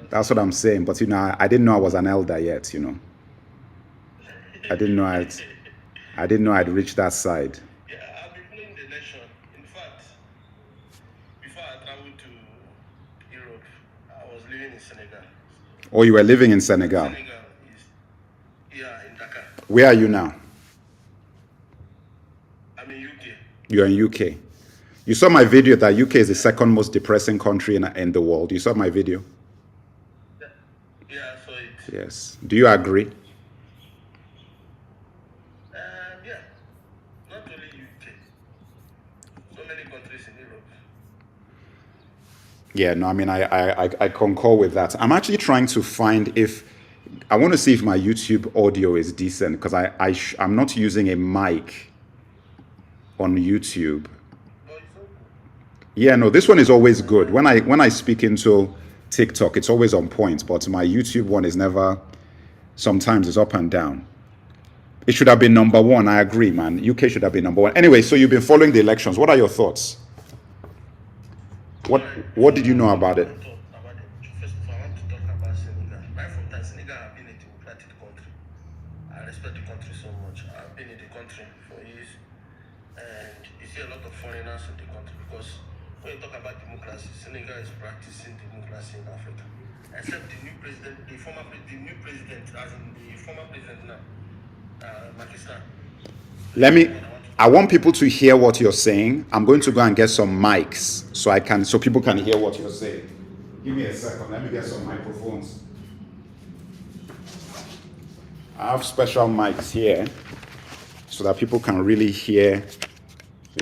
That's what I'm saying. But I didn't know I was an elder yet. I didn't know I didn't know I'd reached that side. Oh, you were living in Senegal. Where are you now? You're in UK. You saw my video that UK is the second most depressing country in the world. You saw my video? Yes. Do you agree? Yeah, no, I mean, I concur with that. I'm actually trying to find if I want to see if my YouTube audio is decent because I'm not using a mic on YouTube. Yeah, no, this one is always good. When I speak into TikTok, it's always on point, but my YouTube one is never. Sometimes it's up and down. It should have been number one. I agree, man. UK should have been number one. Anyway, so you've been following the elections. What are your thoughts? What did you know about it? I want people to hear what you're saying. I'm going to go and get some mics so people can hear what you're saying. Give me a second. Let me get some microphones. I have special mics here so that people can really hear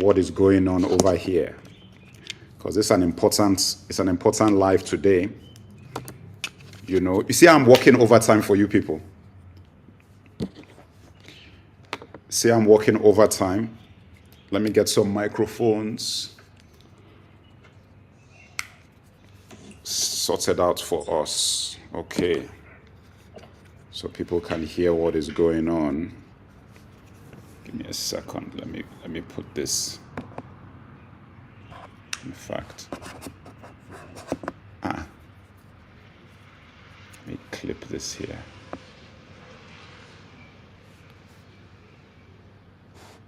what is going on over here. Because it's an important live today. You see, I'm working overtime for you people. See, I'm working overtime. Let me get some microphones sorted out for us. Okay. So people can hear what is going on. Give me a second. Let me put this. In fact, let me clip this here.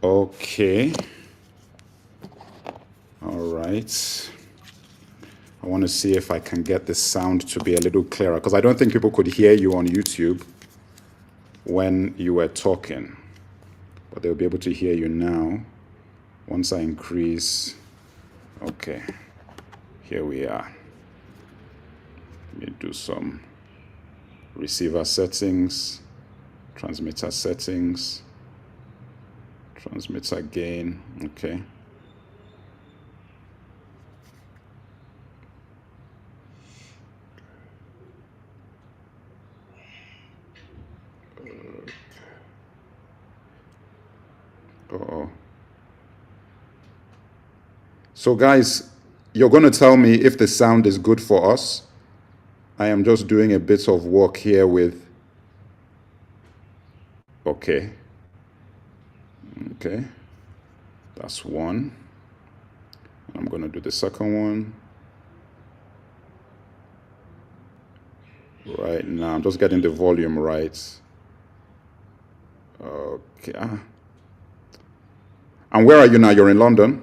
Okay. All right. I want to see if I can get the sound to be a little clearer because I don't think people could hear you on YouTube when you were talking, but they'll be able to hear you now once I increase. Okay, here we are. Let me do some receiver settings, transmitter settings, transmitter gain. Okay. Uh-oh. So guys, you're going to tell me if the sound is good for us. I am just doing a bit of work here with. Okay. Okay. That's one. I'm going to do the second one. Right now, I'm just getting the volume right. Okay. And where are you now? You're in London?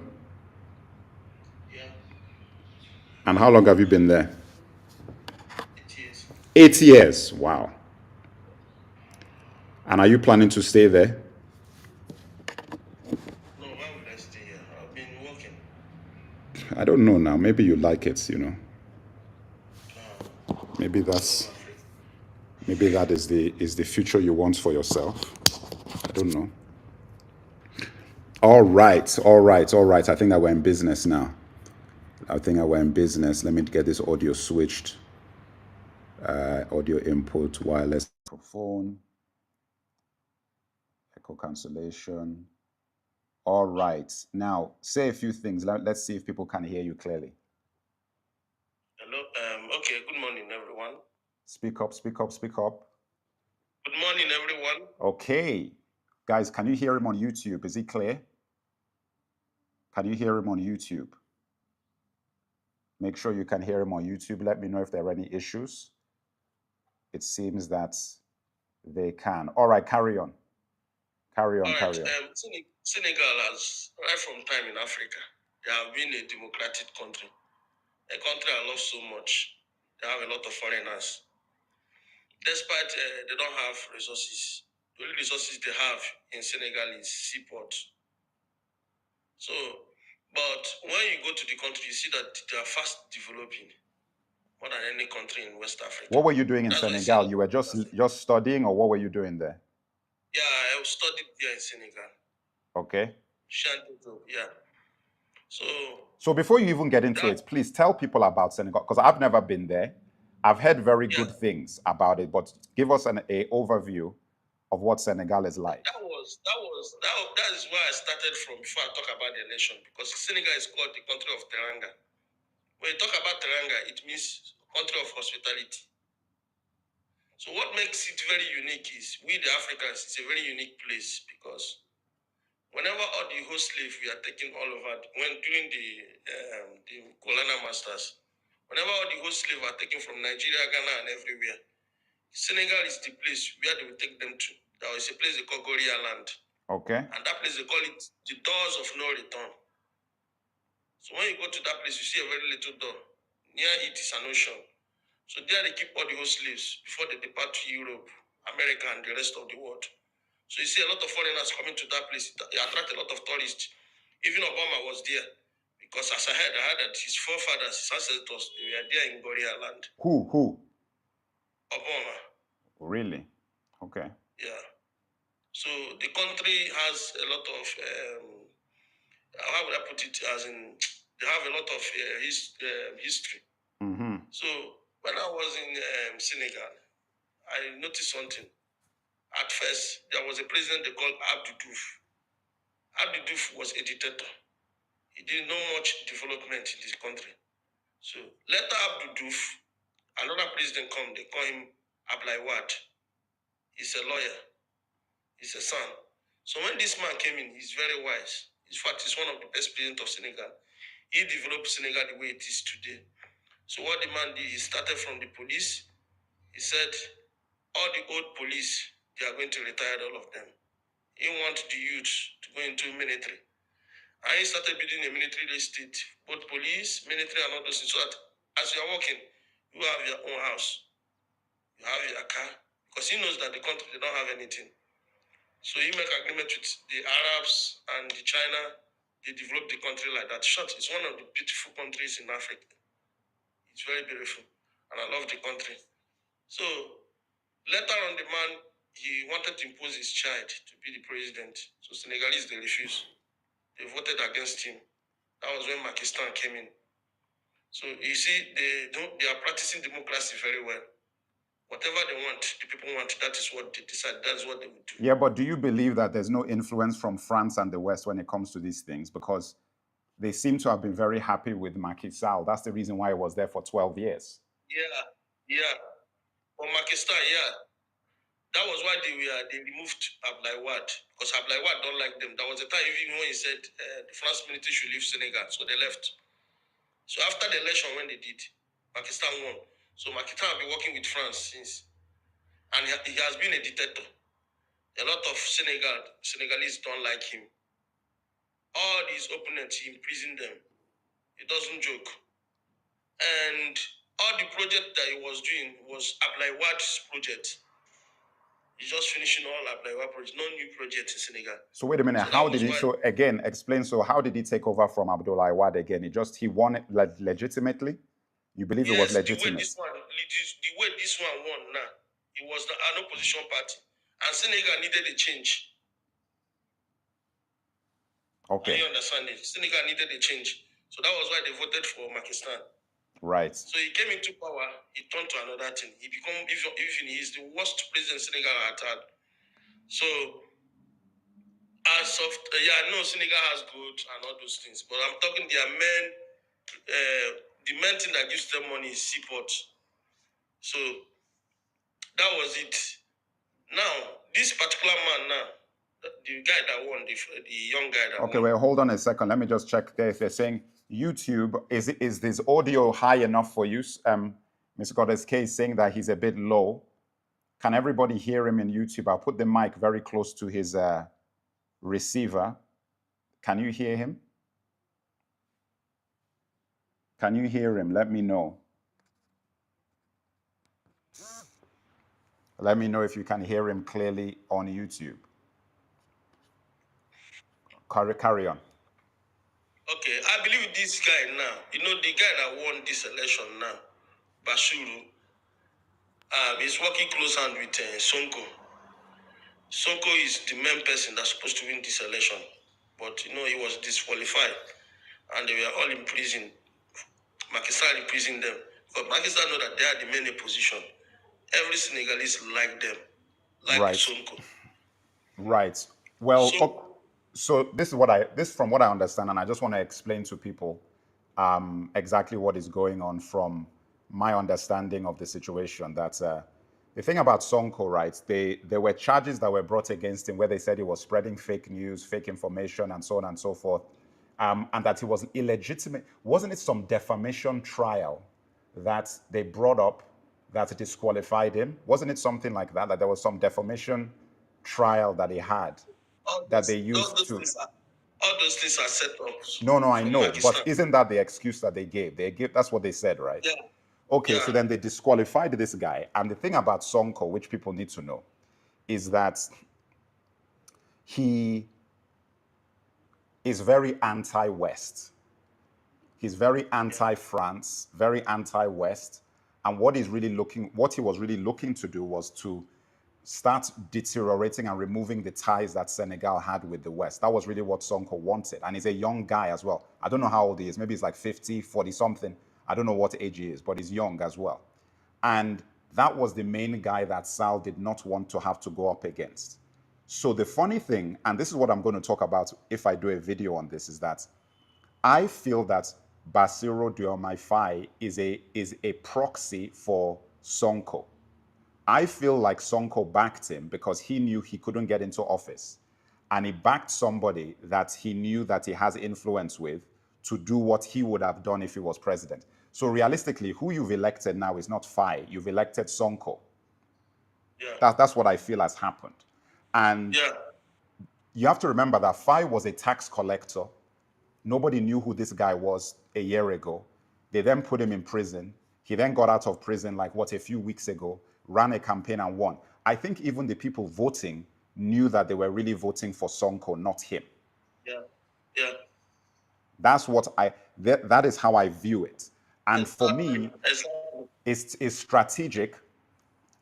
Yeah. And how long have you been there? 8 years. 8 years. Wow. And are you planning to stay there? No, why would I stay here? I've been working. I don't know now. Maybe you like it, Maybe that is the future you want for yourself. I don't know. All right. I think that we're in business now. Let me get this audio switched. Audio input, wireless microphone, echo cancellation. All right. Now, say a few things. Let's see if people can hear you clearly. Hello. Okay. Good morning, everyone. Speak up. Good morning, everyone. Okay. Guys, can you hear him on YouTube? Is he clear? Can you hear him on YouTube? Make sure you can hear him on YouTube. Let me know if there are any issues. It seems that they can. All right, carry on. Carry on, All right. carry on. Senegal has, right from time in Africa, they have been a democratic country. A country I love so much. They have a lot of foreigners. Despite they don't have resources, the only resources they have in Senegal is seaport. So, but when you go to the country, you see that they are fast developing more than any country in West Africa. What were you doing in That's why you see a Senegal? lot You were just studying, or what were you doing there? Yeah, I studied there in Senegal. Okay. Yeah. So before you even get into it, please tell people about Senegal, because I've never been there. I've heard very good things about it, but give us an overview of what Senegal is like. That is where I started from before I talk about the nation, because Senegal is called the country of Teranga. When you talk about Teranga, it means country of hospitality. So what makes it very unique is we the Africans, it's a very unique place because whenever all the host slaves we are taking all over, when during the colonial masters, whenever all the host slaves are taken from Nigeria, Ghana, and everywhere, Senegal is the place where they will take them to. There is a place they call Goria Land. Okay. And that place they call it the doors of no return. So when you go to that place, you see a very little door. Near it is an ocean. So there they keep all the host slaves before they depart to Europe, America, and the rest of the world. So you see a lot of foreigners coming to that place. It attract a lot of tourists. Even Obama was there. Because as I heard that his forefathers, his ancestors, they were there in Goria Land. Who? Obama. Really? Okay. Yeah. So the country has a lot of, how would I put it, as in, they have a lot of history. Mm-hmm. So when I was in Senegal, I noticed something. At first, there was a president they called Abdou Diouf. Abdou Diouf was a dictator. He didn't know much development in this country. So later Abdou Diouf, another president come, they call him Ablaye Wade. He's a lawyer. He's a son. So when this man came in, he's very wise. In fact, he's one of the best presidents of Senegal. He developed Senegal the way it is today. So what the man did, he started from the police. He said, all the old police, they are going to retire all of them. He wanted the youth to go into military. And he started building a military estate, both police, military, and all those things. So that as you are working, you have your own house, you have your car, because he knows that the country, they don't have anything. So he make agreement with the Arabs and the China. They develop the country like that. Short, it's one of the beautiful countries in Africa. It's very beautiful, and I love the country. So later on, the man, he wanted to impose his child to be the president. So Senegalese, they refused. They voted against him. That was when Pakistan came in. So you see, they are practicing democracy very well. Whatever they want, the people want, that is what they decide. That is what they would do. Yeah, but do you believe that there's no influence from France and the West when it comes to these things? Because they seem to have been very happy with Macky Sall. That's the reason why he was there for 12 years. Yeah. For Pakistan, yeah. That was why they removed Ablaye Wade, because Ablaye Wade don't like them. There was a time even when he said the France military should leave Senegal, so they left. So after the election, when they did, Pakistan won. So Pakistan have been working with France since, and he has been a dictator. A lot of Senegalese don't like him. All his opponents, he imprisoned them. He doesn't joke. And all the project that he was doing was Ablaye Wade's project. He's just finishing all Ablaye Wade projects, no new project in Senegal. So wait a minute, how did he, so again, explain, so how did he take over from Abdoulaye Wade again? He won it legitimately? You believe it was legitimate? The way this one won now, it was an opposition party. And Senegal needed a change. Okay. You understand it? Senegal needed a change. So that was why they voted for Pakistan. Right. So he came into power, he turned to another thing. He became, even he's the worst president Senegal had. So, as of, I know Senegal has good and all those things, but I'm talking their the main thing that gives them money is seaport. So, that was it. Now, this particular man now, the guy that won, the young guy that won. Okay, well, hold on a second. Let me just check there. If they're saying YouTube, is this audio high enough for you? Mr. Goddess K is saying that he's a bit low. Can everybody hear him in YouTube? I'll put the mic very close to his receiver. Can you hear him? Can you hear him? Let me know. Let me know if you can hear him clearly on YouTube. Carry on. Okay, I believe this guy now, the guy that won this election now, Bassirou, is working close hand with Sonko. Sonko is the main person that's supposed to win this election. But, he was disqualified. And they were all in prison. Macky Sall imprisoned them. But Macky Sall know that they are the main opposition. Every Senegalese like them, like Right. Sonko. Right. Well, so this is from what I understand, and I just want to explain to people exactly what is going on from my understanding of the situation. That the thing about Sonko, right? There were charges that were brought against him where they said he was spreading fake news, fake information, and so on and so forth, and that he was illegitimate. Wasn't it some defamation trial that they brought up that disqualified him? Wasn't it something like that? That there was some defamation trial that he had that they used to. All those things are set up. No, I know, but isn't that the excuse that they gave? That's what they said, right? Yeah. Okay, so then they disqualified this guy. And the thing about Sonko, which people need to know, is that he is very anti-West. He's very anti-France, very anti-West. And what he was really looking to do was to start deteriorating and removing the ties that Senegal had with the West. That was really what Sonko wanted. And he's a young guy as well. I don't know how old he is. Maybe he's like 50, 40 something. I don't know what age he is, but he's young as well. And that was the main guy that Sall did not want to have to go up against. So the funny thing, and this is what I'm going to talk about if I do a video on this, is that I feel that Bassirou Diomaye Faye is a proxy for Sonko. I feel like Sonko backed him because he knew he couldn't get into office. And he backed somebody that he knew that he has influence with to do what he would have done if he was president. So realistically, who you've elected now is not Faye. You've elected Sonko. Yeah. That's what I feel has happened. And you have to remember that Faye was a tax collector. Nobody knew who this guy was a year ago. They then put him in prison. He then got out of prison a few weeks ago, ran a campaign and won. I think even the people voting knew that they were really voting for Sonko, not him. Yeah. That's what that is how I view it. And for me, it's strategic.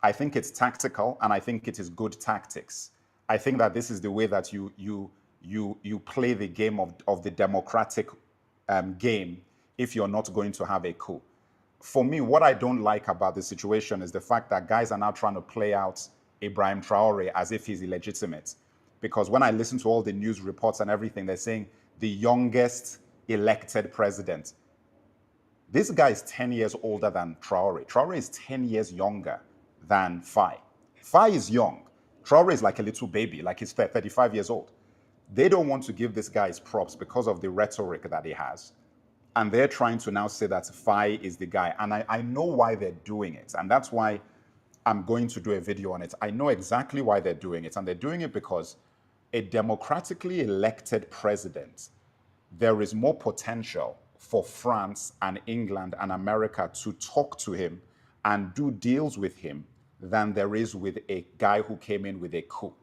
I think it's tactical, and I think it is good tactics. I think that this is the way that you play the game of the democratic game if you're not going to have a coup. For me, what I don't like about the situation is the fact that guys are now trying to play out Ibrahim Traore as if he's illegitimate. Because when I listen to all the news reports and everything, they're saying the youngest elected president. This guy is 10 years older than Traore. Traore is 10 years younger than Faye. Faye is young. Traore is like a little baby, like he's 35 years old. They don't want to give this guy his props because of the rhetoric that he has. And they're trying to now say that Faye is the guy. And I know why they're doing it. And that's why I'm going to do a video on it. I know exactly why they're doing it. And they're doing it because a democratically elected president, there is more potential for France and England and America to talk to him and do deals with him than there is with a guy who came in with a coup.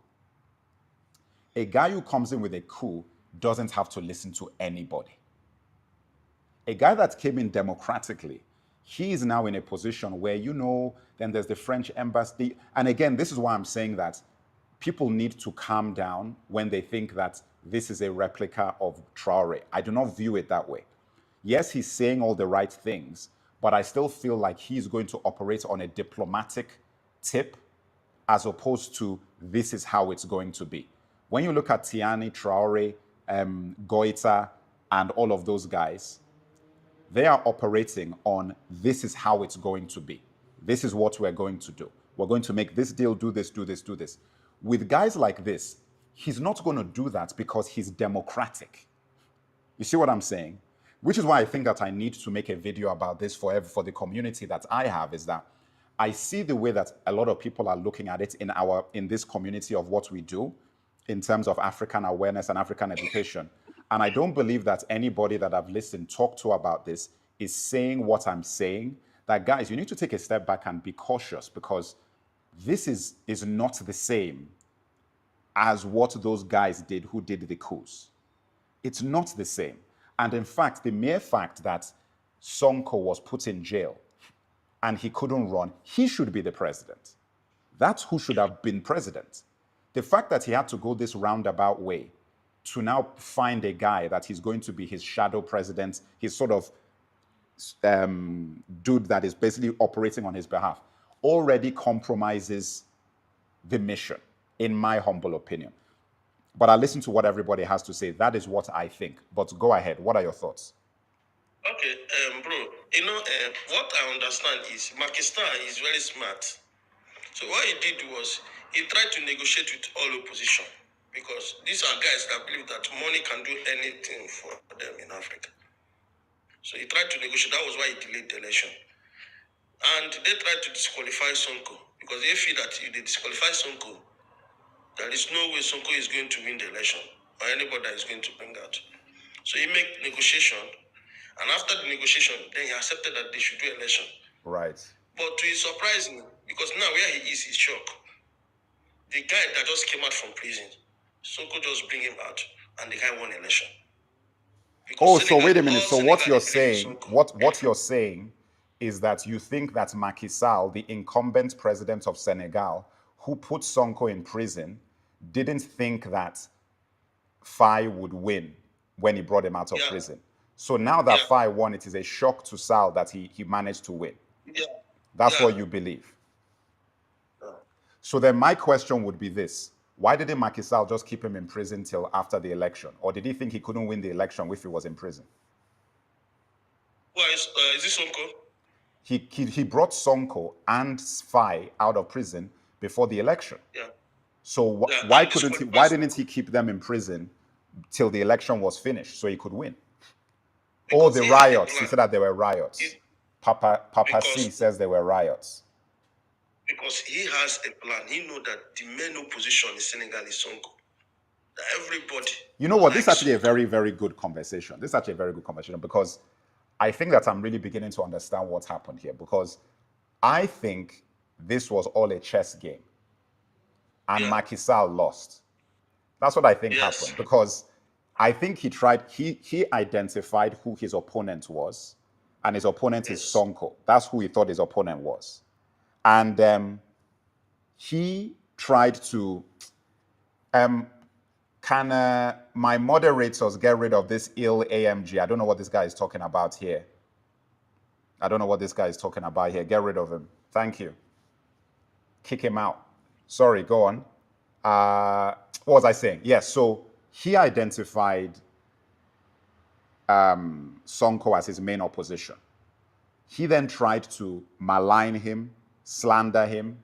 A guy who comes in with a coup doesn't have to listen to anybody. A guy that came in democratically, he is now in a position where, then there's the French embassy. And again, this is why I'm saying that people need to calm down when they think that this is a replica of Traore. I do not view it that way. Yes, he's saying all the right things, but I still feel like he's going to operate on a diplomatic tip as opposed to this is how it's going to be. When you look at Tiani, Traore, Goita, and all of those guys, they are operating on this is how it's going to be. This is what we're going to do. We're going to make this deal, do this, do this, do this. With guys like this, he's not going to do that because he's democratic. You see what I'm saying? which is why I think that I need to make a video about this for the community that I have, is that I see the way that a lot of people are looking at it in this community of what we do in terms of African awareness and African education. And I don't believe that anybody that I've listened, talked to about this is saying what I'm saying. That guys, you need to take a step back and be cautious, because this is not the same as what those guys did who did the coups. It's not the same. And in fact, the mere fact that Sonko was put in jail and he couldn't run, he should be the president. That's who should have been president. The fact that he had to go this roundabout way to now find a guy that he's going to be his shadow president, his sort of dude that is basically operating on his behalf, already compromises the mission, in my humble opinion. But I listen to what everybody has to say. That is what I think. But go ahead. What are your thoughts? Okay, bro. What I understand is Pakistan is very smart. So what he did was he tried to negotiate with all opposition, because these are guys that believe that money can do anything for them in Africa. So he tried to negotiate. That was why he delayed the election. And they tried to disqualify Sonko, because they feel that if they disqualify Sonko, there is no way Sonko is going to win the election, or anybody that is going to bring out. So he made negotiation, and after the negotiation, then he accepted that they should do election. Right. But to his surprising, because now where he is, he's shocked. The guy that just came out from prison, Sonko just bring him out, and the guy won election. Because so wait a minute. So what you're saying, what you're saying is that you think that Macky Sall, the incumbent president of Senegal, who put Sonko in prison, didn't think that Faye would win when he brought him out of prison. So now that Faye won, it is a shock to Sall that he managed to win. Yeah. That's what you believe. So then my question would be this. Why didn't Macky Sall just keep him in prison till after the election? Or did he think he couldn't win the election if he was in prison? Well, is this Sonko? He brought Sonko and Faye out of prison before the election. Yeah. So why didn't he keep them in prison till the election was finished so he could win? Because the riots. He said that there were riots. Papa C says there were riots. Because he has a plan. He knows that the main opposition in Senegal is Sonko. That everybody. You know what? This is actually a very, very good conversation. This is actually a very good conversation, because I think that I'm really beginning to understand what's happened here, because I think this was all a chess game. And Macky Sall lost. That's what I think happened, because I think he identified who his opponent was, and his opponent is Sonko. That's who he thought his opponent was. And he tried to, can my moderators get rid of this ill AMG? I don't know what this guy is talking about here. Get rid of him. Thank you. Kick him out. Sorry, go on. What was I saying? Yes, so he identified Sonko as his main opposition. He then tried to malign him, slander him,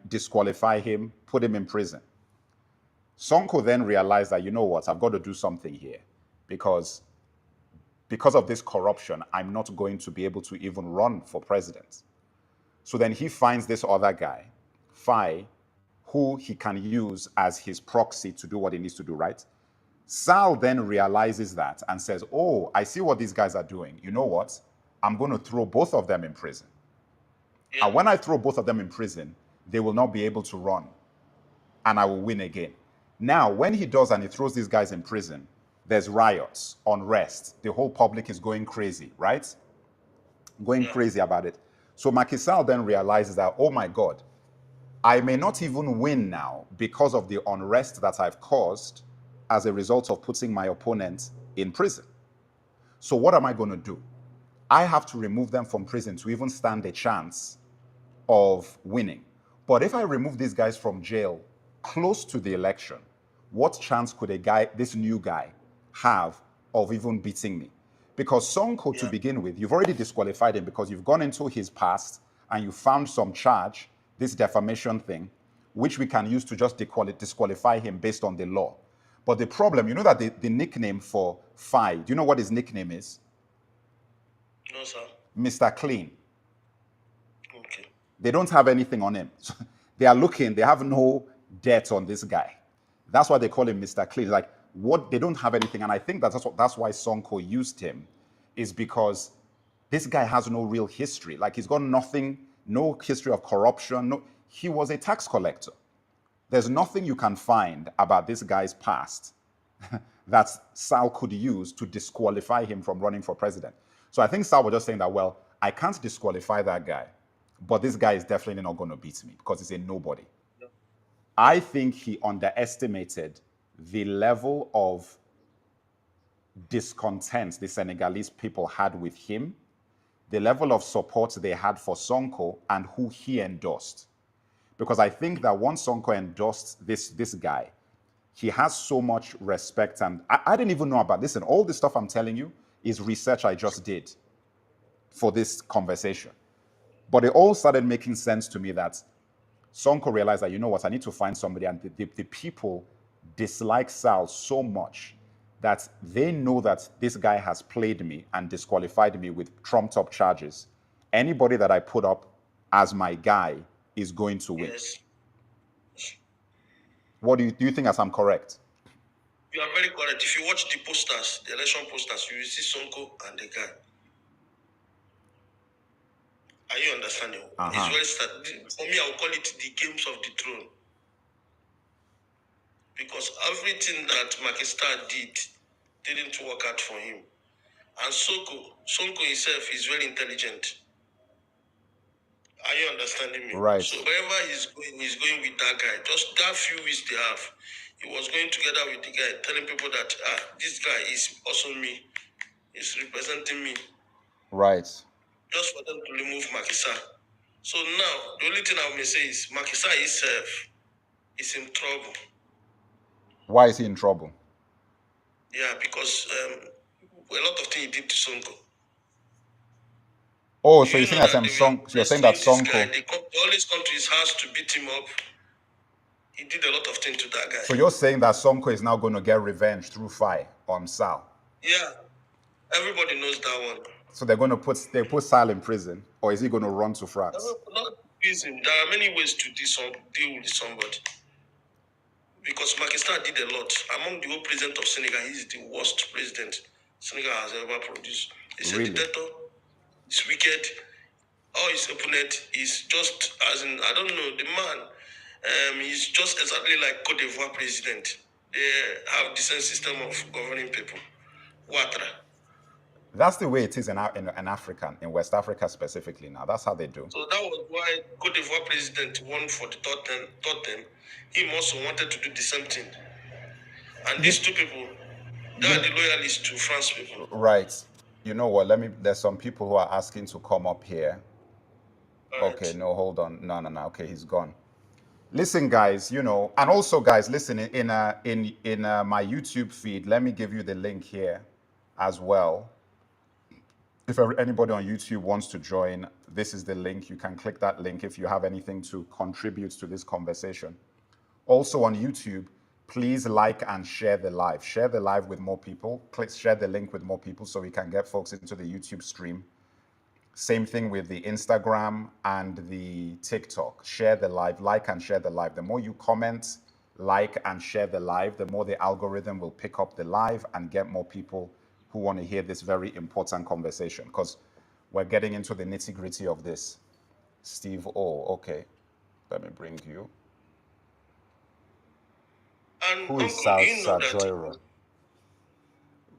disqualify him, put him in prison. Sonko then realized that, you know what, I've got to do something here, because of this corruption, I'm not going to be able to even run for president. So then he finds this other guy, Faye, who he can use as his proxy to do what he needs to do, right? Sall then realizes that and says, oh, I see what these guys are doing. You know what? I'm going to throw both of them in prison. Yeah. And when I throw both of them in prison, they will not be able to run, and I will win again. Now, when he does and he throws these guys in prison, there's riots, unrest. The whole public is going crazy, right? Going crazy about it. So Macky Sall then realizes that, oh my God, I may not even win now because of the unrest that I've caused as a result of putting my opponent in prison. So what am I going to do? I have to remove them from prison to even stand a chance of winning. But if I remove these guys from jail close to the election, what chance could this new guy, have of even beating me? Because Sonko, to begin with, you've already disqualified him because you've gone into his past and you found some charge, this defamation thing, which we can use to just disqualify him based on the law. But the problem, you know that the nickname for Faye, do you know what his nickname is? No, sir. Mr. Clean. Okay. They don't have anything on him. They are looking, they have no debt on this guy. That's why they call him Mr. Clean. Like, what, they don't have anything. And I think that's why Sonko used him, is because this guy has no real history. Like, he's got nothing, no history of corruption. No, he was a tax collector. There's nothing you can find about this guy's past that Sal could use to disqualify him from running for president. So I think Sal was just saying that, well, I can't disqualify that guy, but this guy is definitely not going to beat me because he's a nobody. I think he underestimated the level of discontent the Senegalese people had with him, the level of support they had for Sonko, and who he endorsed. Because I think that once Sonko endorsed this guy, he has so much respect. And I didn't even know about this. And all this stuff I'm telling you is research I just did for this conversation. But it all started making sense to me that Sonko realized that, you know what, I need to find somebody. And the people dislike Sal so much that they know that this guy has played me and disqualified me with trumped up charges. Anybody that I put up as my guy is going to win. Yes. What do you think, as I'm correct? You are very correct. If you watch the posters, the election posters, you will see Sonko and the guy. Are you understanding? It's very for me, I will call it the games of the throne. Because everything that Makistar didn't work out for him. And Sonko himself is very intelligent. Are you understanding me? Right. So wherever he's going with that guy. Just that few weeks they have. He was going together with the guy, telling people that this guy is also me. He's representing me. Right. Just for them to remove Makisa. So now, the only thing I may say is Makisa himself is in trouble. Why is he in trouble? Yeah, because a lot of things he did to Sonko. Oh, so you're saying that you're saying that Sonko. All these countries has to beat him up. He did a lot of things to that guy. So you're saying that Sonko is now going to get revenge through Faye on Sal? Yeah, everybody knows that one. So they're going to put Sal in prison, or is he going to run to France? Not prison. There are many ways to deal with somebody. Because Makistan did a lot. Among the whole president of Senegal, he's the worst president Senegal has ever produced. He's a dictator. He's wicked. All his opponent is just, as in, I don't know, the man, he's just exactly like Cote d'Ivoire president. They have the same system of governing people. Ouattara. That's the way it is in Africa, in West Africa specifically now. That's how they do. So that was why Cote d'Ivoire president won for the third term. He also wanted to do the same thing. And these two people, they are the loyalists to France people. Right. You know what? There's some people who are asking to come up here. Right. Okay, no, hold on. No. Okay, he's gone. Listen, guys, and also, guys, listen, in my YouTube feed, let me give you the link here as well. If anybody on YouTube wants to join, this is the link. You can click that link if you have anything to contribute to this conversation. Also on YouTube, please like and share the live. Share the live with more people. Share the link with more people so we can get folks into the YouTube stream. Same thing with the Instagram and the TikTok. Share the live, like and share the live. The more you comment, like and share the live, the more the algorithm will pick up the live and get more people who want to hear this very important conversation, because we're getting into the nitty-gritty of this. Steve O, okay. Let me bring you. And who is Joyro?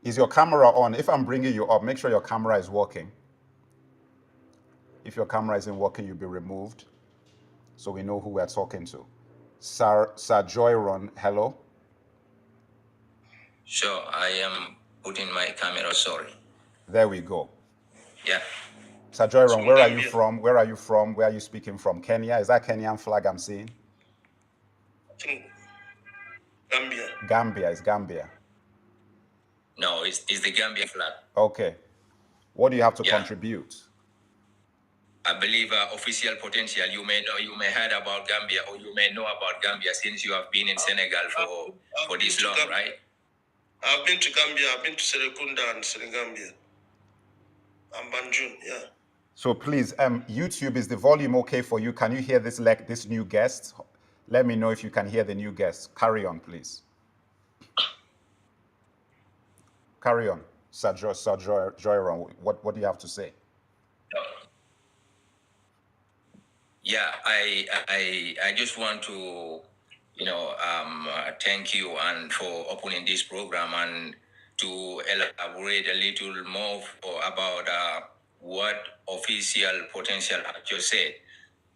Is your camera on? If I'm bringing you up, make sure your camera is working. If your camera isn't working, you'll be removed, so we know who we're talking to. Sir Joyron, hello? Sure, I am putting my camera, sorry. There we go. Yeah. Sir Joyron, where are you from? Where are you from? Where are you speaking from? Kenya? Is that Kenyan flag I'm seeing? I think Gambia. Gambia, it's Gambia. No, it's the Gambia flag. Okay. What do you have to contribute? I believe official potential. You may heard about Gambia, or you may know about Gambia since you have been in Senegal for this long, right? I've been to Gambia. I've been to Serekunda and Senegambia. And Banjul, yeah. So please, YouTube, is the volume okay for you? Can you hear this new guest? Let me know if you can hear the new guest. Carry on, please. Carry on, Sir Joyron. What do you have to say? Yeah, I just want to, thank you and for opening this program and to elaborate a little more about what official potential had just said.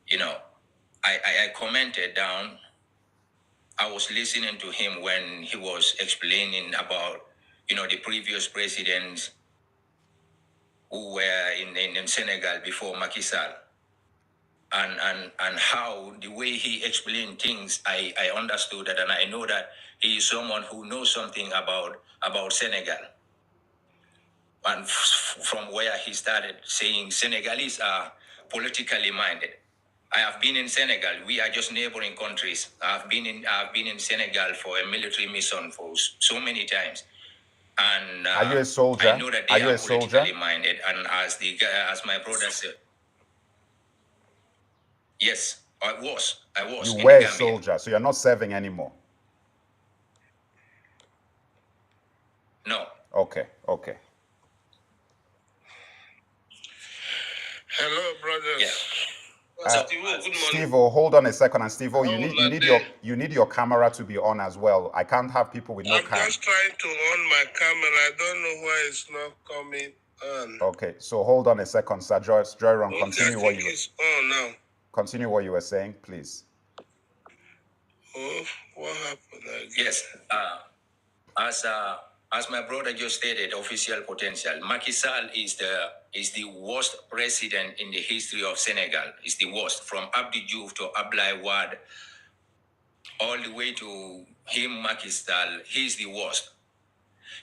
You know, I commented down. I was listening to him when he was explaining about, the previous presidents who were in Senegal before Macky Sall. And how the way he explained things, I understood that, and I know that he is someone who knows something about Senegal. And from where he started saying Senegalese are politically minded. I have been in Senegal. We are just neighboring countries. I've been in Senegal for a military mission for so many times. And are you a soldier? I know that they are politically minded. And as my brother said, yes, I was. You in were a Gambia. soldier, so you're not serving anymore. No. Okay. Hello, brothers. Yeah. Steve, good morning. Steve, hold on a second, and Steve, you need your camera to be on as well. I can't have people with no camera. I'm just trying to on my camera. I don't know why it's not coming on. Okay, so hold on a second, Sir Joyron. Continue what you. It's on now. Continue what you were saying, please. Oh, what happened? Yes. As my brother just stated, official potential. Macky Sall is the worst president in the history of Senegal. It's the worst, from Abdi Diouf to Abdoulaye Wade, all the way to him, Macky Sall. He's the worst.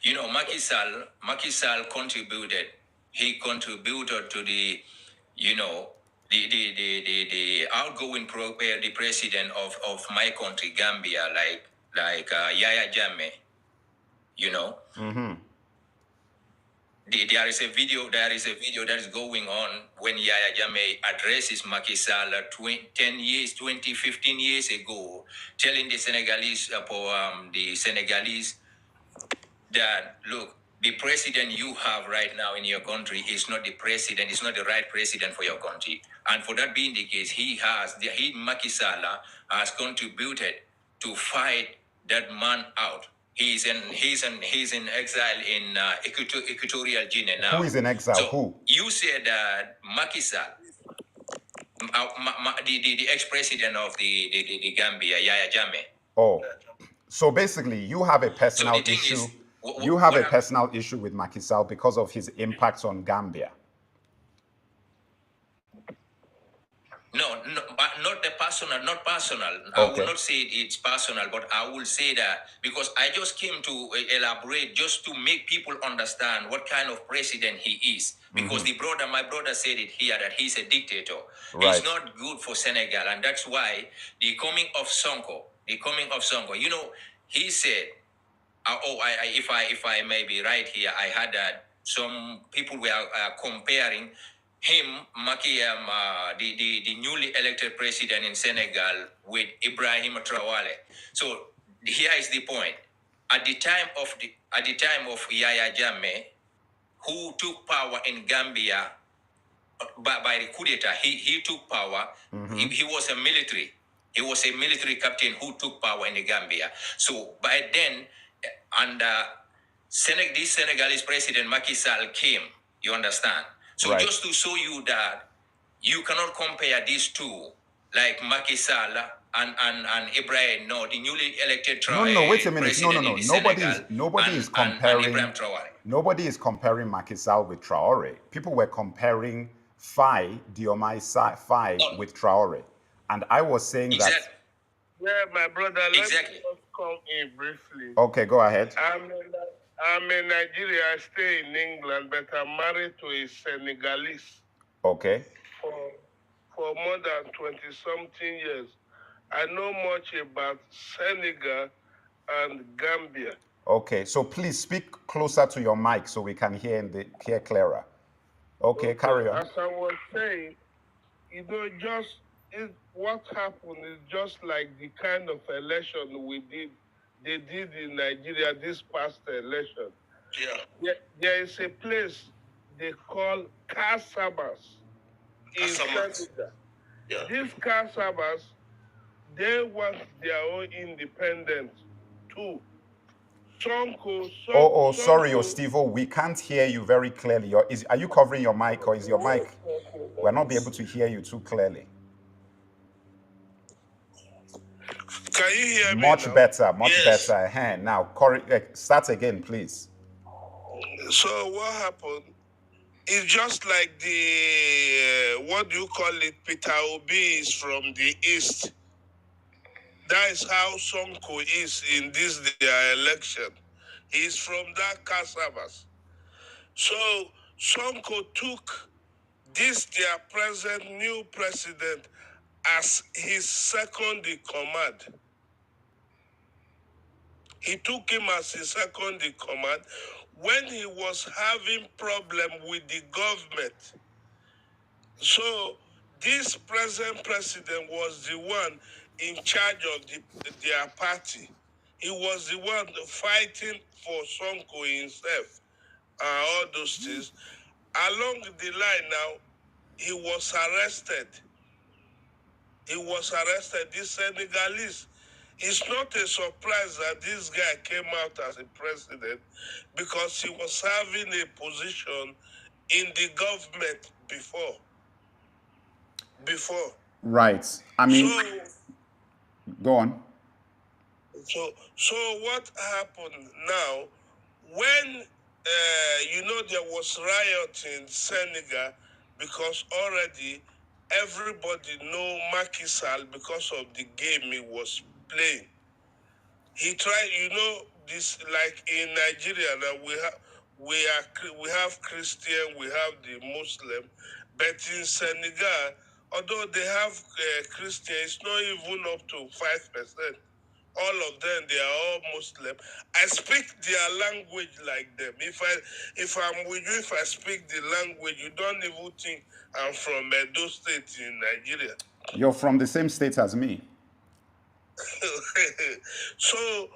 Macky Sall contributed. He contributed to the, the outgoing the president of my country, Gambia, like Yaya Jammeh. Mm-hmm. There is a video that is going on when Yaya Jammeh addresses Macky Sall 15 years ago, telling the Senegalese that, look, the president you have right now in your country is not the president, is not the right president for your country. And for that being the case, Macky Sall has contributed to fight that man out. He's in exile in Equatorial Guinea now. Who is in exile? So who? You said that Macky Sall, the ex-president of the Gambia, Yaya Jammeh. Oh, so basically, you have a personal issue. You have a personal issue with Macky Sall because of his impacts on Gambia. No, not personal. Okay. I will not say it's personal, but I will say that because I just came to elaborate just to make people understand what kind of president he is. Because my brother said it here that he's a dictator. Right. It's not good for Senegal, and that's why the coming of Sonko, he said, if I may be right here, I had that some people were comparing him, Macky, the newly elected president in Senegal, with Ibrahim Traoré. So here is the point: at the time of Yaya Jammeh, who took power in Gambia by the coup d'etat, he took power. He was a military. He was a military captain who took power in the Gambia. So by then, this Senegalese president Macky Sall came. You understand? So Right. just to show you that you cannot compare these two, like Macky Sall and Ibrahim. No, the newly elected No, wait a minute. No. Nobody is comparing. Ibrahim Traoré. Nobody is comparing Macky Sall with Traoré. People were comparing Diomaye Faye with Traoré, and I was saying that. Yeah, my brother. Let me just come in briefly. Okay, go ahead. I'm in Nigeria. I stay in England, but I'm married to a Senegalese. Okay. for more than 20-something years. I know much about Senegal and Gambia. Okay, so please speak closer to your mic so we can hear clearer. Okay, Okay, carry on. as I was saying, what happened is just like the kind of election they did in Nigeria this past election. Yeah. There is a place they call Kasabas in Senegal. Yeah. These Kasabas, they want their own independence too. Sorry, Steve-O, we can't hear you very clearly. Are you covering your mic or is your mic? We're not be able to hear you too clearly. Can you hear me Much now? better, much better. Now, start again, please. So what happened? It's just like what do you call it? Peter Obi is from the east. That is how Sonko is in their election. He's from that Kasabas. So Sonko took their present new president as his second in command. He took him as his second in command when he was having problem with the government. So this present president was the one in charge of their party. He was the one fighting for Sonko himself and all those things. Along the line now, he was arrested. This Senegalese. It's not a surprise that this guy came out as a president because he was having a position in the government before. Right. I mean, go on. So what happened now, when, there was riot in Senegal because already everybody know Macky Sall because of the game he was playing. He tried, this like in Nigeria now we have Christian, we have the Muslim, but in Senegal, although they have Christian, it's not even up to 5%. All of them, they are all Muslim. I speak their language like them. If I'm with you, if I speak the language, you don't even think I'm from Edo State in Nigeria. You're from the same state as me. So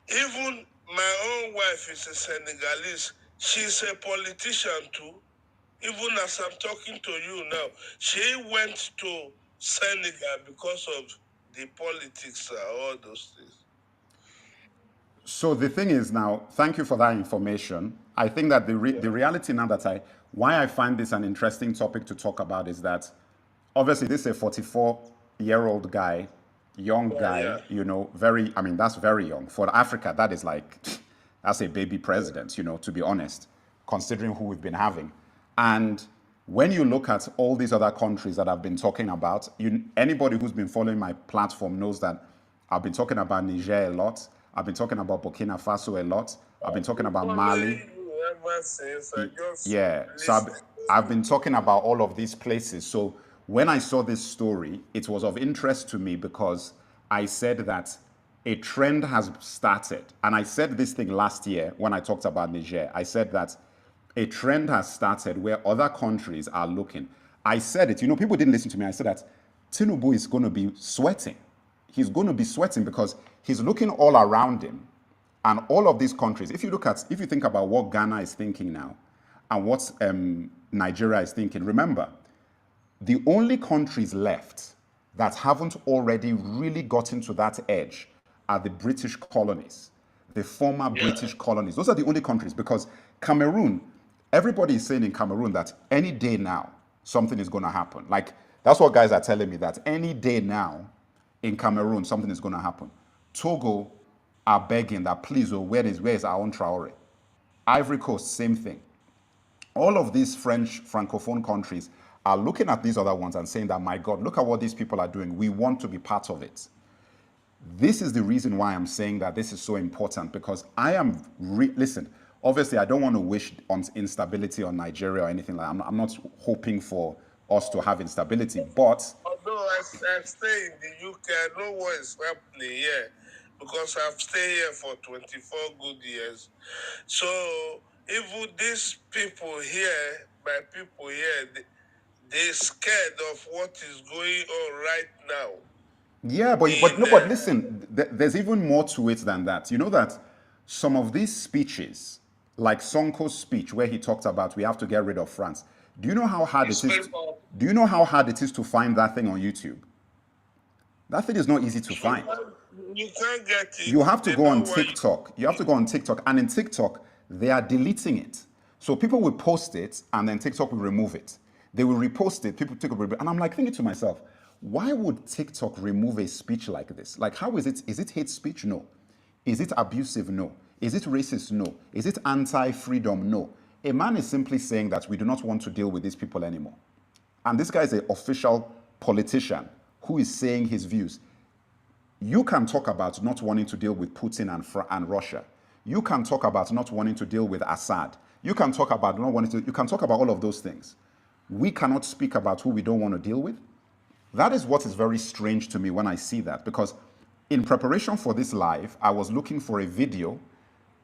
even my own wife is a Senegalese. She's a politician too. Even as I'm talking to you now, she went to Senegal because of the politics and all those things. So the thing is now, thank you for that information. I think that the reality now why I find this an interesting topic to talk about is that obviously this is a 44-year-old guy, young guy, that's very young. For Africa, that is like, that's a baby president, to be honest, considering who we've been having. And when you look at all these other countries that I've been talking about, anybody who's been following my platform knows that I've been talking about Niger a lot. I've been talking about Burkina Faso a lot. I've been talking about Mali. So I've been talking about all of these places. So when I saw this story, it was of interest to me because I said that a trend has started. And I said this thing last year when I talked about Niger. I said that a trend has started where other countries are looking. I said it, people didn't listen to me. I said that Tinubu is going to be sweating. He's going to be sweating because he's looking all around him and all of these countries. If you think about what Ghana is thinking now and what Nigeria is thinking, remember, the only countries left that haven't already really gotten to that edge are the British colonies, the former British colonies. Those are the only countries because Cameroon, everybody is saying in Cameroon that any day now, something is going to happen. Like, that's what guys are telling me, that any day now, in Cameroon, something is going to happen. Togo are begging that, please, where is our own Traore? Ivory Coast, same thing. All of these French Francophone countries are looking at these other ones and saying that, my God, look at what these people are doing. We want to be part of it. This is the reason why I'm saying that this is so important because I am, listen, obviously I don't want to wish on instability on Nigeria or anything like that. I'm not hoping for us to have instability. But Although I stay in the UK, I know what is happening here because I've stayed here for 24 good years. So even these people here, my people here, they're scared of what is going on right now. yeah, but In no, but listen, there's even more to it than that. You know that some of these speeches, like Sonko's speech where he talked about we have to get rid of France. Do you know how hard it's it is? very powerful. Do you know how hard it is to find that thing on YouTube? That thing is not easy to find. You can't get You it. have to They go know on why. TikTok. You have to go on TikTok, and in TikTok, they are deleting it. So people will post it, and then TikTok will remove it. They will repost it. People take it, and I'm like thinking to myself, why would TikTok remove a speech like this? Like, how is it? Is it hate speech? No. Is it abusive? No. Is it racist? No. Is it anti-freedom? No. A man is simply saying that we do not want to deal with these people anymore. And this guy is an official politician who is saying his views. You can talk about not wanting to deal with Putin and Russia. You can talk about not wanting to deal with Assad. You can talk about not wanting to, you can talk about all of those things. We cannot speak about who we don't want to deal with. That is what is very strange to me when I see that, because in preparation for this live, I was looking for a video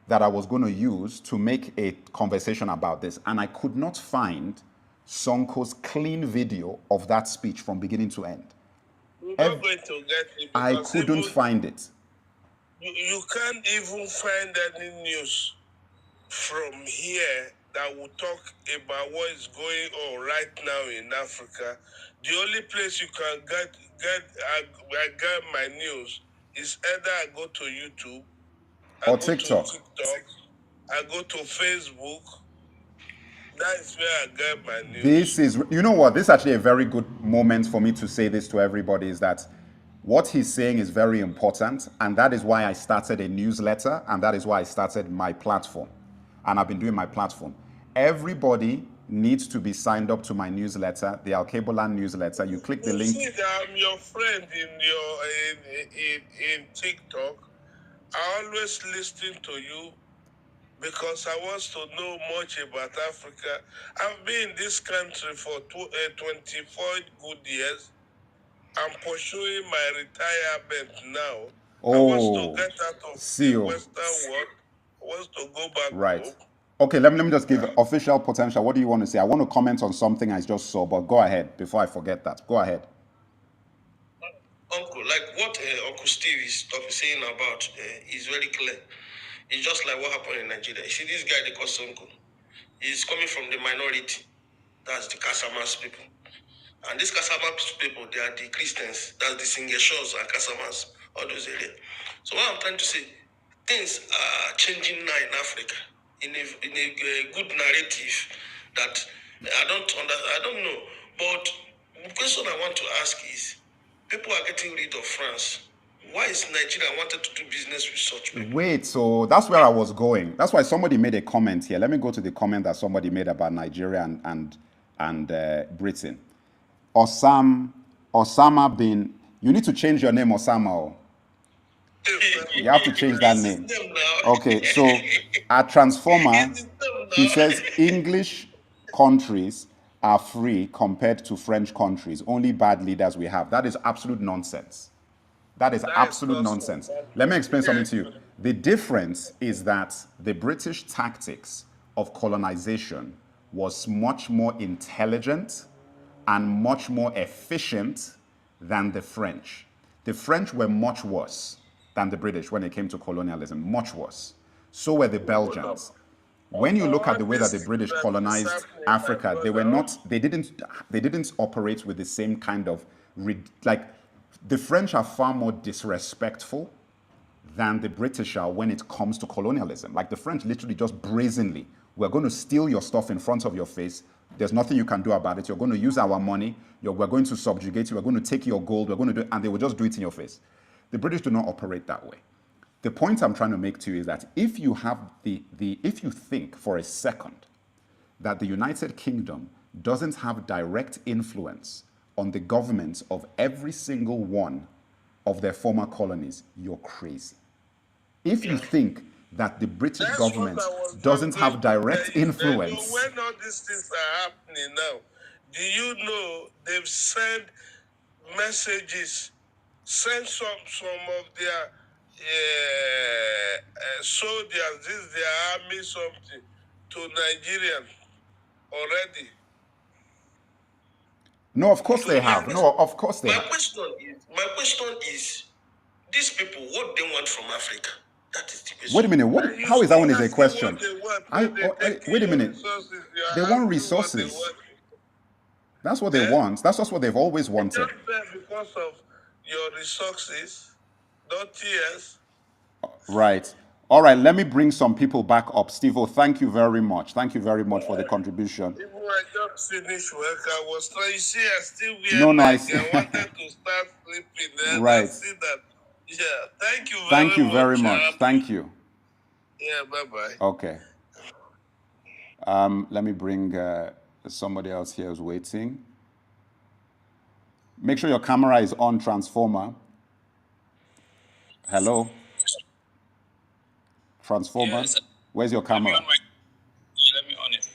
that I was going to use to make a conversation about this, and I could not find Sonko's clean video of that speech from beginning to end. You're not going to get it I because couldn't even find it. you can't even find any news from here that will talk about what is going on right now in Africa. The only place you can I get my news is either I go to YouTube, I Or go to TikTok. TikTok, I go to Facebook. That is where I get my This news. is, you know what, this is actually a very good moment for me to say this to everybody, is that what he's saying is very important, and that is why I started a newsletter, and that is why I started my platform. And I've been doing my platform. Everybody needs to be signed up to my newsletter, the Alkebulan newsletter. You click the You link. see that I'm your friend in TikTok. I always listen to you because I want to know much about Africa. I've been in this country for 24 good years. I'm pursuing my retirement now. I want to Oh, get out of see the you. Western world. I want to go back Right. home. Okay, let me just give official potential. What do you want to say? I want to comment on something I just saw, but go ahead before I forget that. Go ahead. Uncle, like what Uncle Steve is saying about is very clear. It's just like what happened in Nigeria. You see, this guy, they call Sonko, he's coming from the minority. That's the Casamas people. And these Casamas people, they are the Christians. That's the Singeshos and Casamas, all those areas. So what I'm trying to say, things are changing now in Africa in a good narrative that I don't know. But the question I want to ask is, people are getting rid of France. Why is Nigeria wanted to do business with such people? Wait, so that's where I was going. That's why somebody made a comment here. Let me go to the comment that somebody made about Nigeria and Britain. Osama bin. You need to change your name, Osama. Oh. You have to change that It's his name. name now. Okay, so at Transformer, It's his name he now. says English countries are free compared to French countries. Only bad leaders we have. That is absolute nonsense. That is That is absolute gospel. nonsense. Let me explain something Yes. to you. The difference is that the British tactics of colonization was much more intelligent and much more efficient than the French. The French were much worse than the British when it came to colonialism, much worse. So were the Belgians. When you look at All the way that the this British that is colonized happening, my Africa, brother. they didn't operate with the same kind of like the French are far more disrespectful than the British are when it comes to colonialism. Like the French literally just brazenly, we're going to steal your stuff in front of your face. There's nothing you can do about it. You're going to use our money. We're going to subjugate you. We're going to take your gold. We're going to do, and they will just do it in your face. The British do not operate that way. The point I'm trying to make to you is that if you have if you think for a second that the United Kingdom doesn't have direct influence on the governments of every single one of their former colonies, you're crazy. If you think that the British That's what government I was just doesn't going have to tell direct you. That influence, when all these things are happening now, Do you know they've sent messages, sent some of their soldiers, this their army something, to Nigerians already? No, of course To they have. invest. No, of course they My have. question is, these people, what they want from Africa? That is the Wait a question. minute. And you How is that still one is a asking what question? they want when they take Wait a your minute. resources. You They are want asking what they resources. want. That's what they Eh? want. That's just what they've always They wanted. just there because of your resources, not tears. Right. All right. Let me bring some people back up. Steve-O, thank you very much. Thank you very much for the contribution. Even I just finished work, I was trying. You see, I still wear No, no, like I wanted to start sleeping, and I right. see that. Yeah, thank you Thank you very very much. much. Thank you. Yeah, bye bye. Okay. Let me bring somebody else here who's waiting. Make sure your camera is on, Transformer. Hello? Transformer? Yes. Where's your Let me camera? on my. Let me on it.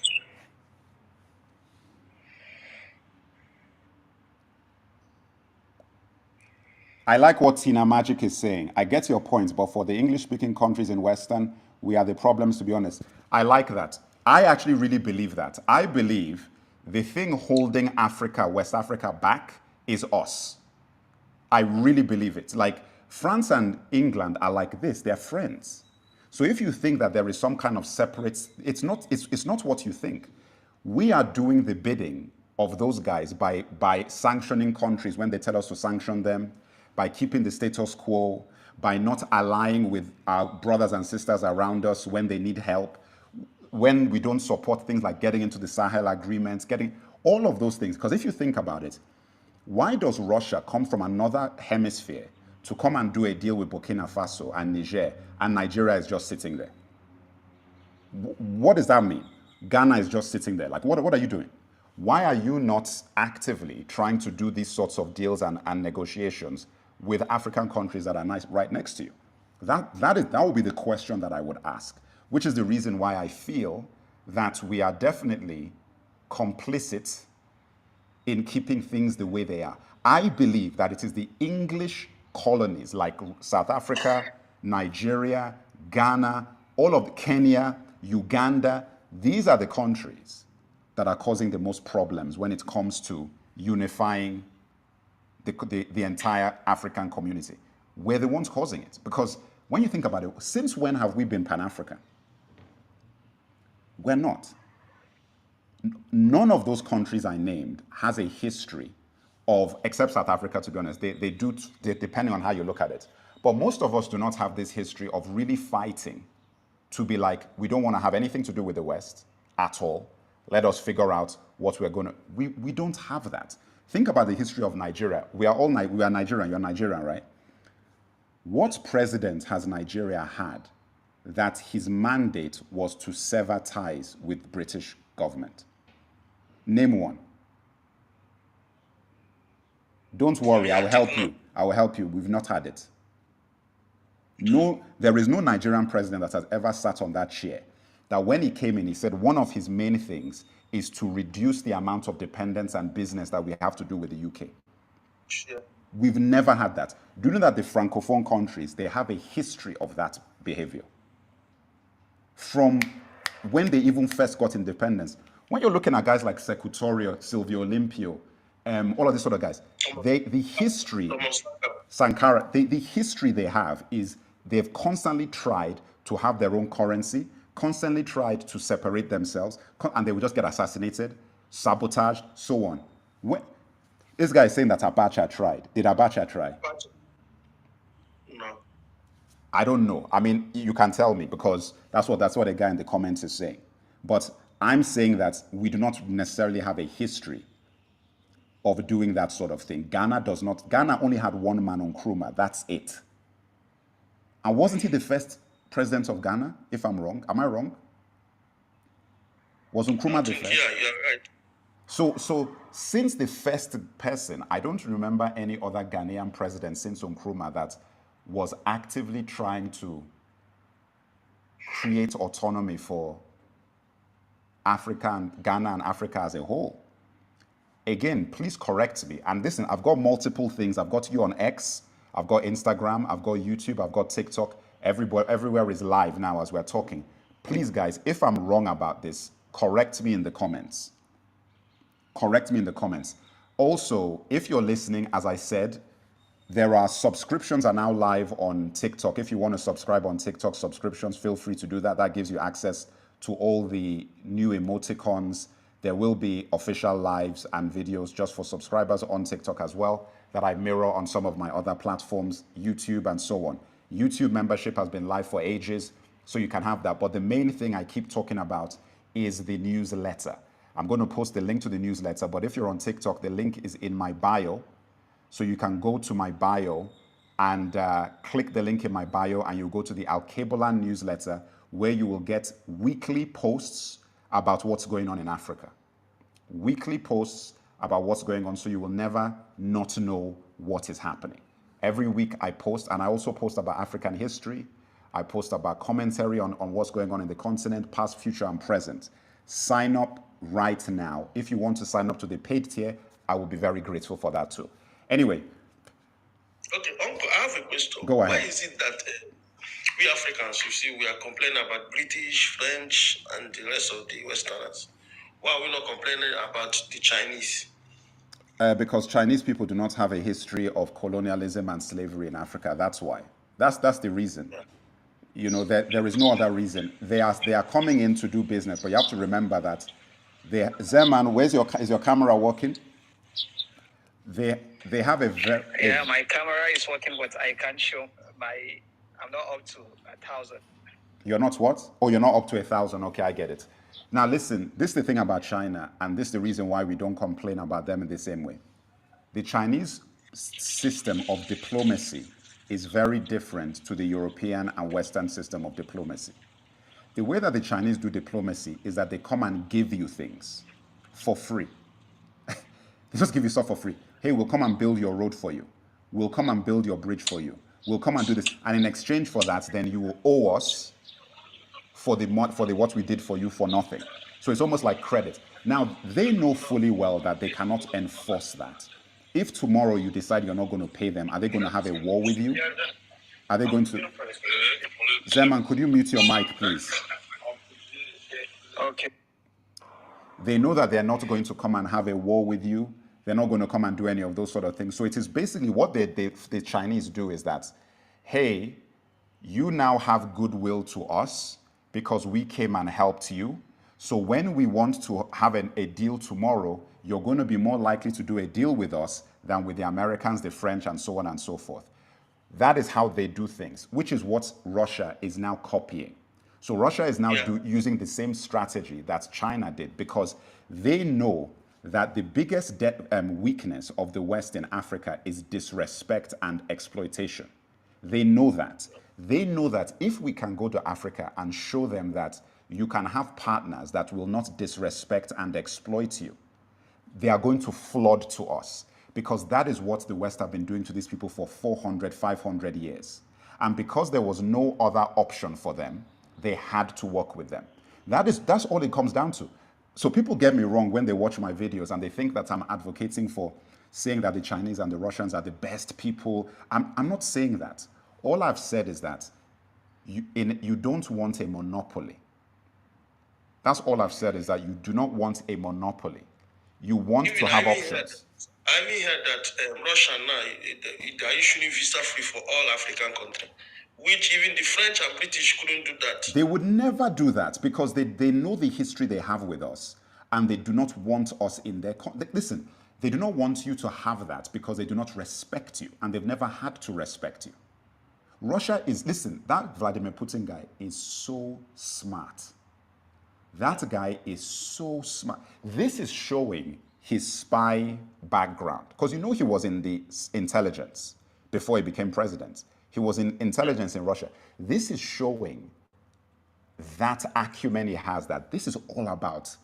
I like what Tina Magic is saying. I get your point, but for the English-speaking countries in Western, we are the problems, to be honest. I like that. I actually really believe that. I believe the thing holding Africa, West Africa back is us. I really believe it. Like France and England are like this, they're friends. So if you think that there is some kind of separate, it's not what you think. We are doing the bidding of those guys by sanctioning countries when they tell us to sanction them, by keeping the status quo, by not allying with our brothers and sisters around us when they need help, when we don't support things like getting into the Sahel agreements, getting all of those things. Because if you think about it, why does Russia come from another hemisphere to come and do a deal with Burkina Faso and Niger, and Nigeria is just sitting there? What does that mean? Ghana is just sitting there. Like, what are you doing? Why are you not actively trying to do these sorts of deals and negotiations with African countries that are nice, right next to you? That would be the question that I would ask, which is the reason why I feel that we are definitely complicit in keeping things the way they are. I believe that it is the English colonies like South Africa, Nigeria, Ghana, all of Kenya, Uganda, these are the countries that are causing the most problems when it comes to unifying the entire African community. We're the ones causing it. Because when you think about it, since when have we been Pan-African? We're not. None of those countries I named has a history of, except South Africa, to be honest. They do, depending on how you look at it. But most of us do not have this history of really fighting to be like, we don't want to have anything to do with the West at all. Let us figure out what we're going to. We don't have that. Think about the history of Nigeria. We are Nigerian. You're Nigerian, right? What president has Nigeria had that his mandate was to sever ties with British government? Name one. Don't worry, I will help you. I will help you. We've not had it. No, there is no Nigerian president that has ever sat on that chair that when he came in, he said one of his main things is to reduce the amount of dependence and business that we have to do with the UK. Sure. We've never had that. Do you know that the Francophone countries, they have a history of that behavior? From when they even first got independence. When you're looking at guys like Secutorio, Silvio Olympio, all of these sort of guys, the history, Sankara, the history they have is they've constantly tried to have their own currency, constantly tried to separate themselves, and they will just get assassinated, sabotaged, so on. This guy is saying that Abacha tried. Did Abacha try? No. I don't know. I mean, you can tell me because that's what a guy in the comments is saying. But I'm saying that we do not necessarily have a history of doing that sort of thing. Ghana does not. Ghana only had one man on Nkrumah. That's it. And wasn't he the first president of Ghana? If I'm wrong, am I wrong? Was Nkrumah the first? Yeah, you're right. So since the first person, I don't remember any other Ghanaian president since Nkrumah that was actively trying to create autonomy for Africa and Ghana and Africa as a whole. again, please correct me. And listen, I've got multiple things. I've got you on X, I've got Instagram, I've got YouTube, I've got TikTok. Everywhere is live now as we're talking. Please, guys, if I'm wrong about this, correct me in the comments. Correct me in the comments. Also, if you're listening, as I said, there are subscriptions are now live on TikTok. If you want to subscribe on TikTok, subscriptions, feel free to do that. That gives you access to all the new emoticons. There will be official lives and videos just for subscribers on TikTok as well that I mirror on some of my other platforms, YouTube and so on. YouTube membership has been live for ages, so you can have that. But the main thing I keep talking about is the newsletter. I'm going to post the link to the newsletter, but if you're on TikTok, the link is in my bio. So you can go to my bio and click the link in my bio, and you'll go to the Alkebulan newsletter, where you will get weekly posts about what's going on in Africa. Weekly posts about what's going on, so you will never not know what is happening. Every week I post, and I also post about African history. I post about commentary on what's going on in the continent, past, future, and present. Sign up right now. If you want to sign up to the paid tier, I will be very grateful for that too. Anyway. Okay, Uncle, I have a question. Go ahead. Why is it that we Africans, you see, we are complaining about British, French, and the rest of the Westerners? Why are we not complaining about the Chinese? Because Chinese people do not have a history of colonialism and slavery in Africa. That's why. That's the reason. Yeah. You know, there is no other reason. They are coming in to do business, but you have to remember that Zeman, is your camera working? They have a very my camera is working, but I can't show I'm not up to 1,000. You're not what? Oh, you're not up to 1,000. Okay, I get it. Now listen, this is the thing about China, and this is the reason why we don't complain about them in the same way. The Chinese system of diplomacy is very different to the European and Western system of diplomacy. The way that the Chinese do diplomacy is that they come and give you things for free. They just give you stuff for free. Hey, we'll come and build your road for you. We'll come and build your bridge for you. We'll come and do this. And in exchange for that, then you will owe us for the what we did for you for nothing. So it's almost like credit. Now, they know fully well that they cannot enforce that. If tomorrow you decide you're not going to pay them, are they going to have a war with you? Are they going to... Zeman, could you mute your mic, please? Okay. They know that they're not going to come and have a war with you. They're not going to come and do any of those sort of things. So it is basically what the Chinese do is that, hey, you now have goodwill to us because we came and helped you. So when we want to have a deal tomorrow, you're going to be more likely to do a deal with us than with the Americans, the French, and so on and so forth. That is how they do things, which is what Russia is now copying. So Russia is now using the same strategy that China did, because they know that the biggest weakness of the West in Africa is disrespect and exploitation. They know that. They know that if we can go to Africa and show them that you can have partners that will not disrespect and exploit you, they are going to flood to us, because that is what the West have been doing to these people for 400, 500 years. And because there was no other option for them, they had to work with them. That's all it comes down to. So people get me wrong when they watch my videos and they think that I'm advocating for saying that the Chinese and the Russians are the best people. I'm not saying that. All I've said is that you don't want a monopoly. That's all I've said, is that you do not want a monopoly. You want to have options. I even heard that Russia now, they are issuing visa free for all African countries, which even the French and British couldn't do that. They would never do that, because they know the history they have with us, and they do not want us in their... Listen, they do not want you to have that because they do not respect you, and they've never had to respect you. Russia is... Listen, that Vladimir Putin guy is so smart. That guy is so smart. This is showing his spy background, because you know he was in the intelligence before he became president. He was in intelligence in Russia. This is showing that acumen he has, that this is all about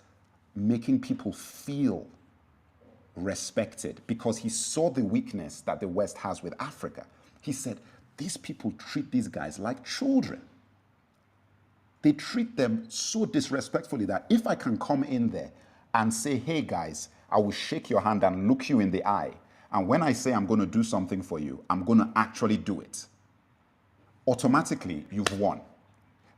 making people feel respected, because he saw the weakness that the West has with Africa. He said, these people treat these guys like children. They treat them so disrespectfully that if I can come in there and say, hey guys, I will shake your hand and look you in the eye. And when I say I'm going to do something for you, I'm going to actually do it. Automatically, you've won.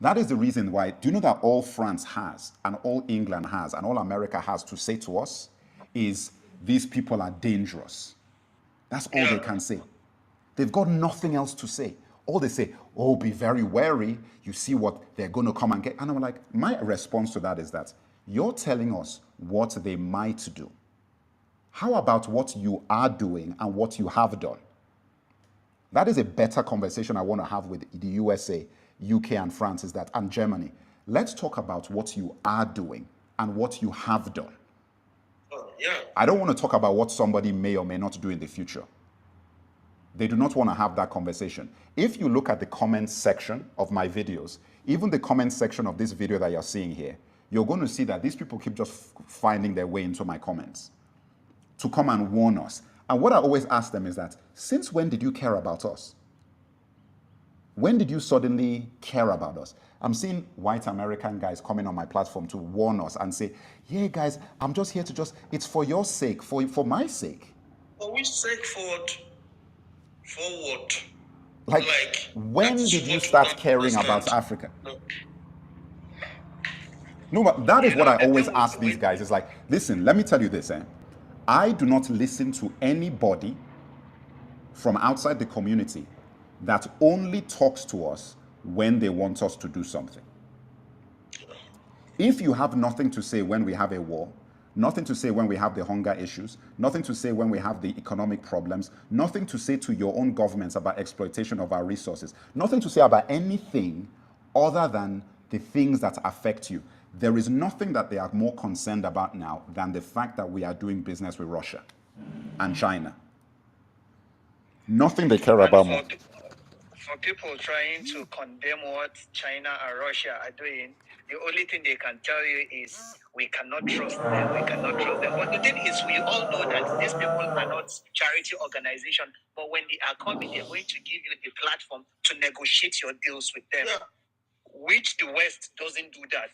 That is the reason why, do you know that all France has, and all England has, and all America has to say to us is, these people are dangerous. That's all they Yeah. can say. They've got nothing else to say. All they say, oh, be very wary. You see what they're going to come and get. And I'm like, my response to that is that you're telling us what they might do. How about what you are doing and what you have done? That is a better conversation I want to have with the USA, UK, and France, is that, and Germany. Let's talk about what you are doing and what you have done. Yeah. I don't want to talk about what somebody may or may not do in the future. They do not want to have that conversation. If you look at the comments section of my videos, even the comment section of this video that you're seeing here, you're going to see that these people keep just finding their way into my comments to come and warn us. And what I always ask them is that, since when did you care about us? When did you suddenly care about us? I'm seeing white American guys coming on my platform to warn us and say, yeah, guys, I'm just here to it's for your sake, for my sake. For which sake? For what? Like when did you start caring about Africa? No, but that is what I always ask these guys. It's like, listen, let me tell you this. I do not listen to anybody from outside the community that only talks to us when they want us to do something. If you have nothing to say when we have a war, nothing to say when we have the hunger issues, nothing to say when we have the economic problems, nothing to say to your own governments about exploitation of our resources, nothing to say about anything other than the things that affect you, there is nothing that they are more concerned about now than the fact that we are doing business with Russia and China. Nothing they care about more. For people trying to condemn what China and Russia are doing, the only thing they can tell you is we cannot trust them, we cannot trust them. But the thing is, we all know that these people are not charity organizations, but when they are coming, they're going to give you the platform to negotiate your deals with them. Yeah. Which the West doesn't do that.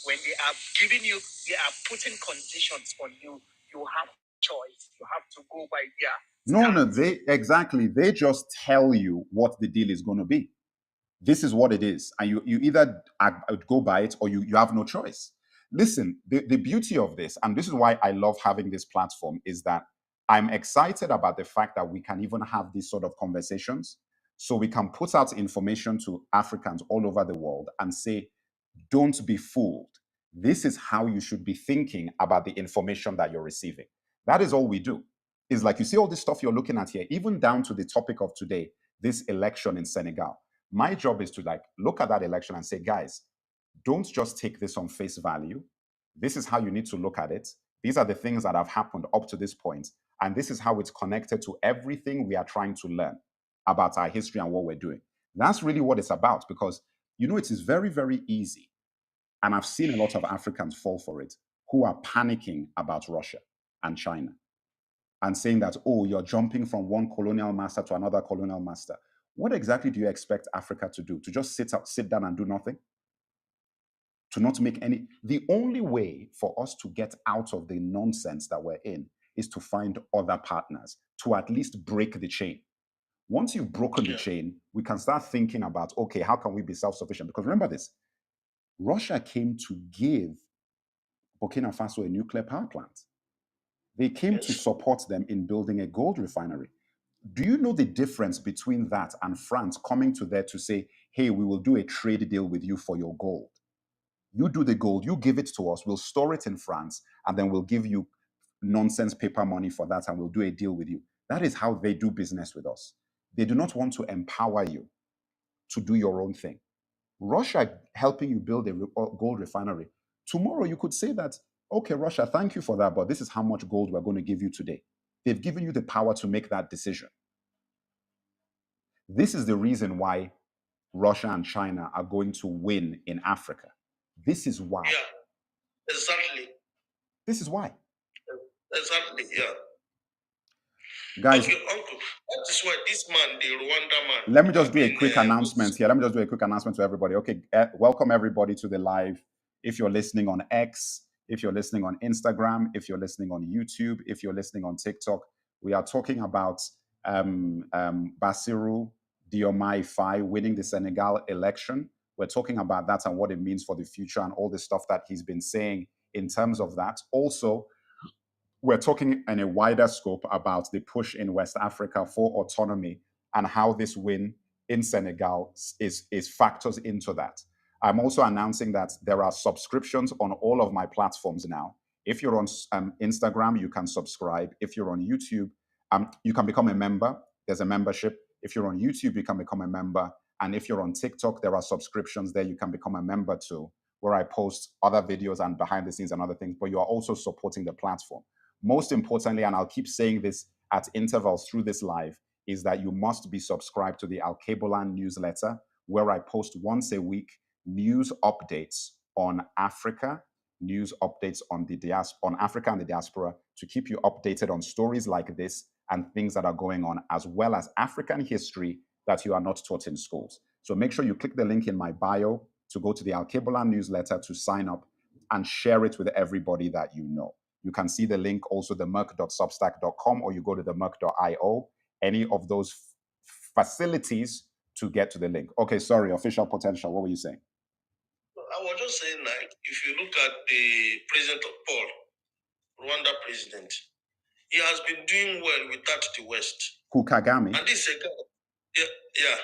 When they are giving you, they are putting conditions on you. You have choice. You have to go by their No, they just tell you what the deal is going to be. This is what it is, and you either go by it or you have no choice. Listen, the beauty of this, and this is why I love having this platform, is that I'm excited about the fact that we can even have these sort of conversations, so we can put out information to Africans all over the world and say, don't be fooled. This is how you should be thinking about the information that you're receiving. That is all we do. Is like, you see all this stuff you're looking at here, even down to the topic of today, this election in Senegal. My job is to look at that election and say, guys, don't just take this on face value. This is how you need to look at it. These are the things that have happened up to this point, and this is how it's connected to everything we are trying to learn about our history and what we're doing. That's really what it's about, because it is very, very easy, and I've seen a lot of Africans fall for it, who are panicking about Russia and China and saying that, oh, you're jumping from one colonial master to another colonial master. What exactly do you expect Africa to do? To just sit down and do nothing? To not make any? The only way for us to get out of the nonsense that we're in is to find other partners, to at least break the chain. Once you've broken the chain, we can start thinking about, okay, how can we be self-sufficient? Because remember this, Russia came to give Burkina Faso a nuclear power plant. They came to support them in building a gold refinery. Do you know the difference between that and France coming to there to say, hey, we will do a trade deal with you for your gold? You do the gold, you give it to us, we'll store it in France, and then we'll give you nonsense paper money for that, and we'll do a deal with you. That is how they do business with us. They do not want to empower you to do your own thing. Russia helping you build a gold refinery. Tomorrow you could say that, okay, Russia, thank you for that, but this is how much gold we're going to give you today. They've given you the power to make that decision. This is the reason why Russia and China are going to win in Africa. This is why. Yeah, exactly. This is why. Exactly, yeah. Guys, okay, Uncle, that is why this man, the Rwanda man. Let me just do a quick announcement here. Let me just do a quick announcement to everybody. Okay, welcome everybody to the live. If you're listening on X, if you're listening on Instagram, if you're listening on YouTube, if you're listening on TikTok. We are talking about Bassirou Diomaye Faye winning the Senegal election. We're talking about that and what it means for the future and all the stuff that he's been saying in terms of that. Also, we're talking in a wider scope about the push in West Africa for autonomy and how this win in Senegal is factors into that. I'm also announcing that there are subscriptions on all of my platforms now. If you're on Instagram, you can subscribe. If you're on YouTube, you can become a member. There's a membership. If you're on YouTube, you can become a member. And if you're on TikTok, there are subscriptions there you can become a member to, where I post other videos and behind the scenes and other things, but you are also supporting the platform. Most importantly, and I'll keep saying this at intervals through this live, is that you must be subscribed to the Al-Kabolan newsletter, where I post once a week news updates on Africa, news updates on on Africa and the diaspora, to keep you updated on stories like this and things that are going on, as well as African history that you are not taught in schools. So make sure you click the link in my bio to go to the Al-Kabolan newsletter to sign up and share it with everybody that you know. You can see the link also, themerc.substack.com, or you go to themerc.io, any of those facilities to get to the link. Okay, sorry, official potential. What were you saying? I was just saying, like, if you look at the president of Paul, Rwanda president, he has been doing well without the West. Who, Kagame? And this is a guy, yeah.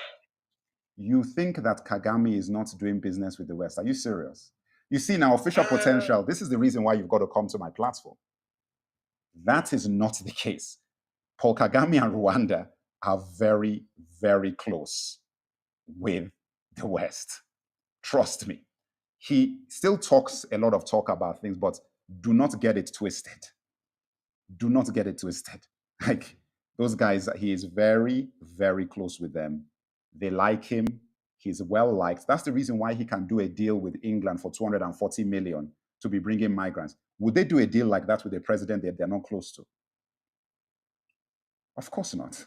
You think that Kagame is not doing business with the West? Are you serious? You see now, official potential, this is the reason why you've got to come to my platform. That is not the case. Paul Kagame and Rwanda are very, very close with the West. Trust me. He still talks a lot of talk about things, but do not get it twisted. Do not get it twisted. Like, those guys, he is very, very close with them. They like him. He's well liked. That's the reason why he can do a deal with England for 240 million to be bringing migrants. Would they do a deal like that with a president that they're not close to? Of course not.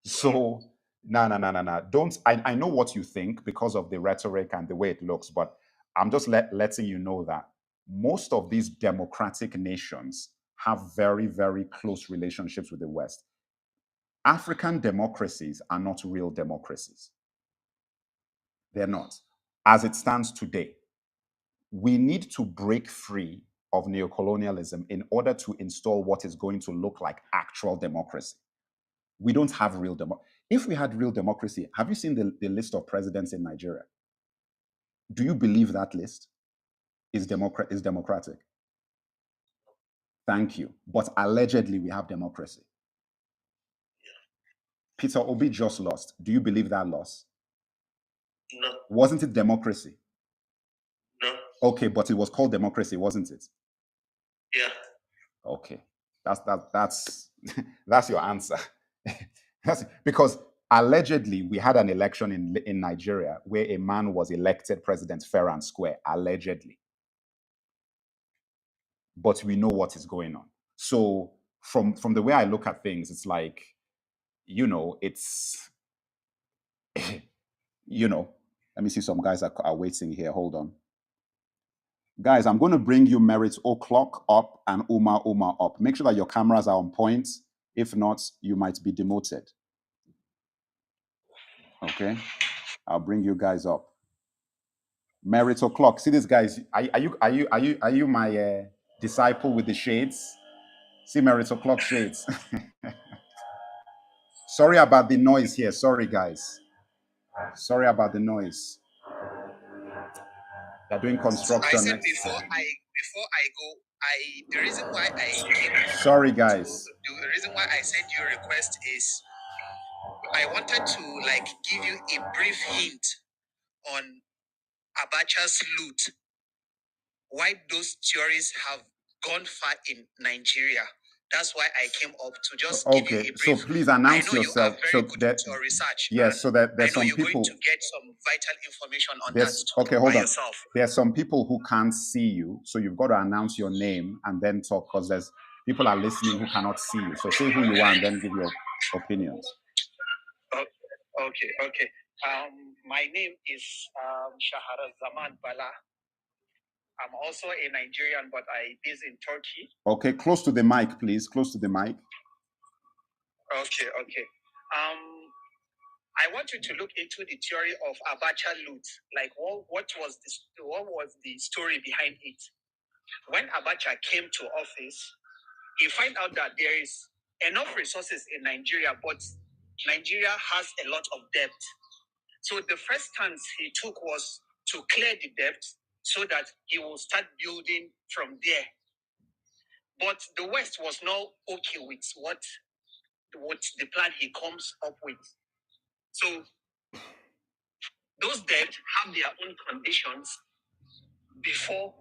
So, no. Don't. I know what you think because of the rhetoric and the way it looks, but I'm just letting you know that most of these democratic nations have very, very close relationships with the West. African democracies are not real democracies. They're not. As it stands today, we need to break free of neocolonialism in order to install what is going to look like actual democracy. We don't have real democracy. If we had real democracy, have you seen the list of presidents in Nigeria? Do you believe that list is democratic? Thank you. But allegedly, we have democracy. Peter Obi just lost. Do you believe that loss? No. Wasn't it democracy? No. Okay, but it was called democracy, wasn't it? Yeah. Okay. That's that's your answer. That's because allegedly we had an election in Nigeria where a man was elected president fair and square, allegedly. But we know what is going on. So from the way I look at things, it's like, it's let me see, some guys are waiting here. Hold on. Guys, I'm going to bring you Merit O'Clock up and Uma up. Make sure that your cameras are on point. If not, you might be demoted. Okay? I'll bring you guys up. Merit O'Clock. See these guys. Are you my disciple with the shades? See Merit O'Clock shades. Sorry about the noise here. Sorry, guys. Sorry about the noise. They're doing construction. I said before I go, the reason why I came. Sorry, guys. The reason why I sent you a request is I wanted to give you a brief hint on Abacha's loot. Why those theories have gone far in Nigeria. That's why I came up to just give you a brief. So please announce I know yourself. You are very good with your research. Yes, so that there's some people. I know you're going to get some vital information on that. Okay, hold on. Yourself. There's some people who can't see you, so you've got to announce your name and then talk, because there's people are listening who cannot see you. So say who you are and then give your opinions. Okay. My name is Shahara Zaman Bala. I'm also a Nigerian, but I based in Turkey. Okay, close to the mic, please. Close to the mic. Okay. I want you to look into the theory of Abacha loot. Like, what was the story behind it? When Abacha came to office, he found out that there is enough resources in Nigeria, but Nigeria has a lot of debt. So the first stance he took was to clear the debt so that he will start building from there. But the West was not okay with what the plan he comes up with. So those debts have their own conditions before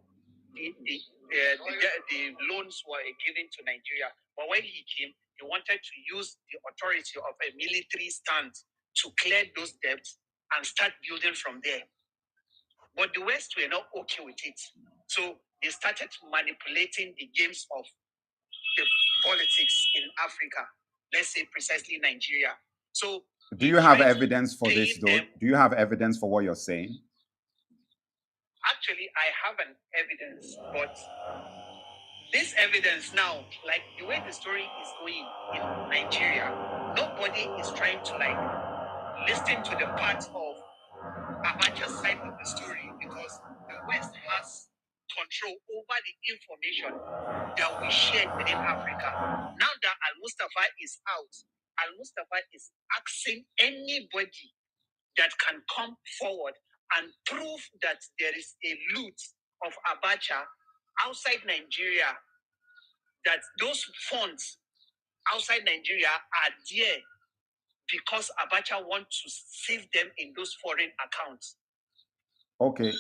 the loans were given to Nigeria. But when he came, he wanted to use the authority of a military stand to clear those debts and start building from there. But the West were not okay with it. So they started manipulating the games of the politics in Africa, let's say precisely Nigeria. So do you have evidence for this, though? Do you have evidence for what you're saying? Actually, I have an evidence, but this evidence now, like the way the story is going in Nigeria, nobody is trying to listen to the part of Abacha's side of the story because the West has control over the information that we shared within Africa. Now that Al Mustafa is out, Al Mustafa is asking anybody that can come forward and prove that there is a loot of Abacha outside Nigeria, that those funds outside Nigeria are there because Abacha wants to save them in those foreign accounts. Okay.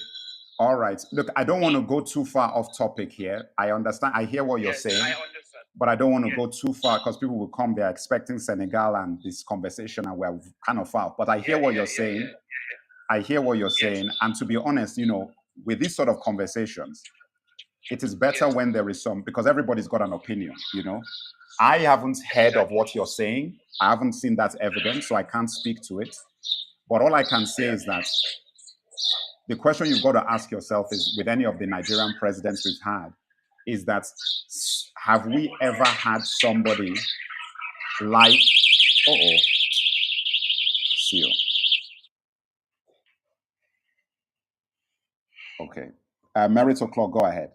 All right. Look, I don't want to go too far off topic here. I understand. I hear what you're saying. I understand. But I don't want to go too far because people will come there expecting Senegal and this conversation, and we're kind of far. But I hear what you're saying. I hear what you're saying. And to be honest, with these sort of conversations, it is better when there is some, because everybody's got an opinion, I haven't heard of what you're saying. I haven't seen that evidence, so I can't speak to it. But all I can say is that the question you've got to ask yourself is, with any of the Nigerian presidents we've had, is that have we ever had somebody like, seal. Okay. Merit O'Clock, go ahead.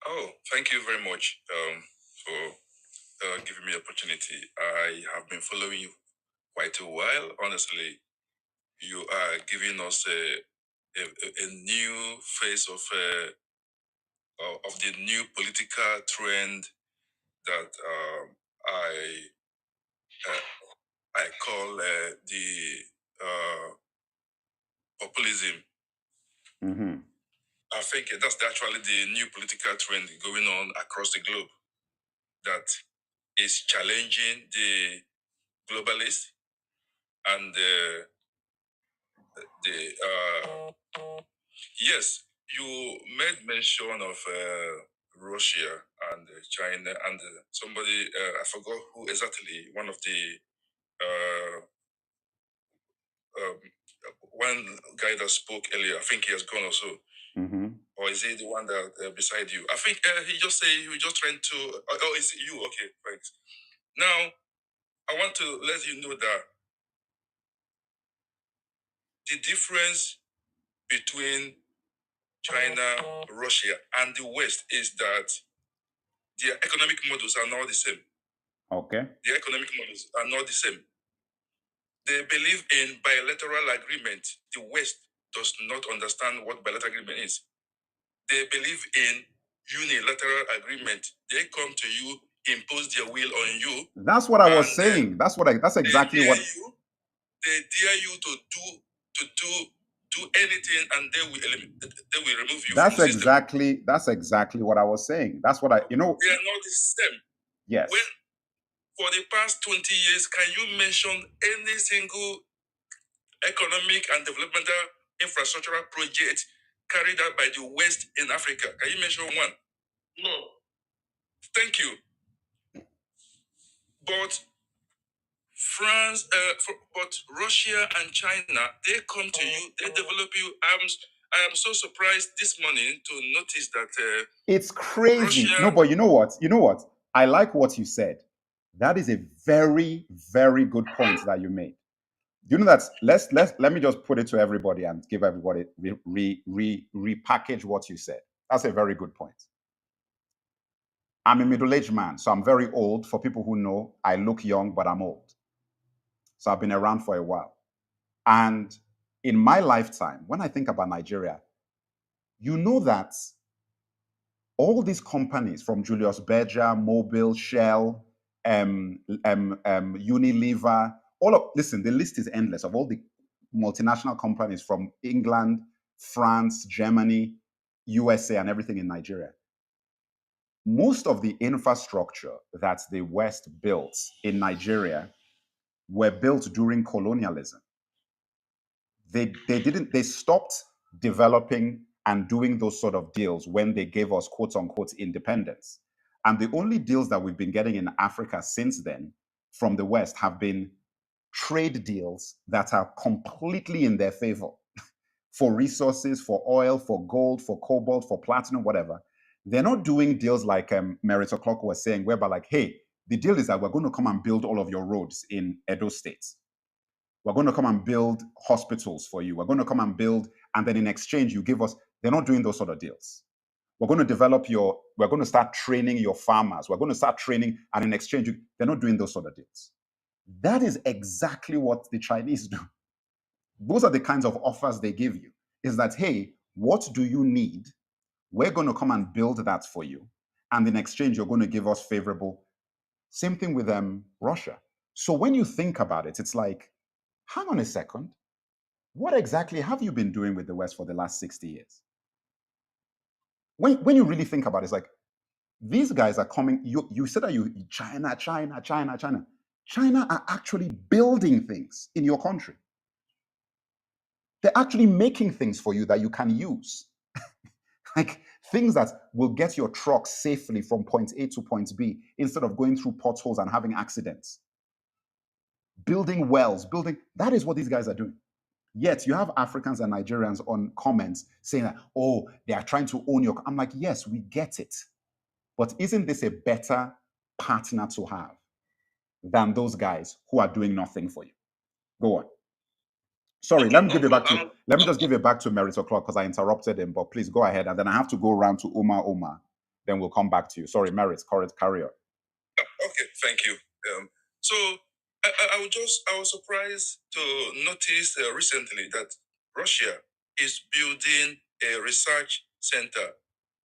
Oh, thank you very much for giving me the opportunity. I have been following you quite a while. Honestly, you are giving us a new face of the new political trend that I call the populism. Mm-hmm. I think that's actually the new political trend going on across the globe that is challenging the globalists and yes, you made mention of Russia and China and somebody I forgot who exactly, one of the one guy that spoke earlier. I think he has gone also. Mm-hmm. Or is he the one that beside you? I think he just trying to. Oh, is it you? Okay, thanks. Now, I want to let you know that the difference between China, Russia, and the West is that their economic models are not the same. Okay. Their economic models are not the same. They believe in bilateral agreement. The West does not understand what bilateral agreement is. They believe in unilateral agreement. They come to you, impose their will on you. That's what I was saying. That's exactly what. They dare you to do anything, and they will remove you. That's exactly what I was saying. That's what They are not the same. Yes. For the past 20 years, can you mention any single economic and developmental infrastructural project carried out by the West in Africa? Can you mention one? No. Thank you. But France, but Russia and China, they come to you, they develop you arms I am so surprised this morning to notice that It's crazy. Russia. No, but you know what? You know what? I like what you said. That is a very, very good point that you made. You know that let me just put it to everybody and give everybody repackage what you said. That's a very good point. I'm a middle-aged man, so I'm very old. For people who know, I look young, but I'm old. So I've been around for a while. And in my lifetime, when I think about Nigeria, you know that all these companies from Julius Berger, Mobil, Shell, Unilever, listen, the list is endless of all the multinational companies from England, France, Germany, USA, and everything in Nigeria. Most of the infrastructure that the West built in Nigeria were built during colonialism. They stopped developing and doing those sort of deals when they gave us quote unquote independence. And the only deals that we've been getting in Africa since then from the West have been trade deals that are completely in their favor for resources, for oil, for gold, for cobalt, for platinum, whatever. They're not doing deals like Meritoclock was saying, whereby like, hey, the deal is that we're going to come and build all of your roads in Edo State. We're going to come and build hospitals for you. We're going to come and build, and then in exchange, you give us. They're not doing those sort of deals. We're going to start training your farmers. We're going to start training, and in exchange, they're not doing those sort of deals. That is exactly what the Chinese do. Those are the kinds of offers they give you. Is that, hey, what do you need? We're going to come and build that for you. And in exchange, you're going to give us favorable. Same thing with Russia. So when you think about it, it's like, hang on a second. What exactly have you been doing with the West for the last 60 years? When you really think about it, it's like, these guys are coming. You said that China are actually building things in your country. They're actually making things for you that you can use. Like things that will get your truck safely from point A to point B instead of going through potholes and having accidents. Building wells, that is what these guys are doing. Yet you have Africans and Nigerians on comments saying that, oh, they are trying to own your. I'm like, yes, we get it. But isn't this a better partner to have than those guys who are doing nothing for you? Go on. Sorry, Okay, let me no give it back to problem. let me just give it back to Meritoclock because I interrupted him. But please go ahead, and then I have to go around to Omar. Then we'll come back to you. Sorry, Merit, carry on. Okay, thank you. So I was surprised to notice recently that Russia is building a research center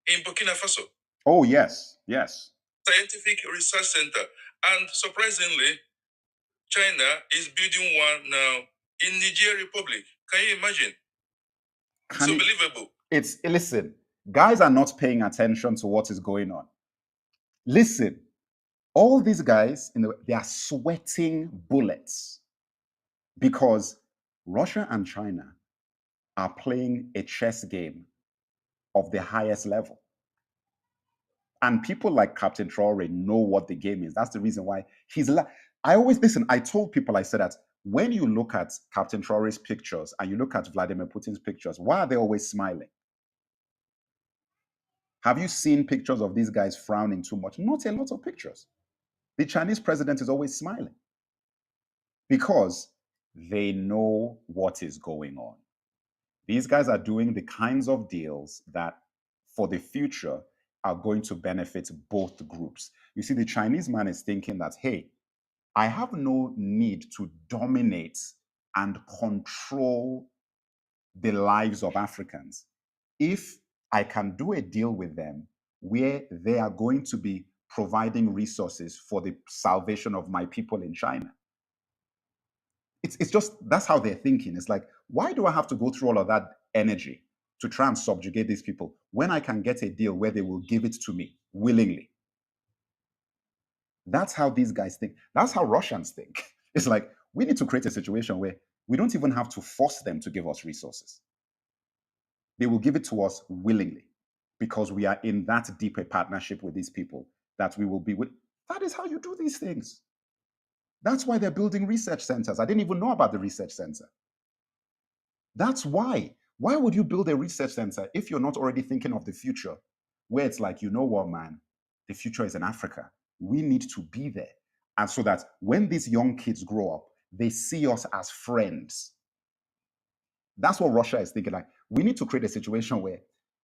in Burkina Faso, Oh yes, yes. scientific research center, and surprisingly, China is building one now in Niger Republic. Can you imagine? It's unbelievable. Listen, guys are not paying attention to what is going on. Listen, all these guys they are sweating bullets because Russia and China are playing a chess game of the highest level. And people like Captain Traore know what the game is. That's the reason why I always listen. I told people, I said that when you look at Captain Traore's pictures and you look at Vladimir Putin's pictures, why are they always smiling? Have you seen pictures of these guys frowning too much? Not a lot of pictures. The Chinese president is always smiling because they know what is going on. These guys are doing the kinds of deals that for the future are going to benefit both groups. You see, the Chinese man is thinking that, hey, I have no need to dominate and control the lives of Africans if I can do a deal with them where they are going to be providing resources for the salvation of my people in China. It's just that's how they're thinking. It's like, why do I have to go through all of that energy to try and subjugate these people when I can get a deal where they will give it to me willingly? That's how these guys think. That's how Russians think. It's like, we need to create a situation where we don't even have to force them to give us resources. They will give it to us willingly because we are in that deeper partnership with these people that we will be with. That is how you do these things. That's why they're building research centers. I didn't even know about the research center. That's why Why would you build a research center if you're not already thinking of the future, where it's like, you know what, man, the future is in Africa. We need to be there. And so that when these young kids grow up, they see us as friends. That's what Russia is thinking. Like, we need to create a situation where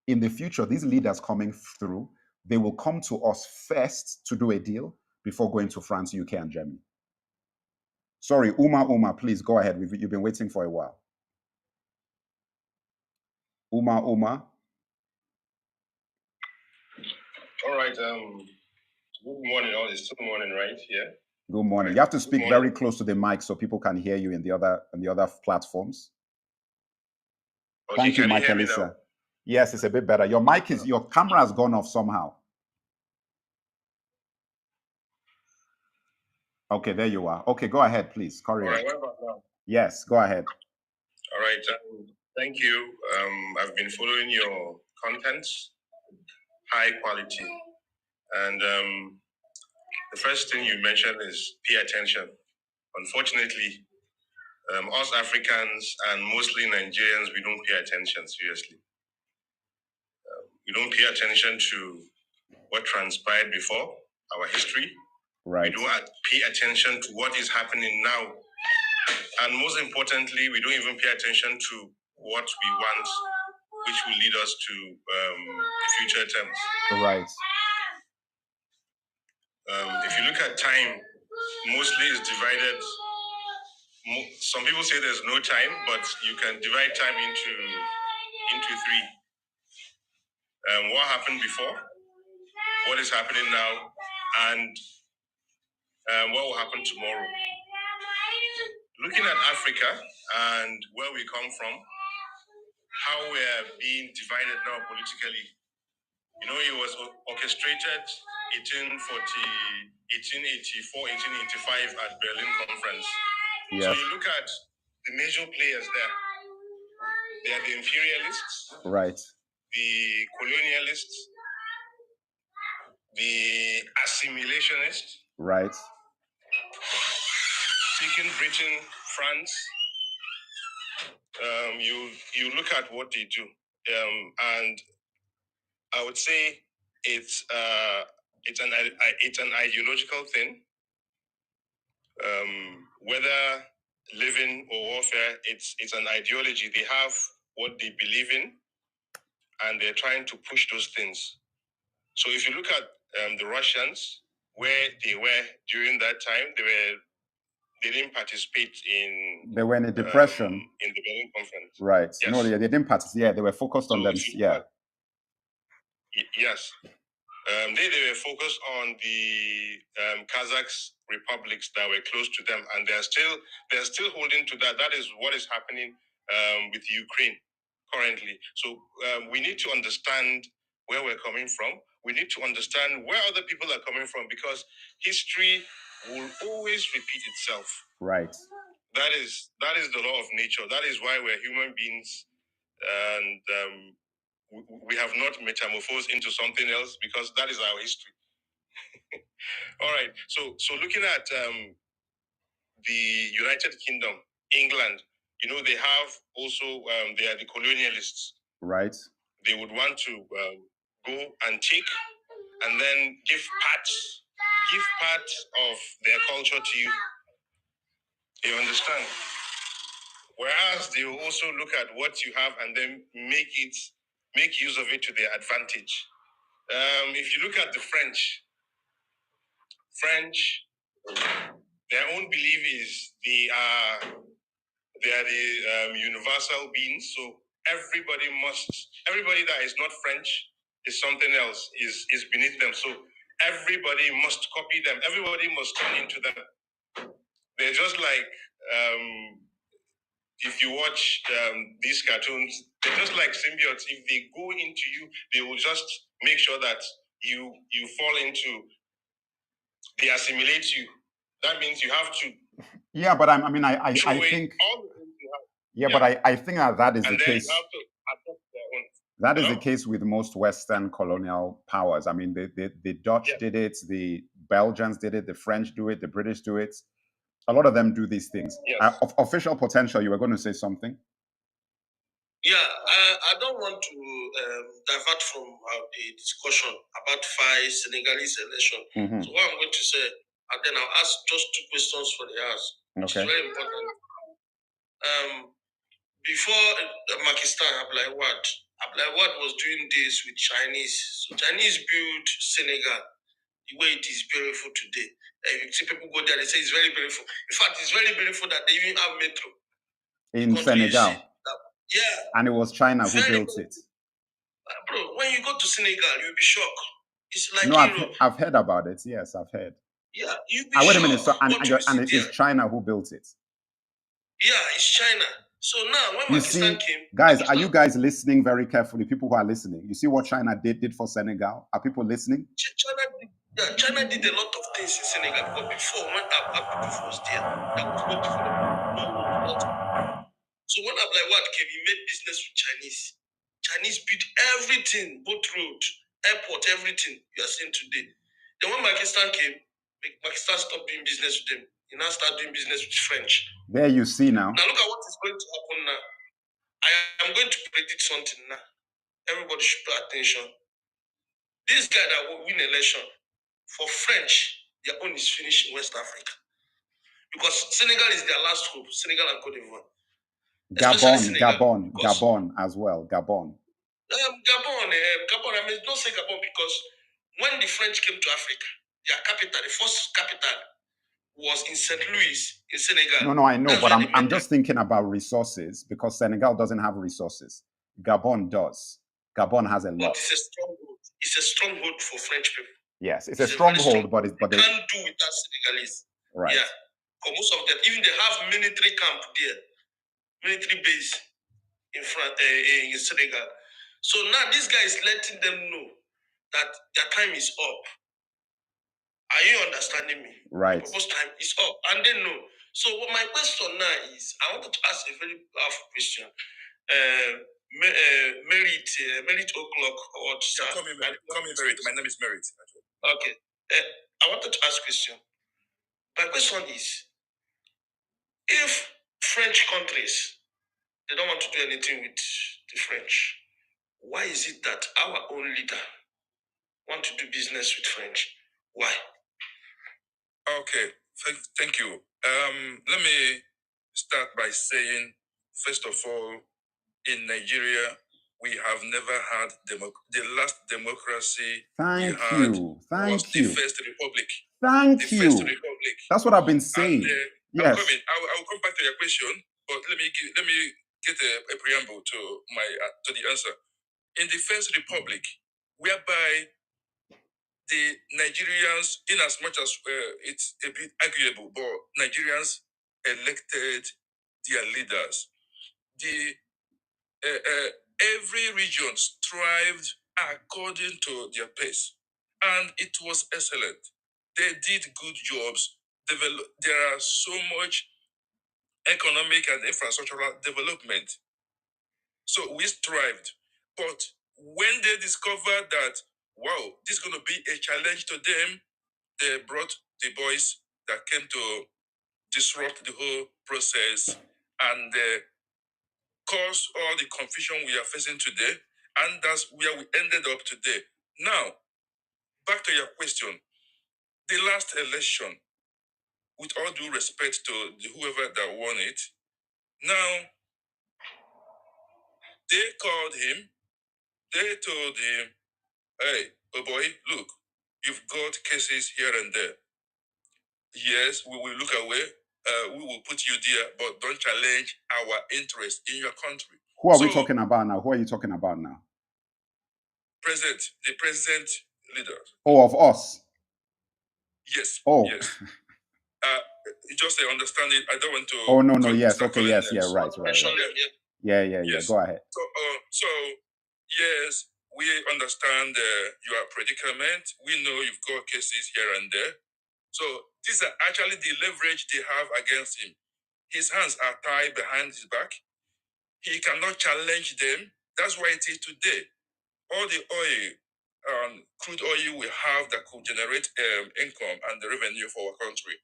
in the future, these leaders coming through, they will come to us first to do a deal before going to France, UK, and Germany. Sorry, Uma, please go ahead. You've been waiting for a while. Uma. All right. Good morning. Oh, it's still morning, right? Yeah. Good morning. Right. You have to speak very close to the mic so people can hear you in the other platforms. Okay, Thank you, can you Mike hear me Elisa. now? Yes, it's a bit better. Your camera has gone off somehow. Okay, there you are. Okay, go ahead, please. Carry on. All right. What about now? Yes, go ahead. All right. Thank you. I've been following your contents, high quality, and the first thing you mentioned is pay attention. Unfortunately, us Africans and mostly Nigerians, we don't pay attention seriously. We don't pay attention to what transpired before, our history. Right. We don't pay attention to what is happening now. And most importantly, we don't even pay attention to what we want, which will lead us to the future terms. Right. If you look at time, mostly it's divided. Some people say there's no time, but you can divide time into three. What happened before, what is happening now, and what will happen tomorrow. Looking at Africa and where we come from, how we're being divided now politically. You know, it was orchestrated 1884, 1885 at Berlin Conference. Yes. So you look at the major players there. They are the imperialists. Right. The colonialists. The assimilationists. Right. Taking Britain, France. You look at what they do, and I would say it's an ideological thing. Whether living or warfare, it's an ideology. They have what they believe in, and they're trying to push those things. So if you look at the Russians, where they were during that time, they didn't participate in. They were in a depression in the Berlin Conference. Right. Yes. No, they didn't participate. Yeah, they were focused on them. Yeah. Yes. They were focused on the Kazakhs republics that were close to them, and they're still holding to that. That is what is happening with Ukraine currently. So we need to understand where we're coming from. We need to understand where other people are coming from, because history will always repeat itself. Right. That is the law of nature. That is why we're human beings, and we have not metamorphosed into something else, because that is our history. All right. So looking at the United Kingdom, England, you know, they have also they are the colonialists. Right. They would want to go and take and then give part of their culture to you. You understand? Whereas they will also look at what you have and then make use of it to their advantage. If you look at the French, their own belief is they are the universal beings. So everybody that is not French is something else, is beneath them. So everybody must copy them. Everybody must turn into them. They're just like if you watch these cartoons, they're just like symbiotes. If they go into you, they will just make sure that you fall into. They assimilate you. That means you have to. Yeah, but I think. All the things you have. Yeah, but I think that is and the then case. You have to adopt their own. That is the case with most Western colonial powers. I mean, the Dutch did it, the Belgians did it, the French do it, the British do it. A lot of them do these things. Yes. Official potential, you were going to say something? Yeah, I don't want to divert from the discussion about five Senegalese election. Mm-hmm. So what I'm going to say, and then I'll ask just two questions for the house, which is very important. Before Pakistan, Abdulai Wad was doing this with Chinese. So Chinese built Senegal the way it is beautiful today. You see people go there, they say it's very beautiful. In fact, it's very beautiful that they even have metro In Senegal. Yeah. And it was China who built it. Bro, when you go to Senegal, you'll be shocked. It's like No, Europe. I've heard about it. Yes, I've heard. Yeah, you'll be Wait shocked. a minute. So, and it's China who built it. Yeah, it's China. So now, when You Pakistan see, came, guys, are you guys listening very carefully? People who are listening, you see what China did for Senegal? Are people listening? China did a lot of things in Senegal, but before, when Abdou was there was no development. So when Abdulai Wad came, he made business with Chinese. Chinese built everything, both road, airport, everything you are seeing today. Then when Pakistan came, Pakistan stopped doing business with them. He now started doing business with French. There you see now. Now look at what is going to happen now. I am going to predict something now. Everybody should pay attention. This guy that will win election, for French, their own is finished in West Africa. Because Senegal is their last hope, Senegal and Cote d'Ivoire. Gabon as well, Gabon. Gabon, I mean, don't say Gabon because when the French came to Africa, their capital, the first capital, was in St. Louis, in Senegal. No, I know, but I'm just thinking about resources because Senegal doesn't have resources. Gabon does. Gabon has a lot. But it's a stronghold. It's a stronghold for French people. Yes, it's a stronghold, but they can't do without Senegalese. Right. Yeah. Because most of them, even they have military camp there, military base in Senegal. So now this guy is letting them know that their time is up. Are you understanding me? Right. People's time is up, and they know. So what my question now is, I wanted to ask a very powerful question. Merit o'clock or call me Merit. My name is Merit. Okay. I wanted to ask a question. My question is, if French countries they don't want to do anything with the French, why is it that our own leader want to do business with French? Why? Okay, thank you. Let me start by saying, first of all, in Nigeria, we have never had the last democracy we had was the First Republic. First Republic. That's what I've been saying. And, yes. I'll come back to your question, but let me get a preamble to the answer. In the First Republic, whereby the Nigerians, in as much as it's a bit arguable, but Nigerians elected their leaders. Every region thrived according to their pace, and it was excellent. They did good jobs. There are so much economic and infrastructural development. So we thrived. But when they discovered that, wow, this is going to be a challenge to them, they brought the boys that came to disrupt the whole process and cause all the confusion we are facing today. And that's where we ended up today. Now, back to your question. The last election, with all due respect to whoever that won it, now, they called him, they told him, hey, oh boy, look, you've got cases here and there. Yes, we will look away. We will put you there, but don't challenge our interest in your country. Who are we talking about now? Who are you talking about now? The present leader. Oh, of us? Yes. Oh. Yes. Just understand it. I don't want to. Oh, no. Yes. Okay. Yes. Yeah. Right. Yeah. Yes. Go ahead. So yes, we understand your predicament. We know you've got cases here and there. So these are actually the leverage they have against him. His hands are tied behind his back. He cannot challenge them. That's why it is today. All the oil, crude oil we have that could generate income and the revenue for our country.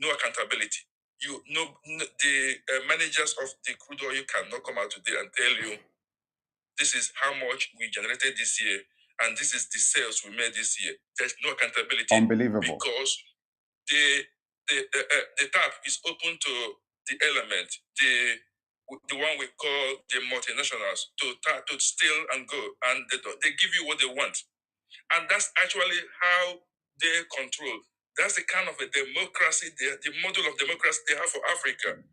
No accountability. The managers of the crude oil cannot come out today and tell you this is how much we generated this year and this is the sales we made this year. There's no accountability. Unbelievable. Because the tap is open to the element, the one we call the multinationals, to steal and go, and they give you what they want, and that's actually how they control. That's the kind of a democracy, the model of democracy they have for Africa.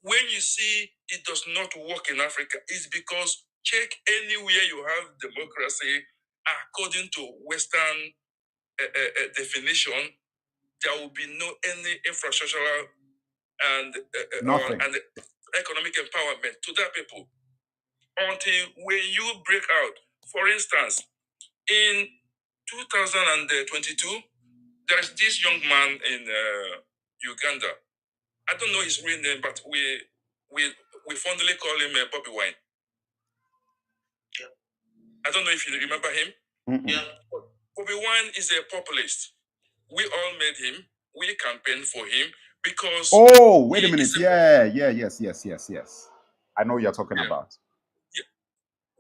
When you see it does not work in Africa, it's because check anywhere you have democracy according to Western definition, there will be no any infrastructural and and economic empowerment to that people until when you break out. For instance, in 2022, there's this young man in Uganda. I don't know his real name, but we fondly call him Bobby Wine. Yeah. I don't know if you remember him. Yeah. Bobby Wine is a populist. We all made him. We campaigned for him because. Oh, wait a minute. Yes. I know what you're talking about. Yeah.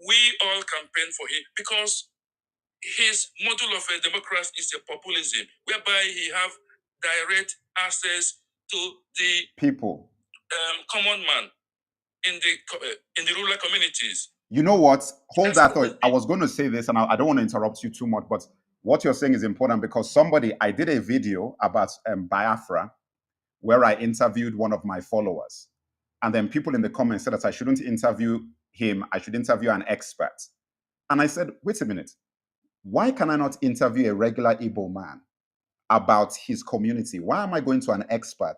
We all campaigned for him because his model of a democracy is a populism, whereby he have direct access to the people, common man in the rural communities. You know what? Hold that thought. I was going to say this, and I don't want to interrupt you too much, but what you're saying is important because I did a video about Biafra where I interviewed one of my followers. And then people in the comments said that I shouldn't interview him. I should interview an expert. And I said, wait a minute. Why can I not interview a regular Igbo man about his community? Why am I going to an expert?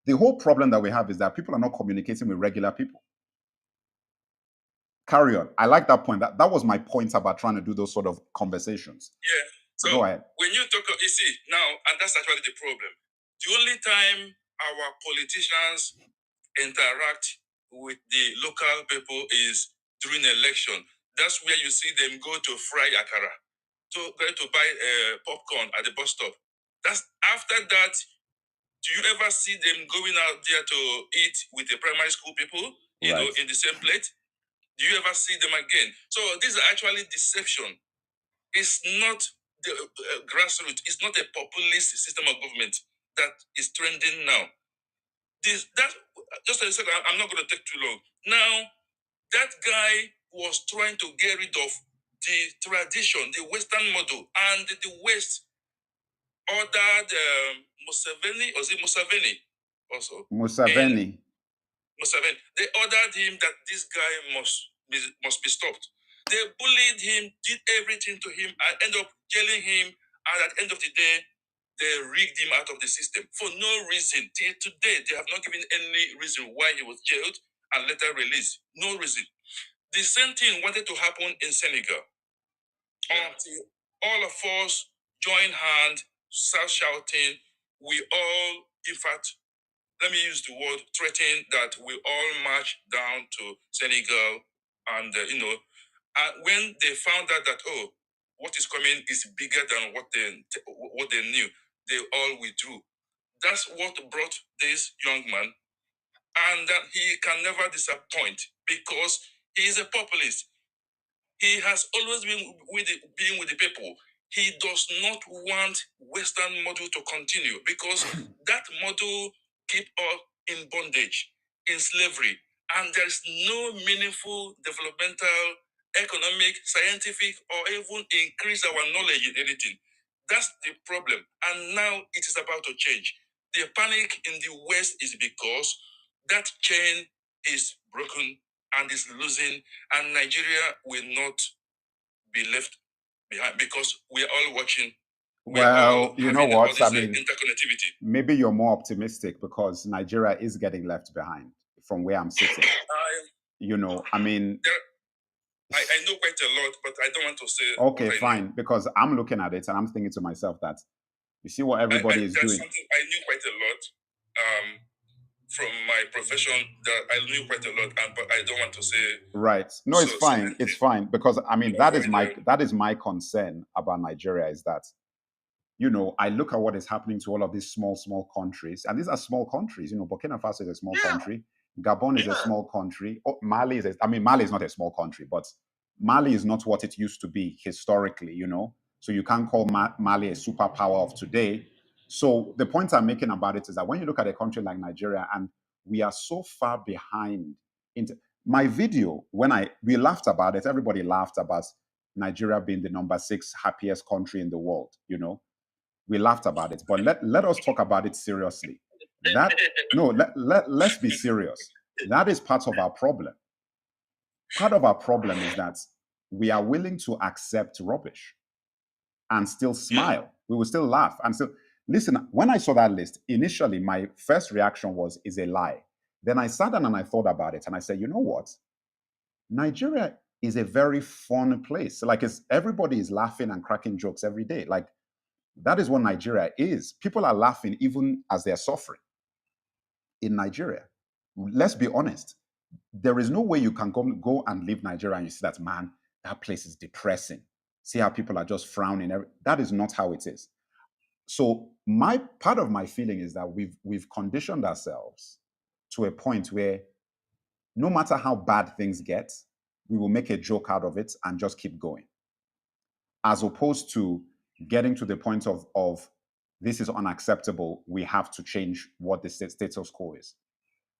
The whole problem that we have is that people are not communicating with regular people. Carry on. I like that point. That was my point about trying to do those sort of conversations. Yeah. So go ahead. When you talk, you see, now, and that's actually the problem. The only time our politicians interact with the local people is during election. That's where you see them go to fry akara, to buy popcorn at the bus stop. That's after that. Do you ever see them going out there to eat with the primary school people, you know, in the same plate? Do you ever see them again? So this is actually deception. It's not the grassroots. It's not a populist system of government that is trending now. Just a second, I'm not going to take too long. Now, that guy was trying to get rid of the tradition, the Western model, and the West ordered Museveni, or is it Museveni also? Museveni. They ordered him that this guy must be stopped. They bullied him, did everything to him, and ended up jailing him. And at the end of the day, they rigged him out of the system for no reason. Till today, they have not given any reason why he was jailed and later released. No reason. The same thing wanted to happen in Senegal. Until all of us joined hands, start shouting, we all, in fact, let me use the word, threaten that we all march down to Senegal. And, and when they found out that, what is coming is bigger than what they knew, they all withdrew. That's what brought this young man. And that he can never disappoint because he is a populist. He has always been with the people. He does not want Western model to continue because that model keep us in bondage, in slavery, and there's no meaningful developmental, economic, scientific, or even increase our knowledge in anything. That's the problem, and now it is about to change. The panic in the West is because that chain is broken and is losing, and Nigeria will not be left behind because we are all watching. Well, you know what? I mean, interconnectivity. Maybe you're more optimistic because Nigeria is getting left behind from where I'm sitting. I mean, I know quite a lot, but I don't want to say. Okay, fine, because I'm looking at it and I'm thinking to myself that you see what everybody is doing. Something I knew quite a lot from my profession that I knew quite a lot, but I don't want to say. Right. No, it's fine. It's fine because I mean that is my concern about Nigeria is that I look at what is happening to all of these small countries, and these are small countries. Burkina Faso is a small country. Gabon is a small country. Mali Mali is not a small country, but Mali is not what it used to be historically, So you can't call Mali a superpower of today. So the point I'm making about it is that when you look at a country like Nigeria, and we are so far behind. My video, we laughed about it, everybody laughed about Nigeria being the number 6 happiest country in the world, We laughed about it, but let us talk about it seriously. Let's be serious. That is part of our problem. Part of our problem is that we are willing to accept rubbish and still smile. We will still laugh and still listen. When I saw that list, initially my first reaction was, is a lie. Then I sat down and I thought about it and I said, you know what? Nigeria is a very fun place. Like, everybody is laughing and cracking jokes every day. Like, that is what Nigeria is. People are laughing even as they're suffering in Nigeria. Let's be honest. There is no way you can go and leave Nigeria and you see that, man, that place is depressing. See how people are just frowning. That is not how it is. So part of my feeling is that we've conditioned ourselves to a point where no matter how bad things get, we will make a joke out of it and just keep going. As opposed to getting to the point of this is unacceptable, we have to change what the status quo is.